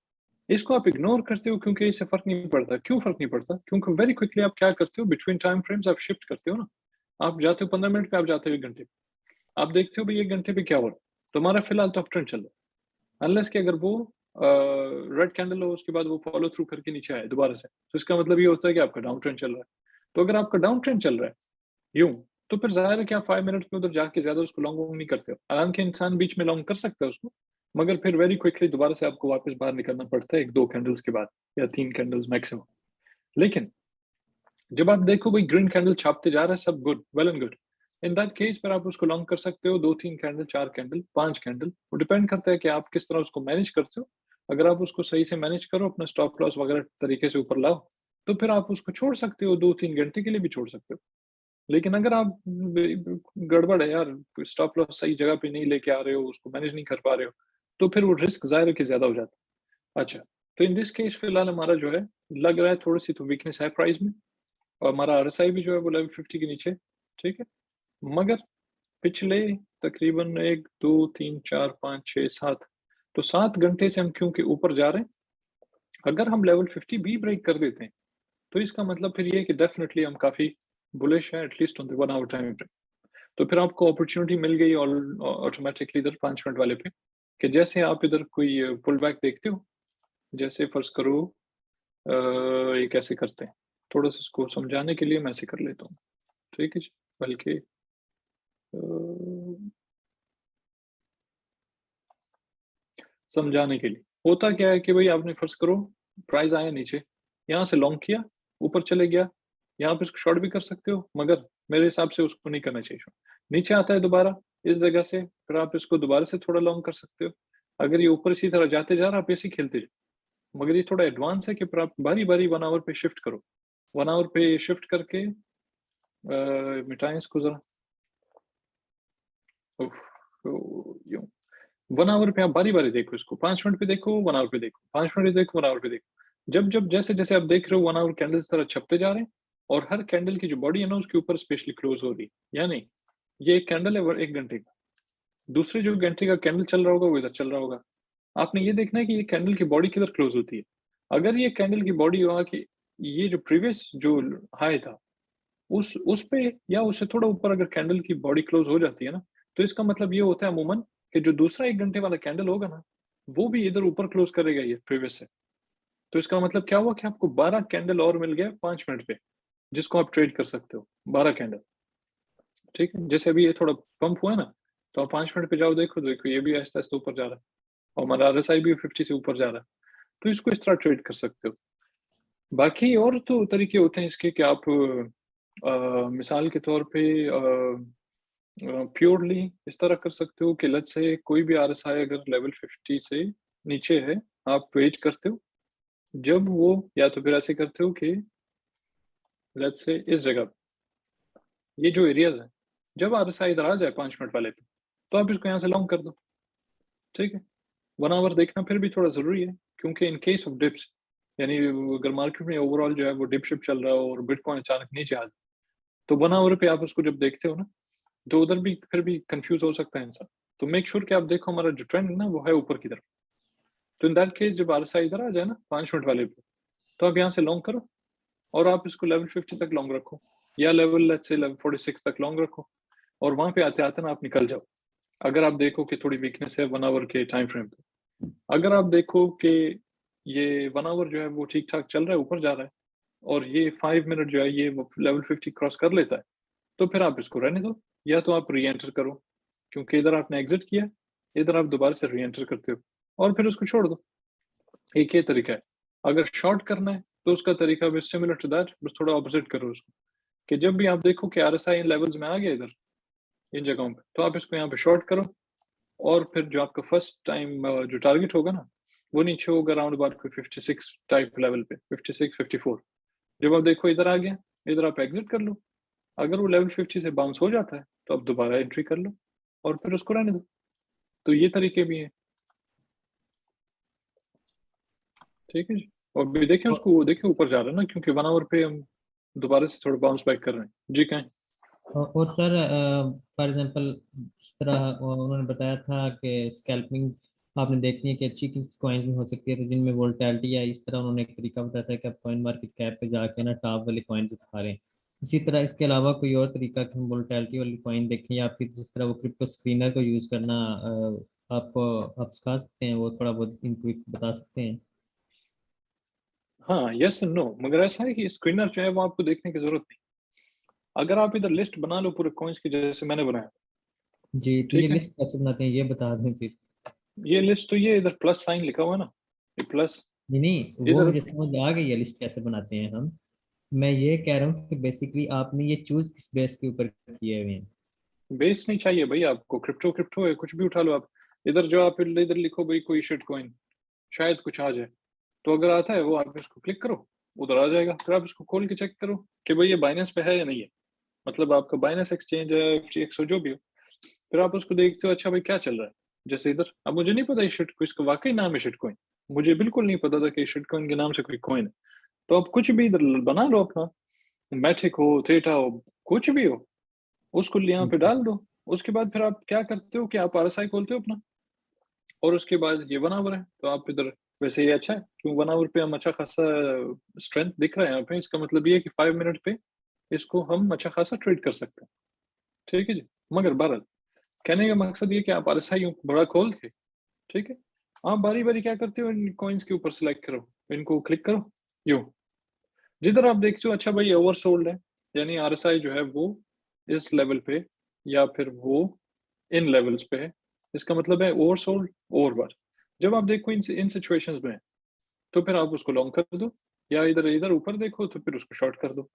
इसको आप इग्नोर करते हो क्योंकि इससे फर्क नहीं पड़ता। क्यों फर्क नहीं पड़ता? क्योंकि वेरी क्विकली आप क्या करते हो, बिटवीन टाइम फ्रेम्स आप शिफ्ट करते हो ना। आप जाते हो 15 मिनट पे, आप जाते हो 1 घंटे पे, आप देखते हो भाई 1 घंटे पे क्या हो रहा है। तुम्हारा फिलहाल तो अप ट्रेंड चल रहा है, अनलेस कि अगर वो रेड कैंडल हो उसके बाद वो फॉलो थ्रू करके नीचे आए दोबारा से, तो इसका मतलब ये होता है कि आपका डाउन ट्रेंड चल रहा है। तो अगर आपका डाउन ट्रेंड चल रहा है यूं, तो फिर ज़ाहिर है कि आप 5 मिनट में उधर जाके ज़्यादा उसको लॉन्ग वॉन्ग नहीं करते हो। हालांकि इंसान बीच में लॉन्ग कर सकता है उसको, मगर फिर वेरी क्विकली दोबारा से आपको वापस बाहर निकलना पड़ता है 1-2 कैंडल्स के बाद, या 3 कैंडल्स मैक्सिमम। लेकिन जब आप देखो भाई ग्रीन कैंडल छापते जा रहा है, सब good, well and good, in that case पर आप उसको लॉन्ग कर सकते हो 2-3 कैंडल, 4 कैंडल, 5 कैंडल, वो डिपेंड करता है कि आप किस तरह उसको मैनेज करते हो। अगर आप उसको सही से मैनेज करो, अपना स्टॉप लॉस वगैरह तरीके से ऊपर लाओ, तो फिर आप उसको छोड़ सकते हो, 2-3 घंटे के लिए भी छोड़ सकते हो। लेकिन अगर आप गड़बड़ है यार, स्टॉप लॉस सही जगह पे नहीं लेके आ रहे हो, उसको मैनेज नहीं कर पा रहे हो, तो फिर वो रिस्क ज़ाहिर है कि ज़्यादा हो जाता है। अच्छा, तो इन दिस केस फिलहाल हमारा जो है, लग रहा है थोड़ी-सी तो वीकनेस है प्राइस में, और हमारा आरएसआई भी जो है वो लेवल 50 के नीचे, ठीक है? मगर पिछले तकरीबन 1, 2, 3, 4, 5, 6, 7, तो 7 घंटे से हम क्योंकि ऊपर जा रहे हैं, अगर हम लेवल 50 भी ब्रेक कर देते हैं, तो इसका मतलब फिर ये है कि डेफिनिटली हम काफ़ी बुलिश हैं, at least on the 1 hour time frame. तो फिर आपको अपॉर्चुनिटी मिल गई ऑटोमेटिकली इधर 5 मिनट वाले पे, कि जैसे आप इधर कोई पुल बैक देखते हो, जैसे फर्ज करो ये कैसे करते हैं, थोड़ा सा इसको समझाने के लिए मैं ऐसे कर लेता हूँ, ठीक है जी। बल्कि समझाने के लिए होता क्या है कि भाई आपने फर्ज करो प्राइस आया नीचे, यहाँ से लॉन्ग किया, ऊपर चले गया, यहाँ पे इसको शॉर्ट भी कर सकते हो, मगर मेरे हिसाब से उसको नहीं करना चाहिए शॉर्ट। नीचे आता है दोबारा इस जगह से, फिर आप इसको दोबारा से थोड़ा लॉन्ग कर सकते हो। अगर ये ऊपर इसी तरह जाते जा रहा, आप ऐसे ही खेलते जाओ, मगर ये थोड़ा एडवांस है कि फिर आप बारी-बारी 1 आवर पे शिफ्ट करो। 1 आवर पे शिफ्ट करके मिटाएँ इसको ज़रा। उफ़! तो यूँ 1 आवर पे आप बारी-बारी देखो इसको, 5 मिनट पे देखो, 1 आवर पे देखो, 5 मिनट पे देखो, 1 आवर पे देखो। जब-जब, जैसे-जैसे आप देख रहे हो 1 आवर कैंडल इस तरह छपते जा रहे हैं, और हर कैंडल की जो बॉडी है ना उसके ऊपर स्पेशली क्लोज़ हो रही है। यानी ये एक कैंडल है वो 1 घंटे का, दूसरे जो घंटे का कैंडल चल रहा होगा वो इधर चल रहा होगा। आपने ये देखना है कि ये कैंडल की बॉडी किधर क्लोज़ होती है। अगर ये कैंडल की बॉडी वहाँ की, ये जो प्रीवियस जो हाई था, उस पे या उससे थोड़ा ऊपर अगर कैंडल की बॉडी क्लोज़ हो जाती है ना, तो इसका मतलब ये होता है अमूमन कि जो दूसरा 1 घंटे वाला कैंडल होगा ना, वो भी इधर ऊपर क्लोज़ करेगा ये प्रीवियस से। तो इसका मतलब क्या हुआ कि आपको 12 कैंडल और मिल गया 5 मिनट पे, जिसको आप ट्रेड कर सकते हो, 12 कैंडल, ठीक है? जैसे अभी ये थोड़ा पंप हुआ है ना, तो आप 5 मिनट पे जाओ, देखो ये भी आहिस्ता-आहिस्ता ऊपर जा रहा है, और हमारा आरएसआई भी 50 से ऊपर जा रहा है। तो इसको इस तरह ट्रेड कर सकते हो। बाकी और तो तरीके होते हैं इसके कि आप मिसाल के तौर पे प्योरली इस तरह कर सकते हो कि लेट्स से कोई भी आरएसआई अगर लेवल 50 से नीचे है, आप वेट करते हो। जब वो, या तो फिर ऐसे करते हो कि लेट्स से इस जगह ये जो एरियाज़ हैं, जब आरएसआई इधर आ जाए 5 मिनट वाले पे, तो आप इसको यहाँ से लॉन्ग कर दो, ठीक है? 1 आवर देखना फिर भी थोड़ा ज़रूरी है, क्योंकि इन केस ऑफ डिप्स, यानी अगर मार्केट में ओवरऑल जो है वो डिप-शिप चल रहा हो और बिटकॉइन अचानक नीचे आ जाए, तो 1 आवर पे आप उसको जब देखते हो ना, तो उधर भी फिर भी कन्फ्यूज़ हो सकता है इंसान। तो मेक श्योर कि आप देखो हमारा जो ट्रेंड है ना वो है ऊपर की तरफ। तो इन दैट केस जब आरएसआई इधर आ जाए ना 5 मिनट वाले पे, तो आप यहाँ से लॉन्ग करो, और आप इसको लेवल 50 तक लॉन्ग रखो, या लेवल लेट्स से लेवल 46 तक लॉन्ग रखो, और वहाँ पे आते-आते ना आप निकल जाओ। अगर आप देखो कि थोड़ी वीकनेस है 1 आवर के टाइम फ्रेम पे। अगर आप देखो कि ये 1 आवर जो है वो ठीक-ठाक चल रहा है, ऊपर जा रहा है, और ये 5 मिनट जो है ये वो लेवल 50 क्रॉस कर लेता है, तो फिर आप इसको रहने दो, या तो आप री-एंटर करो, क्योंकि इधर आपने एग्ज़िट किया, इधर आप दोबारा से री-एंटर करते हो, और फिर उसको छोड़ दो। एक ये तरीका है। अगर शॉर्ट करना है, तो उसका तरीका भी सिमिलर टू दैट, बस थोड़ा ऑपोज़िट करो उसको, कि जब भी आप देखो कि आरएसआई इन लेवल्स में आ गया इधर, इन जगहों पे, तो आप इसको यहाँ पे शॉर्ट करो, और फिर जो आपका फर्स्ट टाइम जो टारगेट होगा ना, वो नीचे होगा अराउंड अबाउट कोई 56 टाइप लेवल पे, 56, 54। जब आप देखो इधर आ गया, इधर आप एग्ज़िट कर लो। अगर वो लेवल 50 से बाउंस हो जाता है, तो आप दोबारा एंट्री कर लो, और फिर उसको रहने दो। तो ये तरीके भी हैं, ठीक है जी। और भी देखें उसको, देखिए ऊपर जा रहा है ना, क्योंकि 1 आवर पे हम दोबारा से थोड़ा बाउंस बैक कर रहे हैं जी। कहें। और सर फॉर एग्जांपल इस तरह उन्होंने बताया था कि स्कैल्पिंग आपने देखनी है कि अच्छी किस कॉइन में हो सकती है, तो जिनमें वोल्टैलिटी है, इस तरह उन्होंने एक तरीका बताया था कि आप कॉइन मार्केट कैप पे जाके ना टॉप वाले कॉइन उठा रहे हैं। इसी तरह इसके अलावा कोई और तरीका कि हम वोल्टैलिटी वाली कॉइन देखें, या फिर जिस तरह वो क्रिप्टो स्क्रीनर को यूज़ करना आप सिखा सकते हैं, वो थोड़ा बहुत इंक्विक बता सकते हैं? हाँ, यस एंड नो, मगर ऐसा है कि स्क्रीनर जो है वो आपको देखने की जरूरत नहीं। अगर आप इधर लिस्ट बना लो पूरे कॉइन्स की, जैसे मैंने बनाया, जी, तो ये ठीक है, लिस्ट कैसे बनाते हैं ये बता दें फिर। ये लिस्ट तो ये इधर प्लस साइन लिखा हुआ है ना, ये प्लस नहीं नहीं, वो इधर। मुझे समझ आ गई है लिस्ट कैसे बनाते हैं हम। मैं ये कह रहा हूँ कि बेसिकली आपने ये चूज किस बेस के ऊपर किए हुए हैं? बेस नहीं चाहिए भाई आपको, क्रिप्टो क्रिप्टो है, कुछ भी उठा लो आप। इधर जो आप इधर लिखो भाई कोई शिट कॉइन, शायद कुछ आ जाए। तो अगर आता है वो, आप इसको क्लिक करो, उधर आ जाएगा। फिर आप इसको खोल के चेक करो कि भाई ये बाइनेंस पे है या नहीं है, मतलब आपका बाइनेंस एक्सचेंज है, FTX जो भी हो। फिर आप उसको देखते हो, अच्छा भाई क्या चल रहा है। जैसे इधर, अब मुझे नहीं पता ये शिट को, इसका वाकई नाम है शिट कॉइन, मुझे बिल्कुल नहीं पता था कि शिट कॉइन के नाम से कोई कॉइन है। तो आप कुछ भी इधर बना लो अपना, मैट्रिक हो, थेटा हो, कुछ भी हो, उसको यहाँ पे डाल दो। उसके बाद फिर आप क्या करते हो कि आप RSI खोलते हो अपना, और उसके बाद ये 1 आवर है, तो आप इधर, वैसे ये अच्छा है क्यों 1 आवर पे हम अच्छा खासा स्ट्रेंथ दिख रहा है यहाँ पे, इसका मतलब ये है कि 5 मिनट पे इसको हम अच्छा खासा ट्रेड कर सकते हैं, ठीक है जी। मगर बहरहाल, कहने का मकसद ये कि आप RSI बड़ा खोल के, ठीक है, आप बारी बारी क्या करते हो, इन कॉइन्स के ऊपर सेलेक्ट करो, इनको क्लिक करो, यूं जिधर आप देखते हो अच्छा भाई ओवरसोल्ड है, यानी RSI जो है वो इस लेवल पे, या फिर वो इन लेवल्स पे है, इसका मतलब है ओवरसोल्ड, ओवरबॉट। जब आप देखो इन सिचुएशंस में, तो फिर आप उसको लॉन्ग कर दो, या इधर इधर ऊपर देखो तो फिर उसको शॉर्ट कर दो,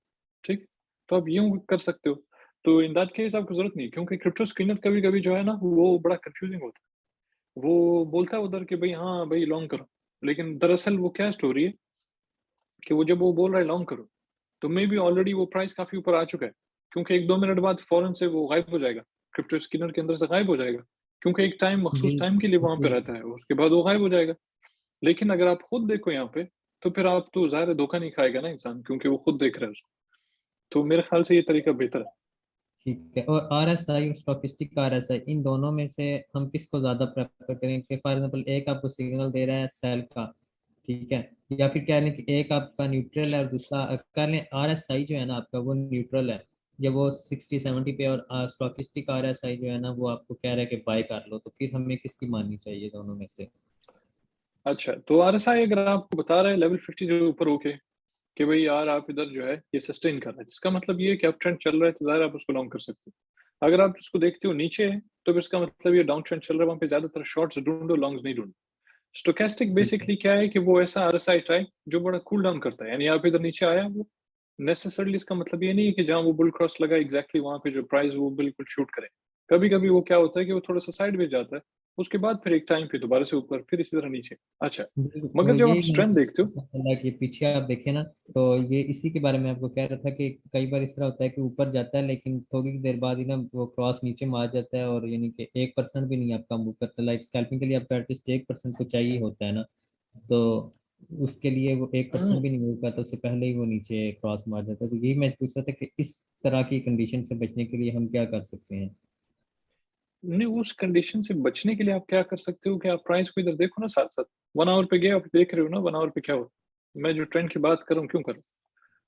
ठीक। तो आप यूं कर सकते हो। तो इन दैट केस आपको जरूरत नहीं, क्योंकि क्रिप्टो स्क्रीनर कभी कभी जो है ना वो बड़ा कंफ्यूजिंग होता है। वो बोलता है उधर कि भाई हाँ भाई लॉन्ग करो, लेकिन दरअसल वो क्या स्टोरी है कि वो जब वो बोल रहा है लॉन्ग करो, तो मे बी ऑलरेडी वो प्राइस काफी ऊपर आ चुका है, क्योंकि 1-2 मिनट बाद फौरन से वो गायब हो जाएगा, क्रिप्टो स्किनर के अंदर से गायब हो जाएगा, क्योंकि एक टाइम, जी मखसूस टाइम के लिए वहां पे जी। रहता है, उसके बाद वो गायब हो जाएगा। लेकिन अगर आप खुद देखो यहाँ पे, तो फिर आप तो ज़ाहिर है धोखा नहीं खाएगा ना इंसान, क्योंकि वो खुद देख रहा है उसको। तो मेरे ख्याल से ये तरीका बेहतर है। ठीक है, और RSI और स्टोकेस्टिक RSI, इन दोनों में से हम किसको ज़्यादा प्रेफर करें? कि फॉर एग्जांपल एक आपको सिग्नल दे रहा है सेल का, ठीक है, या फिर कह लें कि एक आपका न्यूट्रल है और दूसरा कह लें RSI जो है ना आपका वो न्यूट्रल है, जब वो 60-70 पे, और स्टोकेस्टिक RSI जो है ना वो आपको कह रहा है कि बाय कर लो, तो फिर हमें किसकी माननी चाहिए दोनों में से? अच्छा, तो RSI अगर आपको बता रहा है लेवल 50 से ऊपर होके कि भाई यार आप इधर जो है ये सस्टेन कर रहा है, जिसका मतलब ये है कि अप ट्रेंड चल रहा है, तो ज़ाहिर है आप उसको लॉन्ग कर सकते हो। अगर आप उसको देखते हो नीचे है, तो फिर इसका मतलब ये डाउन ट्रेंड चल रहा है, वहाँ पे ज्यादातर शॉर्ट्स ढूंढो, लॉन्ग्स नहीं ढूंढो। स्टोकेस्टिक ठीक है। बेसिकली क्या है कि वो ऐसा RSI टाइप जो बड़ा कूल डाउन करता है, यानी आप इधर नीचे आया, वो नेसेसरली इसका मतलब ये नहीं है कि जहाँ वो बुल क्रॉस लगा एग्जैक्टली वहां पे जो प्राइस वो बिल्कुल शूट करे। कभी कभी वो क्या होता है कि वो थोड़ा सा साइड में जाता है, उसके बाद फिर एक टाइम पे दोबारा से ऊपर, फिर इसी तरह नीचे। अच्छा, बिल्कुल, मगर जब आप यही मैंने स्ट्रेंथ देखते हो, पता चला कि पीछे आप देखें ना, तो ये इसी के बारे में आपको कह रहा था कि कई बार इस तरह होता है कि ऊपर जाता है लेकिन थोड़ी देर बाद ही ना वो क्रॉस नीचे मार जाता है, और यानी कि 1% भी नहीं आपका मूव करता। लाइक स्कैल्पिंग के लिए आपको एटलीस्ट 1% तो चाहिए होता है ना, तो उसके लिए वो 1% हाँ, भी नहीं मूव करता, उससे पहले ही वो नीचे क्रॉस मार जाता है। तो यही मैं पूछ रहा था कि इस तरह की कंडीशन से बचने के लिए हम क्या कर सकते हैं? नहीं, उस कंडीशन से बचने के लिए आप क्या कर सकते हो कि आप प्राइस को इधर देखो ना साथ साथ। 1 आवर पे गए, आप देख रहे हो ना 1 आवर पे क्या हो, मैं जो ट्रेंड की बात कर रहा हूँ क्यों करूँ।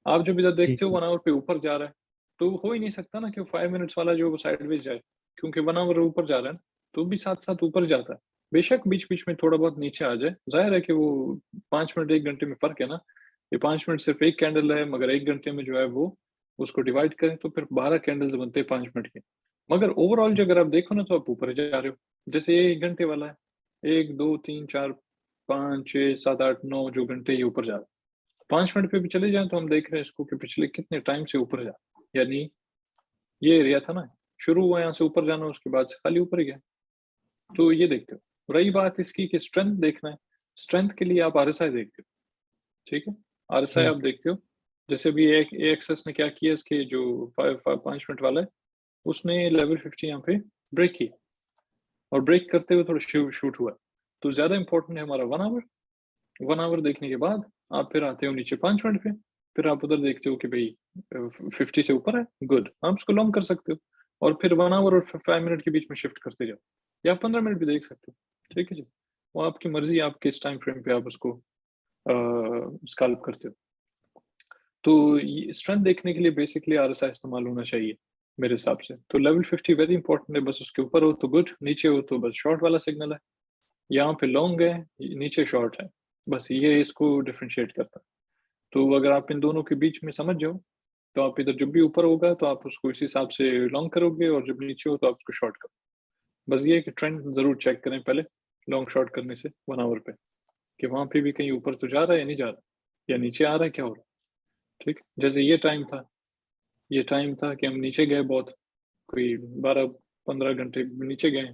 आप जब इधर जी देखते हो जी। 1 आवर पे ऊपर जा रहा है, तो हो ही नहीं सकता ना कि 5 मिनट्स वाला जो वो साइडवेज जाए, क्योंकि 1 आवर ऊपर जा रहा है ना, तो भी साथ साथ ऊपर जाता है। बेशक बीच बीच में थोड़ा बहुत नीचे आ जाए, जाहिर है कि वो 5 मिनट 1 घंटे में फर्क है ना। ये 5 मिनट सिर्फ एक कैंडल है, मगर 1 घंटे में जो है वो उसको डिवाइड करें तो फिर 12 कैंडल्स बनते हैं 5 मिनट के। मगर ओवरऑल जो अगर आप देखो ना, तो आप ऊपर जा रहे हो। जैसे ये 1 घंटे वाला है, 1 2 3 4 5 6 7 8 9 जो घंटे ये ऊपर जा रहा है, 5 मिनट पे भी चले जाएं तो हम देख रहे हैं इसको कि पिछले कितने टाइम से ऊपर जा, यानी ये एरिया था ना, शुरू हुआ यहाँ से ऊपर जाना, उसके बाद से खाली ऊपर ही गया। तो ये देखते हो, रही बात इसकी कि स्ट्रेंथ देखना है, स्ट्रेंथ के लिए आप RSI देखते हो, ठीक है। RSI आप ठीक। देखते हो, जैसे भी एक AXS ने क्या किया, इसके जो 5 5 मिनट वाला है, उसने लेवल 50 यहाँ पे ब्रेक किया, और ब्रेक करते हुए थोड़ा शूट हुआ, तो ज़्यादा इंपॉर्टेंट है हमारा 1 आवर देखने के बाद आप फिर आते हो नीचे 5 मिनट पे, फिर आप उधर देखते हो कि भाई 50 से ऊपर है, गुड, आप उसको लॉन्ग कर सकते हो और फिर 1 आवर और 5 मिनट के बीच में शिफ्ट करते जाओ, या 15 मिनट भी देख सकते हो, ठीक है जी। वो आपकी मर्ज़ी, आप किस टाइम फ्रेम पे आप उसको स्कैल्प करते हो। तो ये स्ट्रेंथ देखने के लिए बेसिकली आरएसआई इस्तेमाल होना चाहिए मेरे हिसाब से। तो लेवल 50 वेरी इंपॉर्टेंट है, बस उसके ऊपर हो तो गुड, नीचे हो तो बस शॉर्ट वाला सिग्नल है। यहाँ पे लॉन्ग है, नीचे शॉर्ट है, बस ये इसको डिफरेंशिएट करता है। तो अगर आप इन दोनों के बीच में समझ जाओ, तो आप इधर जब भी ऊपर होगा तो आप उसको इस हिसाब से लॉन्ग करोगे और जब नीचे हो तो आप उसको शॉर्ट करो। बस ये है कि ट्रेंड ज़रूर चेक करें पहले लॉन्ग शॉर्ट करने से 1 आवर पे, कि वहाँ पे भी कहीं ऊपर तो जा रहा है या नहीं जा रहा, या नीचे आ रहा है, क्या हो रहा है, ठीक। जैसे ये टाइम था कि हम नीचे गए बहुत, कोई 12-15 घंटे नीचे गए,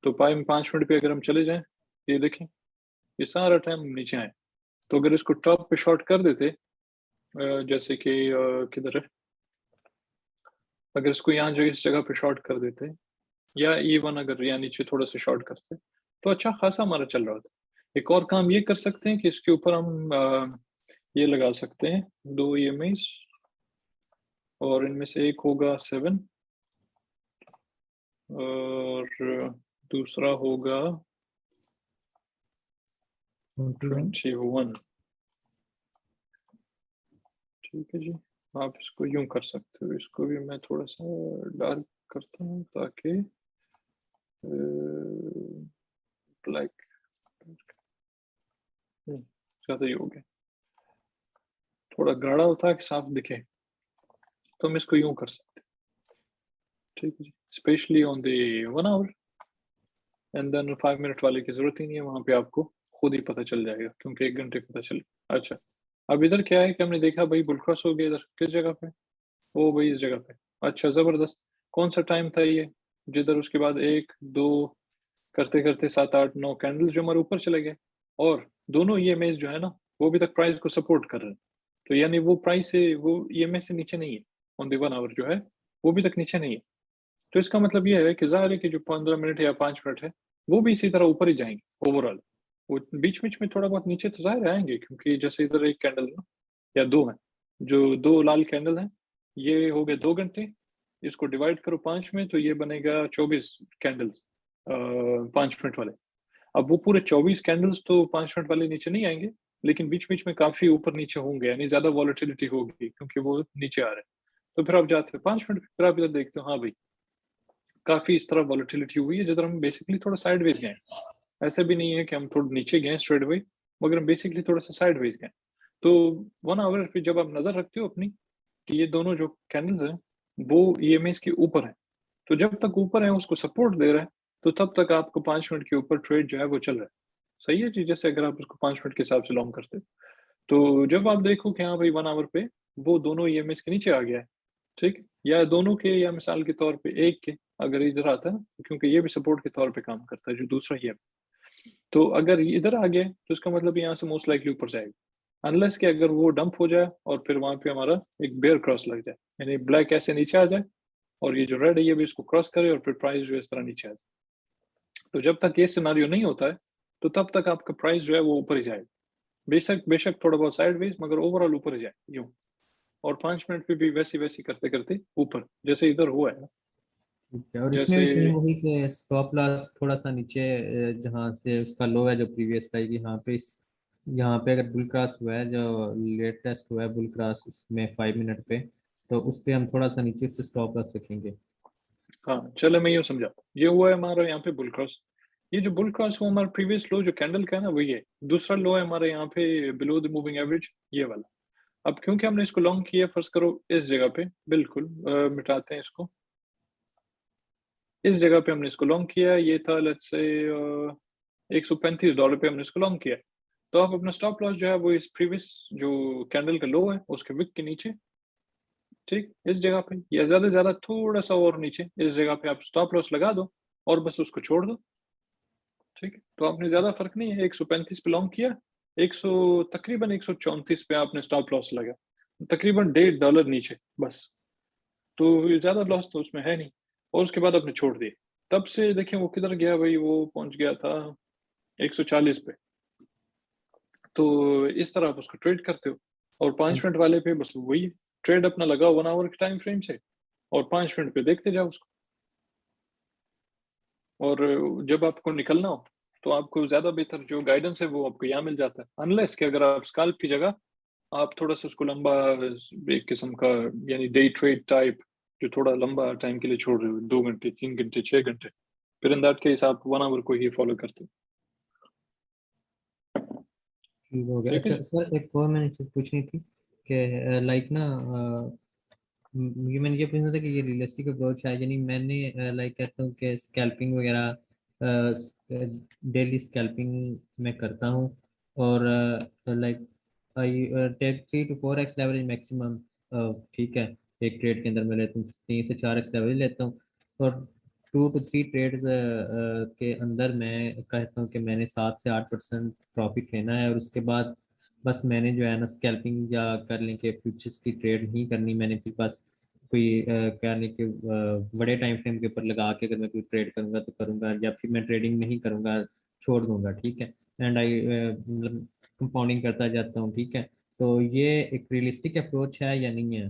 तो 5 मिनट पे अगर हम चले जाएँ, ये देखें, ये सारा टाइम हम नीचे आए। तो अगर इसको टॉप पे शॉर्ट कर देते जैसे कि किधर है, अगर इसको यहाँ जो इस जगह पे शॉर्ट कर देते या इवन अगर यहाँ नीचे थोड़ा सा शॉर्ट करते, तो अच्छा खासा हमारा चल रहा था। एक और काम ये कर सकते हैं कि इसके ऊपर हम ये लगा सकते हैं 2 EMAs और इनमें से एक होगा 7 और दूसरा होगा 21। ठीक है जी, आप इसको यूं कर सकते हो, इसको भी मैं थोड़ा सा डार्क करता हूँ ताकि ब्लैक ज़्यादा ही हो गया, थोड़ा गाढ़ा होता है कि साफ दिखे, तो हम इसको यूं कर सकते हैं, ठीक है जी। Specially on the 1 hour and then 5 minute वाले की जरूरत ही नहीं है, वहां पे आपको खुद ही पता चल जाएगा क्योंकि 1 घंटे पता चले। अच्छा, अब इधर क्या है कि हमने देखा भाई बुल क्रॉस हो गया, इधर किस जगह पे, ओ भाई इस जगह पे। अच्छा जबरदस्त, कौन सा टाइम था ये, जिधर उसके बाद 1-2 करते करते 7-8-9 कैंडल्स जो हमारे ऊपर चले गए, और दोनों EMAs जो है ना वो अभी तक प्राइस को सपोर्ट कर रहे हैं, तो यानी वो प्राइस से वो EMA से नीचे नहीं है, ऑन द 1 आवर जो है वो अभी तक नीचे नहीं है। तो इसका मतलब ये है कि ज़ाहिर है कि जो 15 मिनट या 5 मिनट है, वो भी इसी तरह ऊपर ही जाएँगे ओवरऑल। वो बीच-बीच में थोड़ा बहुत नीचे तो ज़ाहिर आएँगे, क्योंकि जैसे इधर 1 कैंडल है ना, या 2 हैं, जो 2 लाल कैंडल हैं, ये हो गए 2 घंटे, इसको डिवाइड करो 5 में तो ये बनेगा 24 कैंडल्स 5 मिनट वाले। अब वो पूरे 24 कैंडल्स तो 5 मिनट वाले नीचे नहीं आएँगे, लेकिन बीच-बीच में काफ़ी ऊपर-नीचे होंगे, यानी ज़्यादा वॉलेटिलिटी होगी क्योंकि वो नीचे आ रहे हैं। तो फिर आप जाते हो 5 मिनट, फिर आप इधर देखते हो, हाँ भाई काफ़ी इस तरह वॉलेटिलिटी हुई है जिधर हम बेसिकली थोड़ा साइडवेज गए हैं। ऐसा भी नहीं है कि हम थोड़ा नीचे गए स्ट्रेट अवे, मगर हम बेसिकली थोड़ा-सा साइडवेज गए। तो 1 आवर पे जब आप नज़र रखते हो अपनी कि ये दोनों जो कैंडल्स हैं, वो EMAs के ऊपर हैं। तो जब तक ऊपर है उसको सपोर्ट दे रहा है, तो तब तक आपको 5 मिनट के ऊपर ट्रेड जो है वो चल रहा है। सही है जी, जैसे अगर आप उसको 5 मिनट के हिसाब से लॉन्ग करते हो। तो जब आप देखो कि हाँ भाई 1 आवर पे वो दोनों EMAs के नीचे आ गया है, ठीक? या दोनों के, या मिसाल के तौर पे एक के अगर इधर आता है ना, क्योंकि ये भी सपोर्ट के तौर पे काम करता है जो दूसरा ही है। तो अगर ये इधर आ गया तो इसका मतलब यहाँ से मोस्ट लाइकली ऊपर जाएगा। अनलेस कि अगर वो डंप हो जाए और फिर वहाँ पे हमारा एक बेयर क्रॉस लग जाए, यानी ब्लैक ऐसे नीचे आ जाए और ये जो रेड है ये भी इसको क्रॉस करे और फिर प्राइस जो है इस तरह नीचे आ जाए। तो जब तक ये सिनेरियो नहीं होता है, तो तब तक आपका प्राइस जो है वो ऊपर ही जाएगा। बेशक बेशक थोड़ा बहुत साइडवेज, मगर ओवरऑल ऊपर ही जाए यूँ। और 5 मिनट पे भी वैसे-वैसे करते-करते ऊपर, जैसे इधर हुआ है ना। ठीक है, और इसमें जैसे भी सेम वही कि स्टॉप लॉस थोड़ा सा नीचे जहाँ से उसका लो है जो प्रीवियस का है, यहाँ पे इस यहाँ पे अगर बुल क्रॉस हुआ है जो लेटेस्ट हुआ है बुल क्रॉस इसमें 5 मिनट पे, तो उस पे हम थोड़ा सा नीचे से स्टॉप लॉस रखेंगे। हाँ, चलो मैं यूँ समझाता हूँ। ये हुआ है हमारा यहाँ पे बुल क्रॉस। ये जो बुल क्रॉस हुआ हमारा प्रीवियस लो जो कैंडल का है ना वही है। दूसरा लो है हमारे यहाँ पे बिलो द मूविंग एवरेज, ये वाला। अब क्योंकि हमने इसको लॉन्ग किया फर्ज करो इस जगह पे, बिल्कुल मिटाते हैं इसको। इस जगह पे हमने इसको लॉन्ग किया, ये था लेट्स से $135 पे हमने इसको लॉन्ग किया। तो आप अपना स्टॉप लॉस जो है वो इस प्रीवियस जो कैंडल का लो है उसके विक के नीचे, ठीक, इस जगह पे, या ज़्यादा से ज़्यादा थोड़ा-सा और नीचे इस जगह पे आप स्टॉप लॉस लगा दो और बस उसको छोड़ दो, ठीक है? तो आपने ज़्यादा फ़र्क नहीं है, 135 पे लॉन्ग किया, 100 तकरीबन 134 पे आपने स्टॉप लॉस लगा, तकरीबन $1.5 नीचे बस। तो ये ज़्यादा लॉस तो उसमें है नहीं, और उसके बाद आपने छोड़ दिए। तब से देखें वो किधर गया भाई, वो पहुंच गया था 140 पे। तो इस तरह आप उसको ट्रेड करते हो। और 5 मिनट वाले पे बस वही ट्रेड अपना लगाओ 1 आवर के टाइम फ्रेम से, और 5 मिनट पे देखते जाओ उसको। और जब आपको निकलना हो तो आपको ज्यादा बेहतर जो गाइडेंस है वो आपको यहाँ मिल जाता है, अनलेस कि अगर आप स्कैल्प की जगह आप थोड़ा सा उसको लंबा, एक किस्म का यानी डे ट्रेड टाइप, जो थोड़ा लंबा टाइम के लिए छोड़ रहे हो, 2 घंटे 3 घंटे 6 घंटे, फिर इन दैट केस आप 1 आवर को ही फॉलो करते हो। ठीक हो गया। ठीक है अच्छा जी। सर, एक और मैंने चीज़ पूछनी थी कि लाइक ना ये मैंने ये पूछना था कि ये रियलिस्टिक अप्रोच है, यानी मैंने लाइक कहता हूँ कि स्कैल्पिंग वगैरह डेली स्कैल्पिंग मैं करता हूँ, और like I take 3 to 4x leverage maximum. ठीक है, एक ट्रेड के अंदर मैं लेता हूँ 3 से 4x लेवरेज लेता हूँ, और 2 to 3 ट्रेड्स के अंदर मैं कहता हूँ कि मैंने 7 से 8% प्रॉफिट लेना है, और उसके बाद बस मैंने जो है ना स्कैल्पिंग या कर लें कि फ्यूचर्स की ट्रेड नहीं करनी मैंने, फिर बस कोई क्या नहीं कि बड़े टाइम फ्रेम के ऊपर लगा के अगर मैं कोई ट्रेड करूंगा तो करूंगा, या फिर मैं ट्रेडिंग नहीं करूंगा, छोड़ दूंगा। ठीक है, एंड आई मतलब कंपाउंडिंग करता जाता हूँ। ठीक है, तो ये एक रियलिस्टिक अप्रोच है या नहीं है?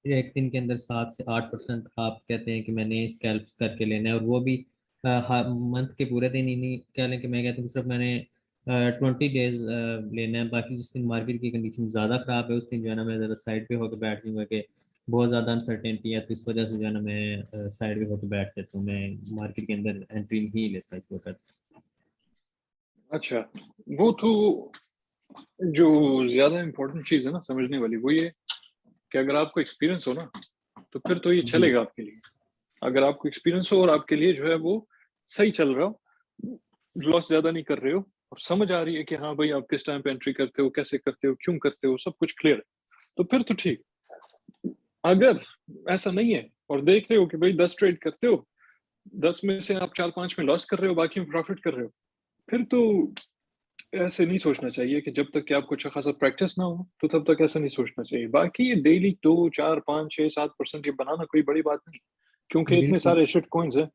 ये एक दिन के अंदर 7 से 8% आप कहते हैं कि मैंने स्कैल्प्स करके लेना है, और वो भी हर मंथ के पूरे दिन ही नहीं कह लें कि मैं कहता हूँ कि सिर्फ मैंने 20 डेज लेना है, बाकी जिस दिन मार्केट की कंडीशन ज़्यादा ख़राब है उस दिन जो है ना मैं ज़रा साइड पे होकर बैठ जाऊँगा कि बहुत ज़्यादा अनसर्टेनिटी है, तो इस वजह से जो है ना मैं साइड पे होकर बैठ जाता हूँ, मैं मार्केट के अंदर एंट्री नहीं लेता इस वक्त। अच्छा, वो तो जो ज्यादा इम्पोर्टेंट चीज है ना समझने वाली, वो ये कि अगर आपको एक्सपीरियंस हो ना तो फिर तो ये जी चलेगा आपके लिए। अगर आपको एक्सपीरियंस हो और आपके लिए जो है वो सही चल रहा हो, लॉस ज्यादा नहीं कर रहे हो, और समझ आ रही है कि हाँ भाई आप किस टाइम पे एंट्री करते हो, कैसे करते हो, क्यों करते हो, सब कुछ क्लियर है, तो फिर तो ठीक। अगर ऐसा नहीं है और देख रहे हो कि भाई 10 ट्रेड करते हो, 10 में से आप 4 5 में लॉस कर रहे हो, बाकी में प्रॉफिट कर रहे हो, फिर तो ऐसे नहीं सोचना चाहिए कि जब तक कि आपको अच्छा खासा प्रैक्टिस ना हो तो तब तक ऐसा नहीं सोचना चाहिए। बाकी ये डेली 2 4 5 6 7% ये बनाना कोई बड़ी बात नहीं, क्योंकि इतने बिल्कुल। सारे एसेट कॉइन्स हैं।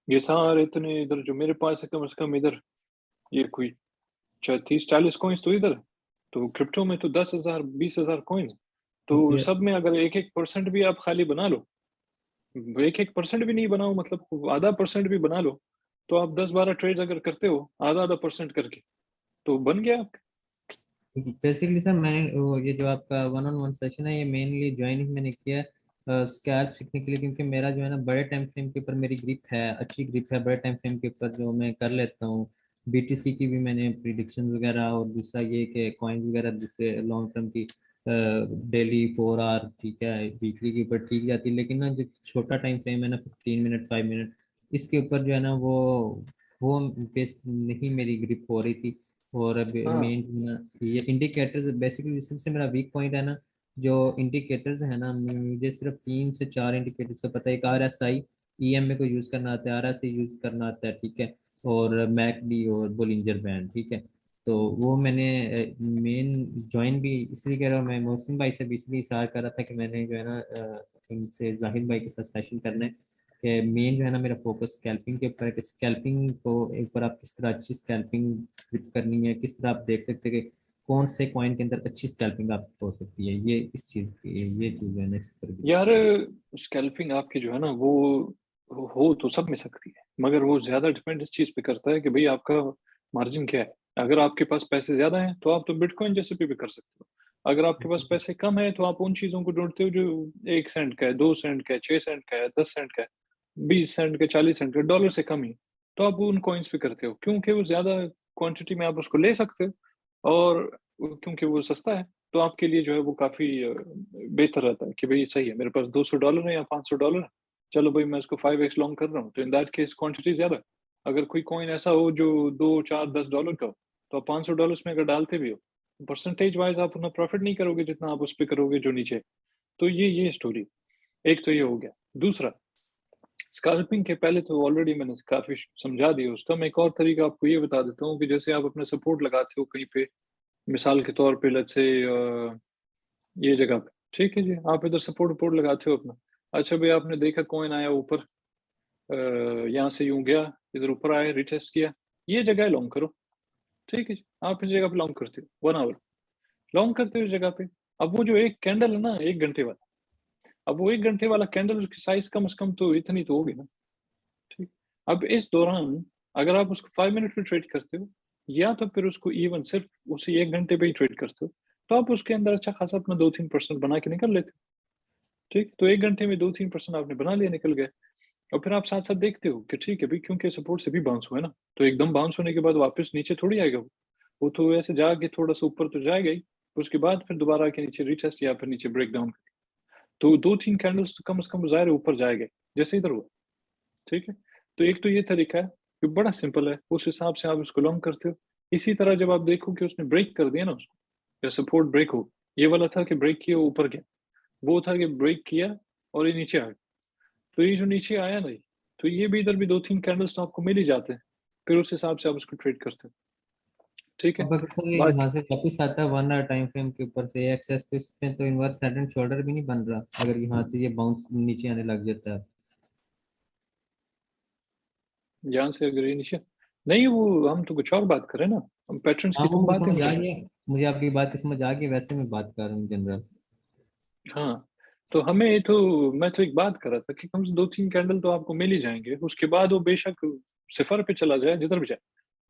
ये सारे इतने इधर जो मेरे पास है, कम से कम इधर ये कोई 30 40 कॉइन्स तो इधर, तो क्रिप्टो में तो 10,000 20,000 कॉइन्स, तो इसलिए सब में अगर 1 1% भी आप खाली बना लो, 1 1% भी नहीं बनाओ, मतलब आधा % भी बना लो, तो आप 10 12 ट्रेड अगर करते हो आधा आधा परसेंट करके, तो बन गया आपका। बेसिकली सर मैंने ये जो आपका 1-on-1 सेशन है ये मेनली ज्वाइन ही मैंने किया है स्कैल्प सीखने के लिए, क्योंकि मेरा जो है ना बड़े टाइम फ्रेम के ऊपर मेरी ग्रिप है, अच्छी ग्रिप है बड़े टाइम फ्रेम के ऊपर, जो मैं कर लेता हूँ। बीटीसी की भी मैंने प्रिडिक्शन वगैरह, और दूसरा ये कि कॉइन्स वगैरह दूसरे लॉन्ग टर्म की डेली 4 आवर ठीक है, वीकली के ऊपर ठीक जाती है, लेकिन ना जो छोटा टाइम फ्रेम है ना 15 मिनट 5 मिनट, इसके ऊपर जो है ना वो बेस नहीं मेरी ग्रिप हो रही थी। और अब हाँ मेन ये इंडिकेटर्स बेसिकली सबसे मेरा वीक पॉइंट है ना, जो इंडिकेटर्स है ना मुझे सिर्फ 3 से 4 इंडिकेटर्स का पता है। एक RSI EMA को यूज करना आता है, RSI यूज करना आता है, ठीक है, और मैकडी और बोलिंजर बैंड, ठीक है। तो वो मैंने मेन ज्वाइन भी इसलिए कर रहा हूँ, मैं मोहसिन भाई से भी इसलिए इशार कर रहा था कि मैंने जो है ना इनसे जाहिद भाई के साथ सेशन करना है, कि मेन जो है ना मेरा फोकस स्कैल्पिंग के ऊपर है, कि स्कैल्पिंग को एक बार आप किस तरह अच्छी स्कैल्पिंग ग्रिप करनी है, किस तरह आप देख सकते हैं कि कौन से कॉइन के अंदर अच्छी स्कैल्पिंग आप हो सकती है, ये इस चीज़ की ये चीज़ है नेक्स्ट पर भी। यार, स्कैल्पिंग आपकी जो है ना वो हो तो सब में सकती है, मगर वो ज्यादा डिपेंड इस चीज पे करता है कि भाई आपका मार्जिन क्या है। अगर आपके पास पैसे ज्यादा हैं तो आप तो बिटकॉइन जैसे पे भी कर सकते हो। अगर आपके पास पैसे कम है तो आप उन चीजों को ढूंढते हो जो 1 सेंट का है, 2 सेंट का है, 6 सेंट का है, 10 सेंट का है, 20 सेंट का, 40 सेंट का, डॉलर से कम ही, तो आप उन कॉइन्स पे करते हो क्योंकि वो ज्यादा क्वांटिटी में आप उसको ले सकते हो, और क्योंकि वो सस्ता है, तो आपके लिए जो है वो काफी बेहतर रहता है कि भाई सही है, मेरे पास $200 है या $500 है, चलो भाई मैं इसको 5x लॉन्ग कर रहा हूँ, तो इन दैट केस क्वांटिटी ज्यादा है। अगर कोई कॉइन ऐसा हो जो 2 4 10 डॉलर का हो, तो आप $500 में अगर डालते भी हो, परसेंटेज वाइज आप उतना प्रॉफिट नहीं करोगे जितना आप उस पर करोगे जो नीचे। तो ये स्टोरी, एक तो ये हो गया। दूसरा, स्कैल्पिंग के पहले तो ऑलरेडी मैंने काफी समझा दिया उसका, मैं एक और तरीका आपको ये बता देता हूँ कि जैसे आप अपना सपोर्ट लगाते हो कहीं पे, मिसाल के तौर पे लेट्स से ये जगह पे, ठीक है जी, आप इधर सपोर्ट वपोर्ट लगाते हो अपना। अच्छा भाई आपने देखा कॉइन आया ऊपर, यहाँ से यूं गया, इधर ऊपर आए, रिटेस्ट किया, ये जगह लॉन्ग करो, ठीक है। आप इस जगह पे लॉन्ग करते हो 1 आवर, लॉन्ग करते हो इस जगह पे। अब वो जो एक कैंडल है ना 1 घंटे वाला, अब वो 1 घंटे वाला कैंडल, उसकी साइज कम से कम तो इतनी तो होगी ना, ठीक। अब इस दौरान अगर आप उसको 5 मिनट में ट्रेड करते हो, या तो फिर उसको इवन सिर्फ उसी 1 घंटे पे ही ट्रेड करते हो, तो आप उसके अंदर अच्छा खासा अपना 2-3% बना के निकल लेते हो, ठीक। तो 1 घंटे में 2-3% आपने बना लिया, निकल गए। और फिर आप साथ साथ देखते हो कि ठीक है भाई, क्योंकि सपोर्ट से भी बाउंस हुआ है ना, तो एकदम बाउंस होने के बाद वापस नीचे थोड़ी आएगा वो तो ऐसे जाके थोड़ा सा ऊपर तो जाएगा ही, उसके बाद फिर दोबारा आके नीचे रिटेस्ट या फिर नीचे ब्रेक डाउन, तो 2-3 कैंडल्स तो कम से कम ज़ाहिर है ऊपर जाएगा, जैसे इधर हुआ, ठीक है। तो एक तो ये तरीका है कि बड़ा सिंपल है, उस हिसाब से आप इसको लॉन्ग करते हो। इसी तरह जब आप देखो कि उसने ब्रेक कर दिया ना उसको, या सपोर्ट ब्रेक हो, ये वाला था कि ब्रेक किया ऊपर गया, वो था कि ब्रेक किया और ये नीचे आ गया, तो ये जो नीचे आया ना, तो ये भी इधर भी 2-3 कैंडल्स तो आपको मिल ही जाते हैं, फिर उस हिसाब से आप उसको ट्रेड करते हो, ठीक है। अब अगर सर ये बाकी यहाँ से वापस आता है 1 आवर टाइम फ्रेम के ऊपर से एक्सेस, तो इसमें तो इनवर्स हेड एंड शोल्डर भी नहीं बन रहा अगर यहाँ से ये बाउंस नीचे आने लग जाता है। यहाँ से अगर ये नीचे नहीं, वो हम तो कुछ और बात करें ना, हम पैटर्न्स हाँ की वो तो मुझे बात ही समझ नहीं आ कर रहे। गया, मुझे आपकी बात समझ आ गई, वैसे मैं बात कर रहा हूँ जनरल। हाँ, तो हमें तो मैं तो एक बात कर रहा था कि कम से 2-3 कैंडल तो आपको मिल ही जाएंगे, उसके बाद वो बेशक सिफर पे चला जाए जिधर भी जाए,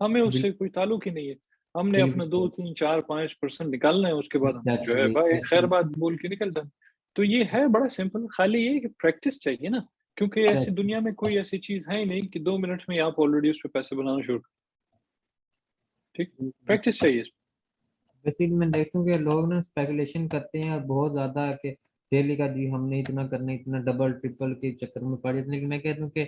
हमें उससे कोई ताल्लुक ही नहीं है। हमने अपना बिल्कुल 2-3-4-5% निकालना है, उसके बाद हमने जो है एग्जैक्टली भाई खैर बात एग्जैक्टली बोल के निकल जाना। तो ये है बड़ा सिंपल, खाली ये कि प्रैक्टिस चाहिए ना, क्योंकि ऐसी दुनिया में कोई ऐसी चीज है ही नहीं कि 2 मिनट में आप ऑलरेडी उस पर पैसे बनाना शुरू कर, ठीक। प्रैक्टिस चाहिए। वैसे भी मैं देखता हूँ कि लोग ना स्पेकुलेशन करते हैं और बहुत ज्यादा कि डेली का जी हमने इतना करना इतना डबल ट्रिपल के चक्कर में पड़ जाते हैं। लेकिन मैं कहता हूँ कि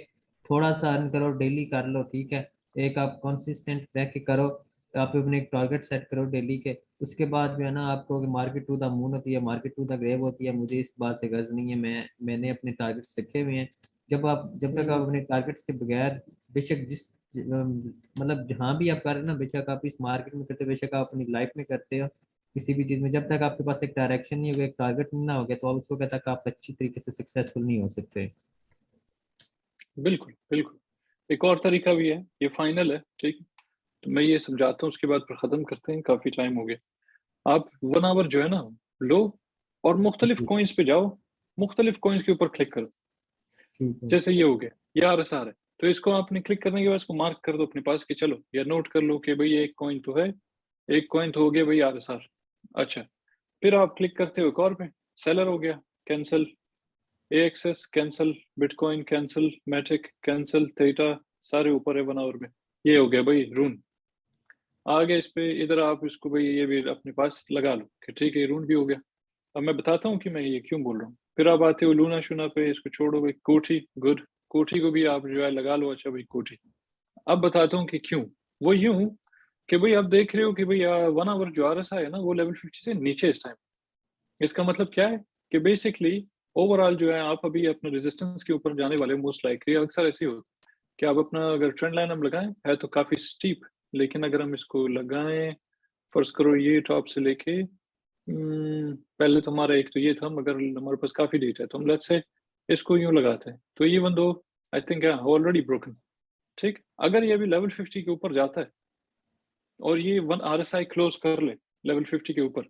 थोड़ा सा अर्न करो, डेली कर लो, ठीक है। एक आप कंसिस्टेंट रह के करो, आप अपने एक टारगेट सेट करो डेली के। उसके बाद जो है ना आपको मार्केट टू द मून होती है, मार्केट टू द ग्रेव होती है, मुझे इस बात से गर्ज नहीं है, मैंने अपने टारगेट्स रखे हुए हैं। जब तक आप हम्म, अपने टारगेट्स के बगैर, बेशक जिस मतलब जहाँ भी आप कर रहे हो ना, बेशक आप इस मार्केट में करते हो, बेशक आप अपनी लाइफ में करते हो, किसी भी चीज में, जब तक आपके पास एक डायरेक्शन नहीं होगा, एक टारगेट नहीं ना होगा, तो आप उसको कहता तक आप अच्छी तरीके से सक्सेसफुल नहीं हो सकते। बिल्कुल बिल्कुल। एक और तरीका भी है, ये फाइनल है, ठीक। तो मैं ये समझाता हूँ, उसके बाद फिर खत्म करते हैं, काफी टाइम हो गया। आप 1 आवर जो है ना लो, और मुख्तलिफ जी, कॉइन्स पे जाओ, मुख्तलिफ कॉइन्स के ऊपर क्लिक करो। ठीक है। जैसे ये हो गया, ये RSR है, तो इसको आपने क्लिक करने के बाद इसको मार्क कर दो अपने पास कि चलो, या नोट कर लो कि भाई ये एक कॉइन तो है, एक कॉइन तो हो गया भाई RSR। अच्छा, फिर आप क्लिक करते हो एक और पे, सेलर हो गया, cancel, AXS cancel, bitcoin cancel, Matic cancel, Theta, सारे ऊपर है 1 आवर में। ये हो गया भाई रून, आ गया इस पे, इधर आप इसको भाई ये भी अपने पास लगा लो कि ठीक है, ये रून भी हो गया। अब मैं बताता हूँ कि मैं ये क्यों बोल रहा हूँ। फिर आप आते हो लूना शूना पे, इसको छोड़ो भाई, कोठी गुड, कोठी को भी आप जो है लगा लो, अच्छा भाई कोठी। अब बताता हूँ कि क्यों। वो यूं कि भाई आप देख रहे हो कि भाई 1 आवर जो RSI है ना, वो लेवल 50 से नीचे इस टाइम। इसका मतलब क्या है कि बेसिकली ओवरऑल जो है आप अभी अपने रेजिस्टेंस के ऊपर जाने वाले, मोस्ट लाइकली अक्सर ऐसे ही होता है कि आप अपना अगर ट्रेंड लाइन हम लगाएं है तो काफी स्टीप, लेकिन अगर हम इसको लगाएं, फर्ज करो ये टॉप से लेके पहले तो हमारा एक तो ये था, मगर हमारे पास काफी डेटा है, तो हम लेट्स से इसको यूं लगाते हैं, तो ये बंदो आई थिंक ऑलरेडी ब्रोकन, ठीक। अगर ये अभी लेवल 50 के ऊपर जाता है और ये 1 RSI क्लोज कर ले लेवल 50 के ऊपर,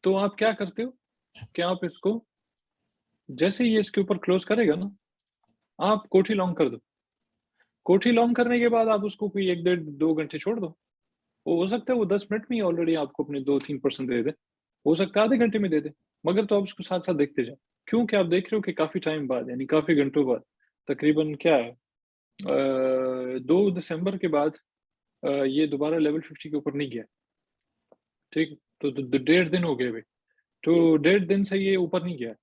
तो आप क्या करते हो कि आप इसको जैसे ही ये इसके ऊपर क्लोज करेगा ना, आप कोठी लॉन्ग कर दो। कोठी लॉन्ग करने के बाद आप उसको कोई 1-1.5-2 घंटे छोड़ दो, वो हो सकता है वो 10 मिनट में ही ऑलरेडी आपको अपने 2-3% दे दे, हो सकता है आधे घंटे में दे दे, मगर तो आप उसको साथ साथ देखते जाओ, क्योंकि आप देख रहे हो कि काफी टाइम बाद, यानी काफी घंटों बाद, तकरीबन क्या है 2 दिसंबर के बाद ये दोबारा लेवल 50 के ऊपर नहीं गया, ठीक। तो 1.5 दिन हो गए भाई, तो 1.5 दिन से ये ऊपर नहीं गया।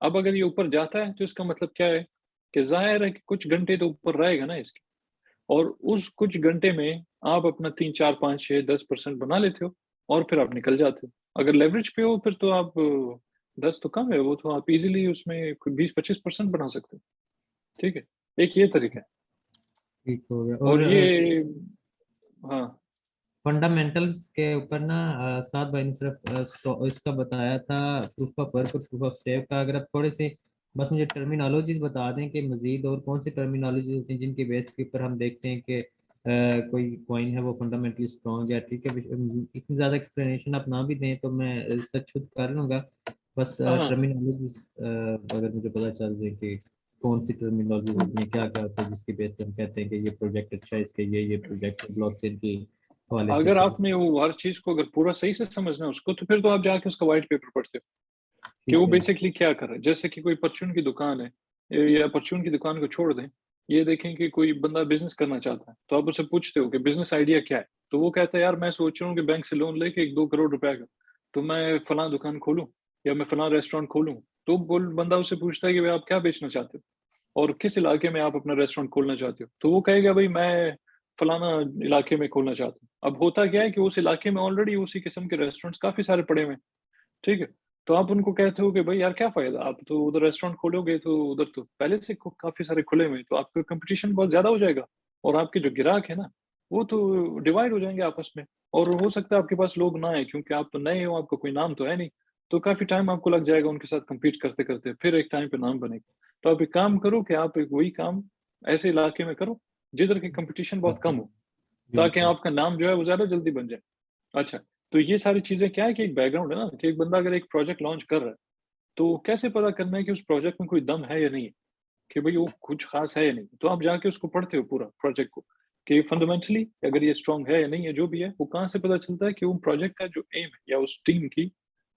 अब अगर ये ऊपर जाता है तो इसका मतलब क्या है कि जाहिर है कि कुछ घंटे तो ऊपर रहेगा ना इसके, और उस कुछ घंटे में आप अपना 3-4-5-6-10% बना लेते हो, और फिर आप निकल जाते हो। अगर लेवरेज पे हो फिर तो आप 10 तो कम है, वो तो आप इजीली उसमें 20-25% बना सकते हो, ठीक है। एक ये तरीका है। ठीक हो गया। और और ये हाँ, फंडामेंटल्स के ऊपर ना साथ भाई ने सिर्फ इसका बताया था, प्रूफ ऑफ वर्क और प्रूफ ऑफ स्टेप का। अगर आप थोड़े से बस मुझे टर्मिनोलॉजीज बता दें कि मजीद और कौन सी टर्मिनोलॉजीज होती हैं जिनके बेस के ऊपर हम देखते हैं कि कोई कॉइन है वो फंडामेंटली स्ट्रॉन्ग है। ठीक है, इतनी ज़्यादा एक्सप्लेनेशन आप ना भी दें तो मैं रिसर्च खुद कर लूँगा। बस हाँ, टर्मिनोलॉजीज अगर मुझे पता चल जाए कि कौन सी टर्मिनोलॉजी होती है, क्या क्या होता है जिसके बेस पे हम कहते हैं कि ये प्रोजेक्ट अच्छा है, इसके ये प्रोजेक्ट ब्लॉकचेन के हवाले से अगर अच्छा है। आपने वो हर चीज को अगर पूरा सही से समझना है उसको, तो फिर तो आप जाके उसका व्हाइट पेपर पढ़ते हो कि वो ठीक है। बेसिकली क्या कर रहा है। जैसे कि कोई परचून की दुकान है, या परचून की दुकान को छोड़ दें, ये देखें कि कोई बंदा बिजनेस करना चाहता है, तो आप उससे पूछते हो कि बिजनेस आइडिया क्या है, तो वो कहता है यार मैं सोच रहा हूँ कि बैंक से लोन लेके 1-2 करोड़ रुपए का तो मैं फला दुकान खोलूं या मैं फला रेस्टोरेंट खोलूं। तो बोल बंदा उससे पूछता है कि भाई आप क्या बेचना चाहते हो और किस इलाके में आप अपना रेस्टोरेंट खोलना चाहते हो, तो वो कहेगा भाई मैं फलाना इलाके में खोलना चाहता हूँ। अब होता क्या है कि उस इलाके में ऑलरेडी उसी किस्म के रेस्टोरेंट्स काफी सारे पड़े हुए हैं, ठीक है। तो आप उनको कहते हो कि भाई यार क्या फायदा, आप तो उधर रेस्टोरेंट खोलोगे तो उधर तो पहले से काफी सारे खुले हुए हैं, तो आपका कंपटीशन बहुत ज्यादा हो जाएगा और आपके जो ग्राहक है ना वो तो डिवाइड हो जाएंगे आपस में। और हो सकता है आपके पास लोग ना आए क्योंकि आप तो नए हो, आपका कोई नाम तो है नहीं, तो काफी टाइम आपको लग जाएगा उनके साथ compete करते करते, फिर एक टाइम पे नाम बनेगा। तो आप एक काम करो कि आप एक वही काम ऐसे इलाके में करो जिधर की कंपटीशन बहुत कम हो, ताकि बिल्कुल। आपका नाम जो है वो ज्यादा जल्दी बन जाए। अच्छा, तो ये सारी चीजें क्या है कि एक बैकग्राउंड है ना, कि एक बंदा अगर एक प्रोजेक्ट लॉन्च कर रहा है तो कैसे पता करना है कि उस प्रोजेक्ट में कोई दम है या नहीं है, कि भाई वो कुछ खास है या नहीं। तो आप जाके उसको पढ़ते हो पूरा प्रोजेक्ट को कि फंडामेंटली अगर ये स्ट्रांग है या नहीं है, जो भी है वो कहाँ से पता चलता है कि वो प्रोजेक्ट का जो एम है या उस टीम की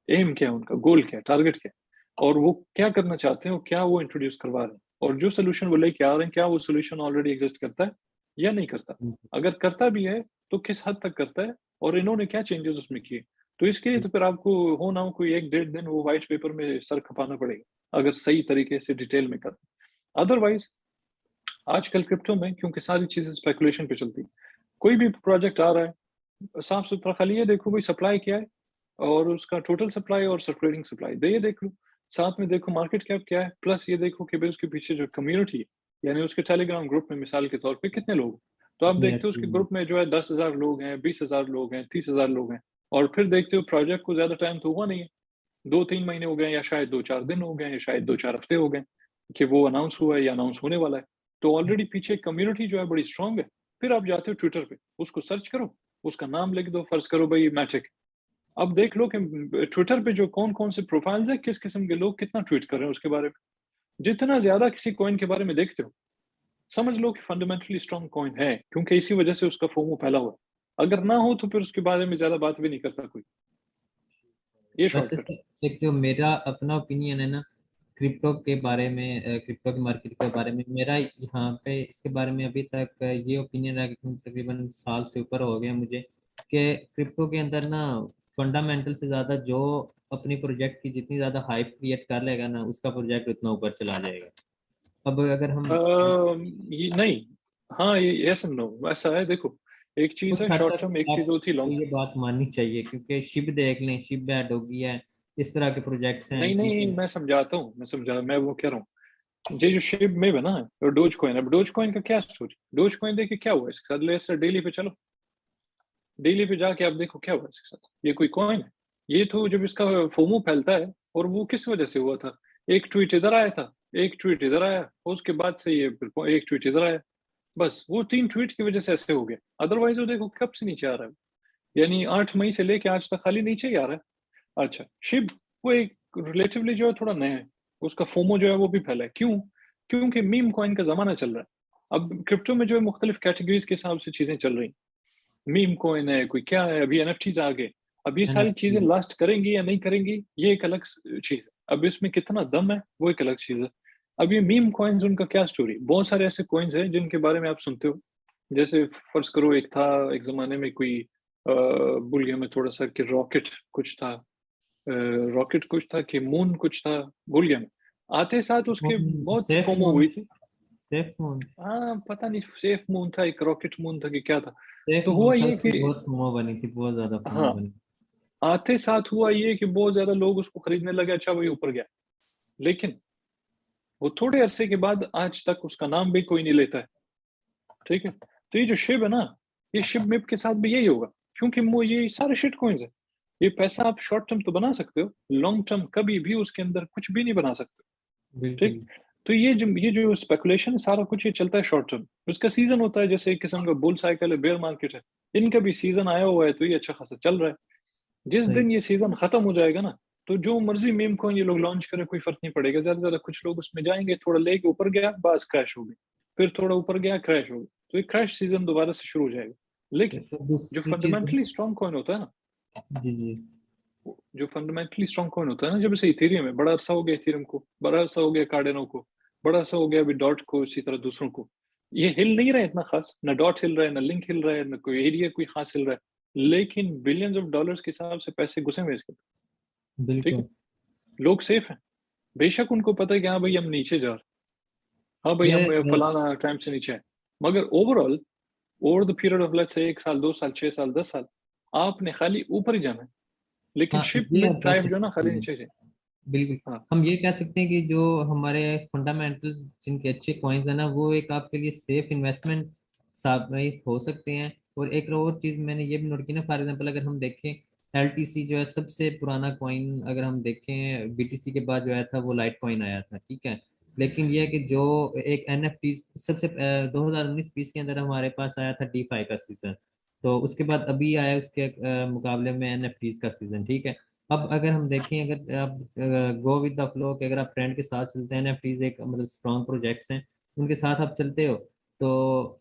एम क्या है, उनका गोल क्या है, टारगेट क्या है, और वो क्या करना चाहते हैं और क्या वो इंट्रोड्यूस करवा रहे हैं, और जो सोल्यूशन वो लेके आ रहे हैं क्या वो सोल्यूशन ऑलरेडी एग्जिस्ट करता है या नहीं करता। अगर करता भी है तो किस हद तक करता है और इन्होंने क्या चेंजेस उसमें किए। तो इसके लिए तो फिर आपको हो ना हो कोई 1-1.5 दिन वो व्हाइट पेपर में सर खपाना पड़ेगा अगर सही तरीके से डिटेल में कर। अदरवाइज आजकल क्रिप्टो में क्योंकि सारी चीजें स्पेकुलेशन पे चलती, कोई भी प्रोजेक्ट आ रहा है साफ सुथरा, खाली ये देखो भाई सप्लाई क्या है और उसका टोटल सप्लाई और सर्कुलेटिंग सप्लाई दे ये देख लो, साथ में देखो मार्केट कैप क्या है, प्लस ये देखो कि भाई उसके पीछे जो कम्युनिटी है, यानी उसके टेलीग्राम ग्रुप में मिसाल के तौर पे कितने लोग हैं। तो आप कितनी देखते हो उसके एक्टिव। ग्रुप में जो है 10,000 लोग हैं, 20,000 लोग हैं, 30,000 लोग हैं, और फिर देखते हो प्रोजेक्ट को ज्यादा टाइम तो हुआ नहीं है, 2-3 महीने हो गए या शायद 2-4 दिन हो गए या शायद 2-4 हफ्ते हो गए कि वो अनाउंस हुआ है या अनाउंस होने वाला है। तो ऑलरेडी पीछे कम्युनिटी जो है बड़ी स्ट्रांग है। फिर आप जाते हो ट्विटर पे, उसको सर्च करो, उसका नाम लिख दो, फर्ज करो भाई मैटिक। अब देख लो कि ट्विटर पे जो कौन कौन से प्रोफाइल्स है, किस किस्म के लोग कितना ट्वीट कर रहे हैं उसके बारे में। जितना ज्यादा किसी कॉइन के बारे में देखते हो, समझ लो कि फंडामेंटली स्ट्रांग कॉइन है, क्योंकि इसी वजह से उसका फोमो फैला हुआ है। अगर ना हो तो फिर उसके बारे में ज्यादा बात भी नहीं करता कोई। ये वैसे शॉर्टकट। एक जो मेरा अपना ओपिनियन है ना क्रिप्टो के बारे में, क्रिप्टो की मार्केट के बारे में, मेरा यहाँ पे इसके बारे में अभी तक ये ओपिनियन है कि तकरीबन साल से ऊपर हो गया मुझे कि क्रिप्टो के अंदर ना फंडामेंटल से ज़्यादा जो अपनी प्रोजेक्ट की जितनी ज़्यादा हाइप क्रिएट कर लेगा ना उसका प्रोजेक्ट उतना ऊपर चला जाएगा। अब अगर हम ये नहीं, हाँ ये यस एंड नो वैसा है। देखो एक चीज कुछ है हद शॉर्ट तक टर्म, एक चीज होती है आपको लॉन्ग ये टर्म। बात माननी चाहिए क्योंकि शिप देख लें, शिप है, डोगी है, इस तरह के प्रोजेक्ट्स हैं नहीं कि नहीं, मैं समझाता हूँ, मैं वो कह रहा हूँ, ये जो शिप में है ना और डोज कॉइन, अब डोज कॉइन का क्या स्टोरी, डोज कॉइन देखिए क्या हुआ इसके साथ, ले डेली पे चलो, डेली पे जाके आप देखो क्या हुआ इसके साथ। ये कोई कॉइन है? ये तो जब इसका फोमो फैलता है, और वो किस वजह से हुआ था, एक ट्वीट इधर आया था, एक ट्वीट इधर आया, और उसके बाद से ये एक ट्वीट इधर आया, बस वो 3 ट्वीट की वजह से ऐसे हो गया। अदरवाइज वो देखो कब से नीचे आ रहा है, यानी 8 मई से लेके आज तक खाली नीचे ही आ रहा है। अच्छा शिब, वो एक रिलेटिवली जो है थोड़ा नया है, उसका फोमो जो है वो भी फैला है, क्यों? क्योंकि मीम कॉइन का जमाना चल रहा है। अब क्रिप्टो में जो है मुख्तलिफ कैटेगरीज के हिसाब से चीजें चल रही, मीम कॉइन है, कोई क्या है, अभी एनएफटीज आ गए। अब ये सारी एनएफटी। चीजें लास्ट करेंगी या नहीं करेंगी ये एक अलग चीज है, अब इसमें कितना दम है वो एक अलग चीज है। अब ये मीम कॉइन्स उनका क्या स्टोरी, बहुत सारे ऐसे कॉइन्स हैं जिनके बारे में आप सुनते हो, जैसे फर्ज करो एक था एक जमाने में कोई भूल गया मैं थोड़ा सा, कि रॉकेट कुछ था, रॉकेट कुछ था कि मून कुछ था, भूल गया मैं, आते साथ उसके बहुत सेफ फोमो मून। हुई थी। Safe moon. हाँ पता नहीं सेफ मून था, एक रॉकेट मून था कि क्या था। सेफ तो मून हुआ था, ये उसकी कि बहुत फोमो बनी थी, बहुत ज्यादा फोमो हाँ, बनी। आते साथ हुआ ये कि बहुत ज्यादा लोग उसको खरीदने लगे, अच्छा वही ऊपर गया, लेकिन वो थोड़े अरसे के बाद आज तक उसका नाम भी कोई नहीं लेता है, ठीक है। तो ये जो शिब है ना, ये शिब मिप के साथ भी यही होगा, क्योंकि वो ये सारे शिट कॉइन्स है। ये पैसा आप शॉर्ट टर्म तो बना सकते हो, लॉन्ग टर्म कभी भी उसके अंदर कुछ भी नहीं बना सकते। बिल्कुल। ठीक। तो ये जो स्पेकुलेशन सारा कुछ ये चलता है शॉर्ट टर्म, उसका सीजन होता है, जैसे एक किस्म का बुल साइकिल है, बेयर मार्केट है, इनका भी सीजन आया हुआ है, तो ये अच्छा खासा चल रहा है। जिस सही। दिन ये सीजन खत्म हो जाएगा ना, तो जो मर्जी मीम कॉइन ये लोग लॉन्च करें कोई फर्क नहीं पड़ेगा, ज्यादा से ज्यादा कुछ लोग उसमें जाएंगे, थोड़ा लेके ऊपर गया बस क्रैश हो गई, फिर थोड़ा ऊपर गया क्रैश हो गई, तो ये क्रैश सीजन दोबारा से शुरू हो जाएगा। लेकिन फिर जो दूसरी चीज। फंडामेंटली स्ट्रॉन्ग कॉइन होता है ना, जी जी। जो फंडामेंटली स्ट्रॉन्ग कॉइन होता है ना, जब से इथेरियम है, बड़ा अरसा हो गया इथेरियम को, बड़ा अरसा हो गया कार्डेनो को, बड़ा अरसा हो गया अभी डॉट को, इसी तरह दूसरों को, ये हिल नहीं रहा है इतना खास, ना डॉट हिल रहा है, ना लिंक हिल रहा है, ना कोई एरिया कोई खास हिल रहा है, लेकिन बिलियंस ऑफ डॉलर्स के हिसाब से पैसे घुसे हुए इसके। ठीक है, बिल्कुल। लोग सेफ हैं, बेशक उनको पता है कि हाँ भाई हम नीचे जा रहे हैं, हाँ भाई ये हम फलाना टाइम से नीचे है, मगर overall over the period of let's say 1 साल 2 साल 6 साल 10 साल आपने खाली ऊपर ही जाना है, लेकिन हाँ, शिप ये में आप कह ड्राइव जो है ना सकते खाली हैं। नीचे जाए। बिल्कुल। हाँ हम ये कह सकते हैं कि जो हमारे फंडामेंटल्स जिनके अच्छे कॉइन्स है ना, वो एक आपके लिए सेफ इन्वेस्टमेंट साबित हो सकते हैं। और एक और चीज मैंने ये भी नोट की ना, फॉर एग्जांपल अगर हम देखें, एलटीसी जो है सबसे पुराना कॉइन, अगर हम देखें बीटीसी के बाद जो आया था वो लाइट कॉइन आया था, ठीक है। लेकिन ये है कि जो एक एनएफटी सबसे 2019-20 के अंदर हमारे पास आया था डीफाई का सीजन। तो उसके बाद अभी आया उसके मुकाबले में एनएफटीज का सीजन, ठीक है। अब अगर हम देखें, अगर आप गो विद द फ्लो कि अगर आप ट्रेंड के साथ चलते हैं, एनएफटीज एक मतलब स्ट्रॉन्ग प्रोजेक्ट्स हैं, उनके साथ आप चलते हो, तो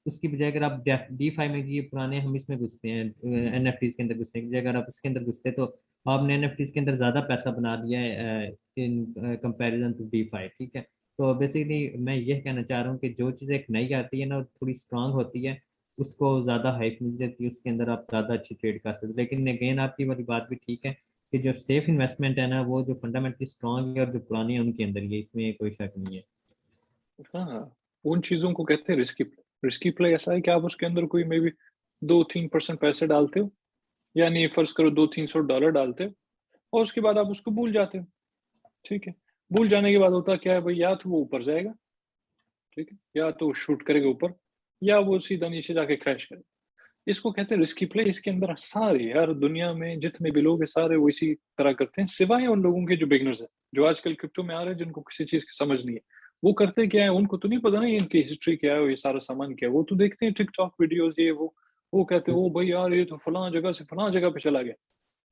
उसकी बजाय अगर आप डी फाई में, ये पुराने हम इसमें घुसते हैं एनएफटीज के अंदर घुसने की बजाय अगर आप इसके अंदर घुसते तो आपने एनएफटीज के अंदर ज्यादा पैसा बना लिया है in comparison to DeFi, ठीक है। तो बेसिकली मैं ये कहना चाह रहा हूँ कि जो चीज़ एक नई आती है ना और थोड़ी स्ट्रांग होती है, उसको ज्यादा हाइप मिल जाती है, उसके अंदर आप ज्यादा अच्छी ट्रेड कर सकते हो। लेकिन अगेन आपकी वाली बात भी ठीक है कि जो सेफ इन्वेस्टमेंट है ना, वो जो फंडामेंटली स्ट्रांग है और जो पुरानी है उनके अंदर ही है, इसमें कोई शक नहीं है। हाँ, उन चीजों को कहते हैं रिस्की प्ले। रिस्की प्ले ऐसा है कि आप उसके अंदर कोई मे बी 2-3% पैसे डालते हो, यानी फर्ज करो $200-300 डालते हो, और उसके बाद आप उसको भूल जाते हो। ठीक है, भूल जाने के बाद होता क्या है भाई, या तो वो ऊपर जाएगा, ठीक है, या तो वो शूट करेगा ऊपर, या वो सीधा नीचे जाके क्रैश करेगा। इसको कहते हैं रिस्की प्ले। इसके अंदर सारे यार दुनिया में जितने भी लोग हैं सारे वो इसी तरह करते हैं, सिवाय उन लोगों के जो बिगनर्स हैं, जो आजकल क्रिप्टो में आ रहे हैं, जिनको किसी चीज की समझ नहीं है। वो करते क्या है, उनको तो नहीं पता ना इनकी हिस्ट्री क्या है और ये सारा सामान क्या है, वो तो देखते हैं टिकटॉक वीडियोस ये वो कहते हैं ओ भाई यार ये तो फलां जगह से फलां जगह पे चला गया,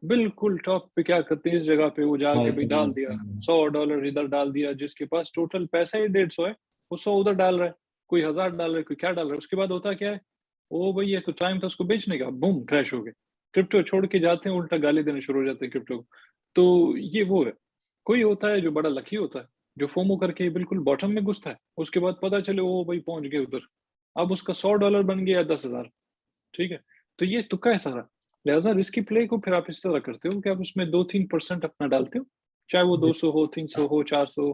बिल्कुल टॉप पे क्या करते हैं, इस जगह पे वो जाके भाई भाई कर डाल दिया, लेते हैं। $100 इधर डाल दिया, जिसके पास टोटल पैसा ही 150 है, वो 100 उधर डाल रहा है, कोई 1000 डाल रहा है, कोई क्या डाल रहा है, उसके बाद होता क्या है, ओ भाई ये तो टाइम था उसको बेचने का, बूम क्रैश हो गए। क्रिप्टो छोड़ के जाते हैं, उल्टा गाली देने शुरू हो जाते हैं क्रिप्टो को। तो ये वो है, कोई होता है जो बड़ा लकी होता है, जो फोमो करके बिल्कुल बॉटम में घुसता है, उसके बाद पता चले ओ भाई पहुंच गए उधर, अब उसका $100 बन गया 10,000। ठीक है, तो ये तुक्का है सारा। लिहाजा रिस्की प्ले को फिर आप इस तरह करते हो कि आप उसमें 2-3% अपना डालते हो, चाहे वो 200 हो, 300 हो, 400,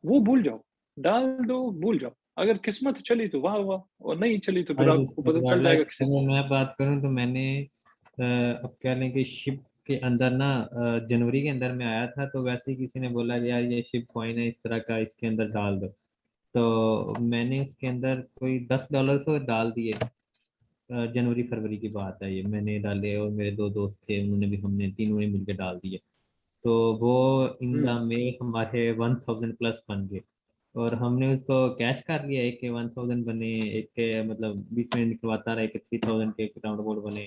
वो भूल जाओ, डाल दो, भूल जाओ। अगर किस्मत चली तो वाह वाह, और नहीं चली तो फिर भाई आपको इसमें पता चल वाला जाएगा किसी अगर मैं बात करूं तो मैंने अब कह लें कि शिप के अंदर ना जनवरी के अंदर में आया था, तो वैसे ही किसी ने बोला कि यार ये शिप कॉइन है इस तरह का, इसके अंदर डाल दो। तो मैंने इसके अंदर कोई $10 तो डाल दिए। जनवरी फरवरी की बात है ये, मैंने डाले और मेरे दो दोस्त थे, उन्होंने भी, हमने तीनों ने मिलकर डाल दिए। तो वो इन द हम्म में हमारे 1000+ बन गए। और हमने उसको कैश कर लिया, एक के 1000 बने, एक के मतलब बीच में निकलवाता रहा, एक के 3000 के राउंड अबाउट बने,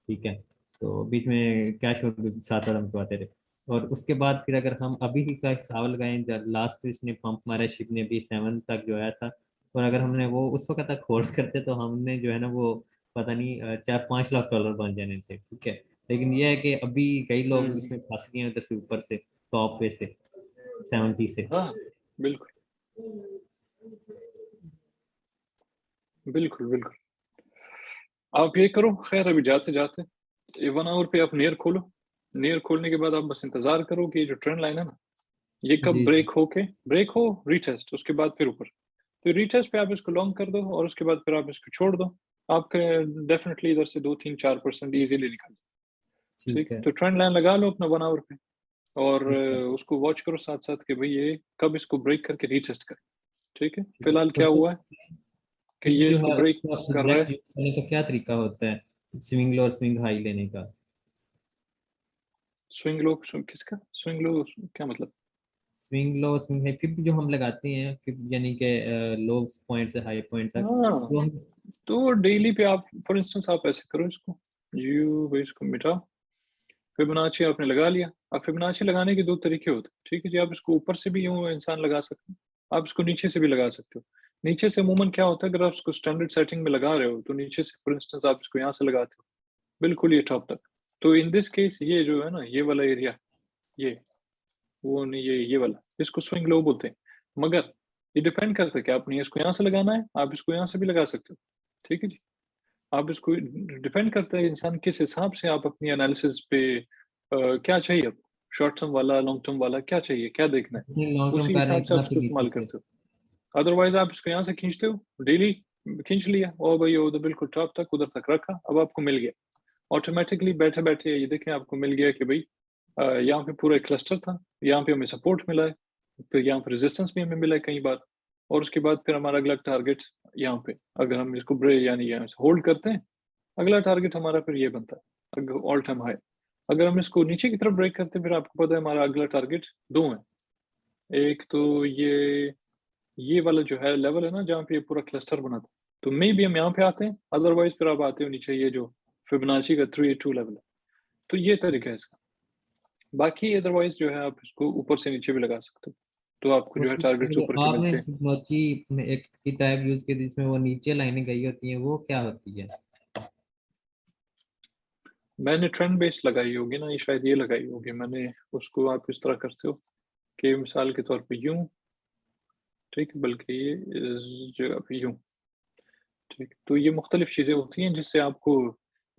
ठीक है। तो बीच में कैश और भी साथ साथ निकलवाते थे। और उसके बाद फिर अगर हम अभी ही का हिसाब लगाएं, जब लास्ट इसने पंप मारा शिप ने भी 7 तक जो आया था, और अगर हमने वो उस वक्त तक होल्ड करते तो हमने जो है ना वो पता नहीं 4-5 लाख डॉलर बन जाने थे, ठीक है। लेकिन ये है कि अभी कई लोग हम्म। इसमें फंस गए हैं उधर से, ऊपर से टॉप पे से 70 से। हाँ बिल्कुल बिल्कुल बिल्कुल। आप ये करो, खैर अभी जाते जाते ये 1 आवर पे आप नेयर खोलो, नेयर खोलने के बाद आप बस इंतजार करो कि ये जो ट्रेंड लाइन है ना, ये कब जी ब्रेक होके, ब्रेक हो रीटेस्ट, उसके बाद फिर ऊपर, तो रीटेस्ट पे आप इसको लॉन्ग कर दो और उसके बाद फिर आप इसको छोड़ दो, आपके डेफिनेटली इधर से 2-3-4% इजीली निकल। ठीक ठीक, है। तो ट्रेंड लाइन लगा लो अपना 1 आवर पे, और ठीक है। उसको वॉच करो साथ साथ कि भाई ये कब इसको ब्रेक करके रीटेस्ट करे। ठीक है, ठीक है। फिलहाल तो क्या सर हुआ है कि फिर ये जो इसको है ब्रेक उसका कर रहा एग्जैक्ट है। यूज करने का क्या तरीका होता है, स्विंग लो और स्विंग हाई लेने का? स्विंग लो, किसका स्विंग लो, क्या मतलब? स्विंग लो स्विंग हाई, फिर जो हम लगाते हैं फिर यानी कि लो पॉइंट से हाई पॉइंट तक, हाँ, तो हम तो डेली पे आप फॉर इंस्टेंस आप ऐसे करो इसको, इसको मिटाओ, फिबोनाची आपने लगा लिया। अब फिबोनाची लगाने के दो तरीके होते हैं, ठीक है जी। आप इसको ऊपर से भी यूं इंसान लगा सकते हैं, आप इसको नीचे से भी लगा सकते हो। नीचे से अमूमन क्या होता है, अगर आप इसको स्टैंडर्ड सेटिंग में लगा रहे हो तो नीचे से फॉर इंस्टेंस आप इसको यहाँ से लगाते हो बिल्कुल ये टॉप तक। तो इन दिस केस ये जो है ना, ये वाला एरिया, ये वो नहीं, ये वाला, इसको स्विंग लो बोलते हैं। मगर ये डिपेंड करता है कि आपने इसको यहाँ से लगाना है, आप इसको यहाँ से भी लगा सकते हो, ठीक है जी। आप इसको डिपेंड करता है इंसान किस हिसाब से आप अपनी एनालिसिस पे क्या चाहिए आपको, शॉर्ट टर्म वाला, लॉन्ग टर्म वाला, क्या चाहिए, क्या देखना है, लॉन्ग टर्म उसी कर रहे हिसाब हैं से आप काफी इसको नीचे इस्तेमाल से। करते हो। अदरवाइज आप इसको यहाँ से खींचते हो डेली, खींच लिया और भाई उधर बिल्कुल टॉप तक उधर तक रखा, अब आपको मिल गया ऑटोमेटिकली बैठे बैठे। ये देखें आपको मिल गया कि भाई यहाँ पे पूरा एक क्लस्टर था, यहाँ पे हमें सपोर्ट मिला है, फिर यहाँ पे रेजिस्टेंस भी हमें मिला है कई बार, और उसके बाद फिर हमारा अगला टारगेट यहाँ पे, अगर हम इसको ब्रेक यानी यहाँ से होल्ड करते हैं, अगला टारगेट हमारा फिर ये बनता है ऑल टाइम हाई। अगर हम इसको नीचे की तरफ ब्रेक करते हैं, फिर आपको पता है हमारा अगला टारगेट दो है। एक तो ये वाला जो है लेवल है ना, जहाँ पे ये पूरा क्लस्टर बना था, तो मे भी हम यहाँ पे आते हैं, अदरवाइज फिर आप आते हो नीचे ये जो फिबोनाची का 382 लेवल है। तो ये तरीका है इसका। बाकी अदरवाइज जो है आप इसको ऊपर से नीचे भी लगा सकते हो, तो आपको जो है टारगेट्स ऊपर के आपने मिलते हैं। फिबोनाची में एक की टाइप यूज की जिसमें वो नीचे लाइनें गई होती हैं, वो क्या होती है? मैंने ट्रेंड बेस लगाई होगी ना, ये शायद ये लगाई होगी मैंने। उसको आप इस तरह करते हो कि मिसाल के तौर पे यूं, ठीक है, बल्कि ये इस जगह पे यूं, ठीक। तो ये मुख्तलिफ चीज़ें होती हैं जिससे आपको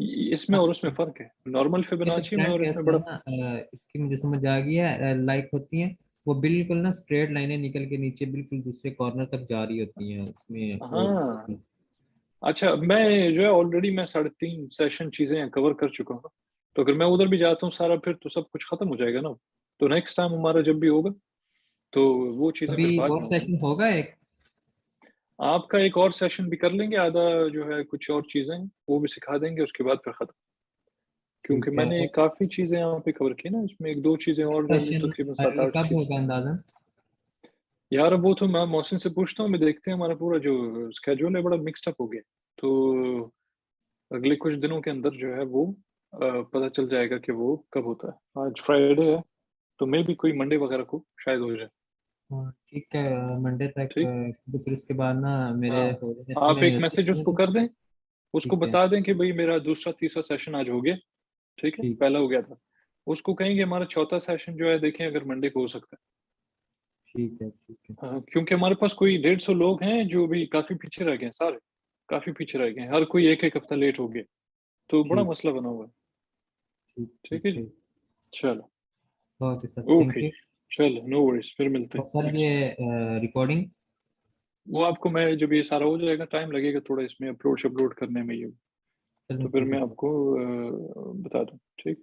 इसमें और उसमें फ़र्क है, नॉर्मल ये तो फिबोनाची में ट्रेंड और इसमें कहते हैं बड़ा। ना, इसकी मुझे समझ आ गई है। लाइक होती हैं वो बिल्कुल ना स्ट्रेट लाइनें निकल के नीचे बिल्कुल दूसरे कॉर्नर तक जा रही होती हैं उसमें, और हाँ, अच्छा, मैं जो है ऑलरेडी मैं 3.5 सेशन चीज़ें कवर कर चुका हूँ, तो अगर मैं उधर भी जाता हूँ सारा, फिर तो सब कुछ ख़त्म हो जाएगा ना। तो नेक्स्ट टाइम हमारा जब भी होगा, तो वो चीज़ें अभी फिर बाद और में होंगी। सेशन होगा एक? आपका एक और सेशन भी कर लेंगे, आधा जो है कुछ और चीज़ें वो भी सिखा देंगे, उसके बाद फिर ख़त्म। क्योंकि ठीक है, मैंने और काफ़ी चीज़ें यहाँ पे कवर की ना, इसमें एक दो चीज़ें और जो है सेशन तकरीबन 7-8 कब की। होगा अंदाजन? यार अब वो तो मैं मौसम से पूछता हूँ, मैं देखते हैं, हमारा पूरा जो स्केड्यूल है बड़ा मिक्सड अप हो गया। तो अगले कुछ दिनों के अंदर जो है वो पता चल जाएगा कि वो कब होता है। आज फ्राइडे है, तो मे भी कोई मंडे वगैरह को शायद हो जाए। हाँ ठीक है, मंडे तक ठीक। तो फिर उसके बाद ना मेरे हाँ, हो जैसे आप मैं एक यूएसए मैसेज में हूँ उसको तो। कर दें, उसको ठीक है, बता दें कि भाई मेरा दूसरा तीसरा सेशन आज हो गया, ठीक है, ठीक पहला हो गया था। उसको कहेंगे हमारा चौथा सेशन जो है देखें अगर मंडे को हो सकता है। ठीक है, ठीक है, हाँ, क्योंकि हमारे पास कोई 150 लोग हैं जो भी काफी पीछे रह गए हैं, सारे काफी पीछे रह गए हैं, हर कोई एक एक हफ्ता लेट हो गया, तो बड़ा ठीक, मसला बना हुआ है। ठीक, ठीक, ठीक है जी। ठीक। चलो, okay sir, thank okay, you. चलो, नो वरीज, फिर मिलते और हैं सर नेक्स्ट ये टाइम। रिकॉर्डिंग? वो आपको मैं जब ये सारा हो जाएगा, टाइम लगेगा थोड़ा इसमें अपलोड करने में ये, चलो तो फिर ठीक है मैं सर। आपको बता दूँ, ठीक।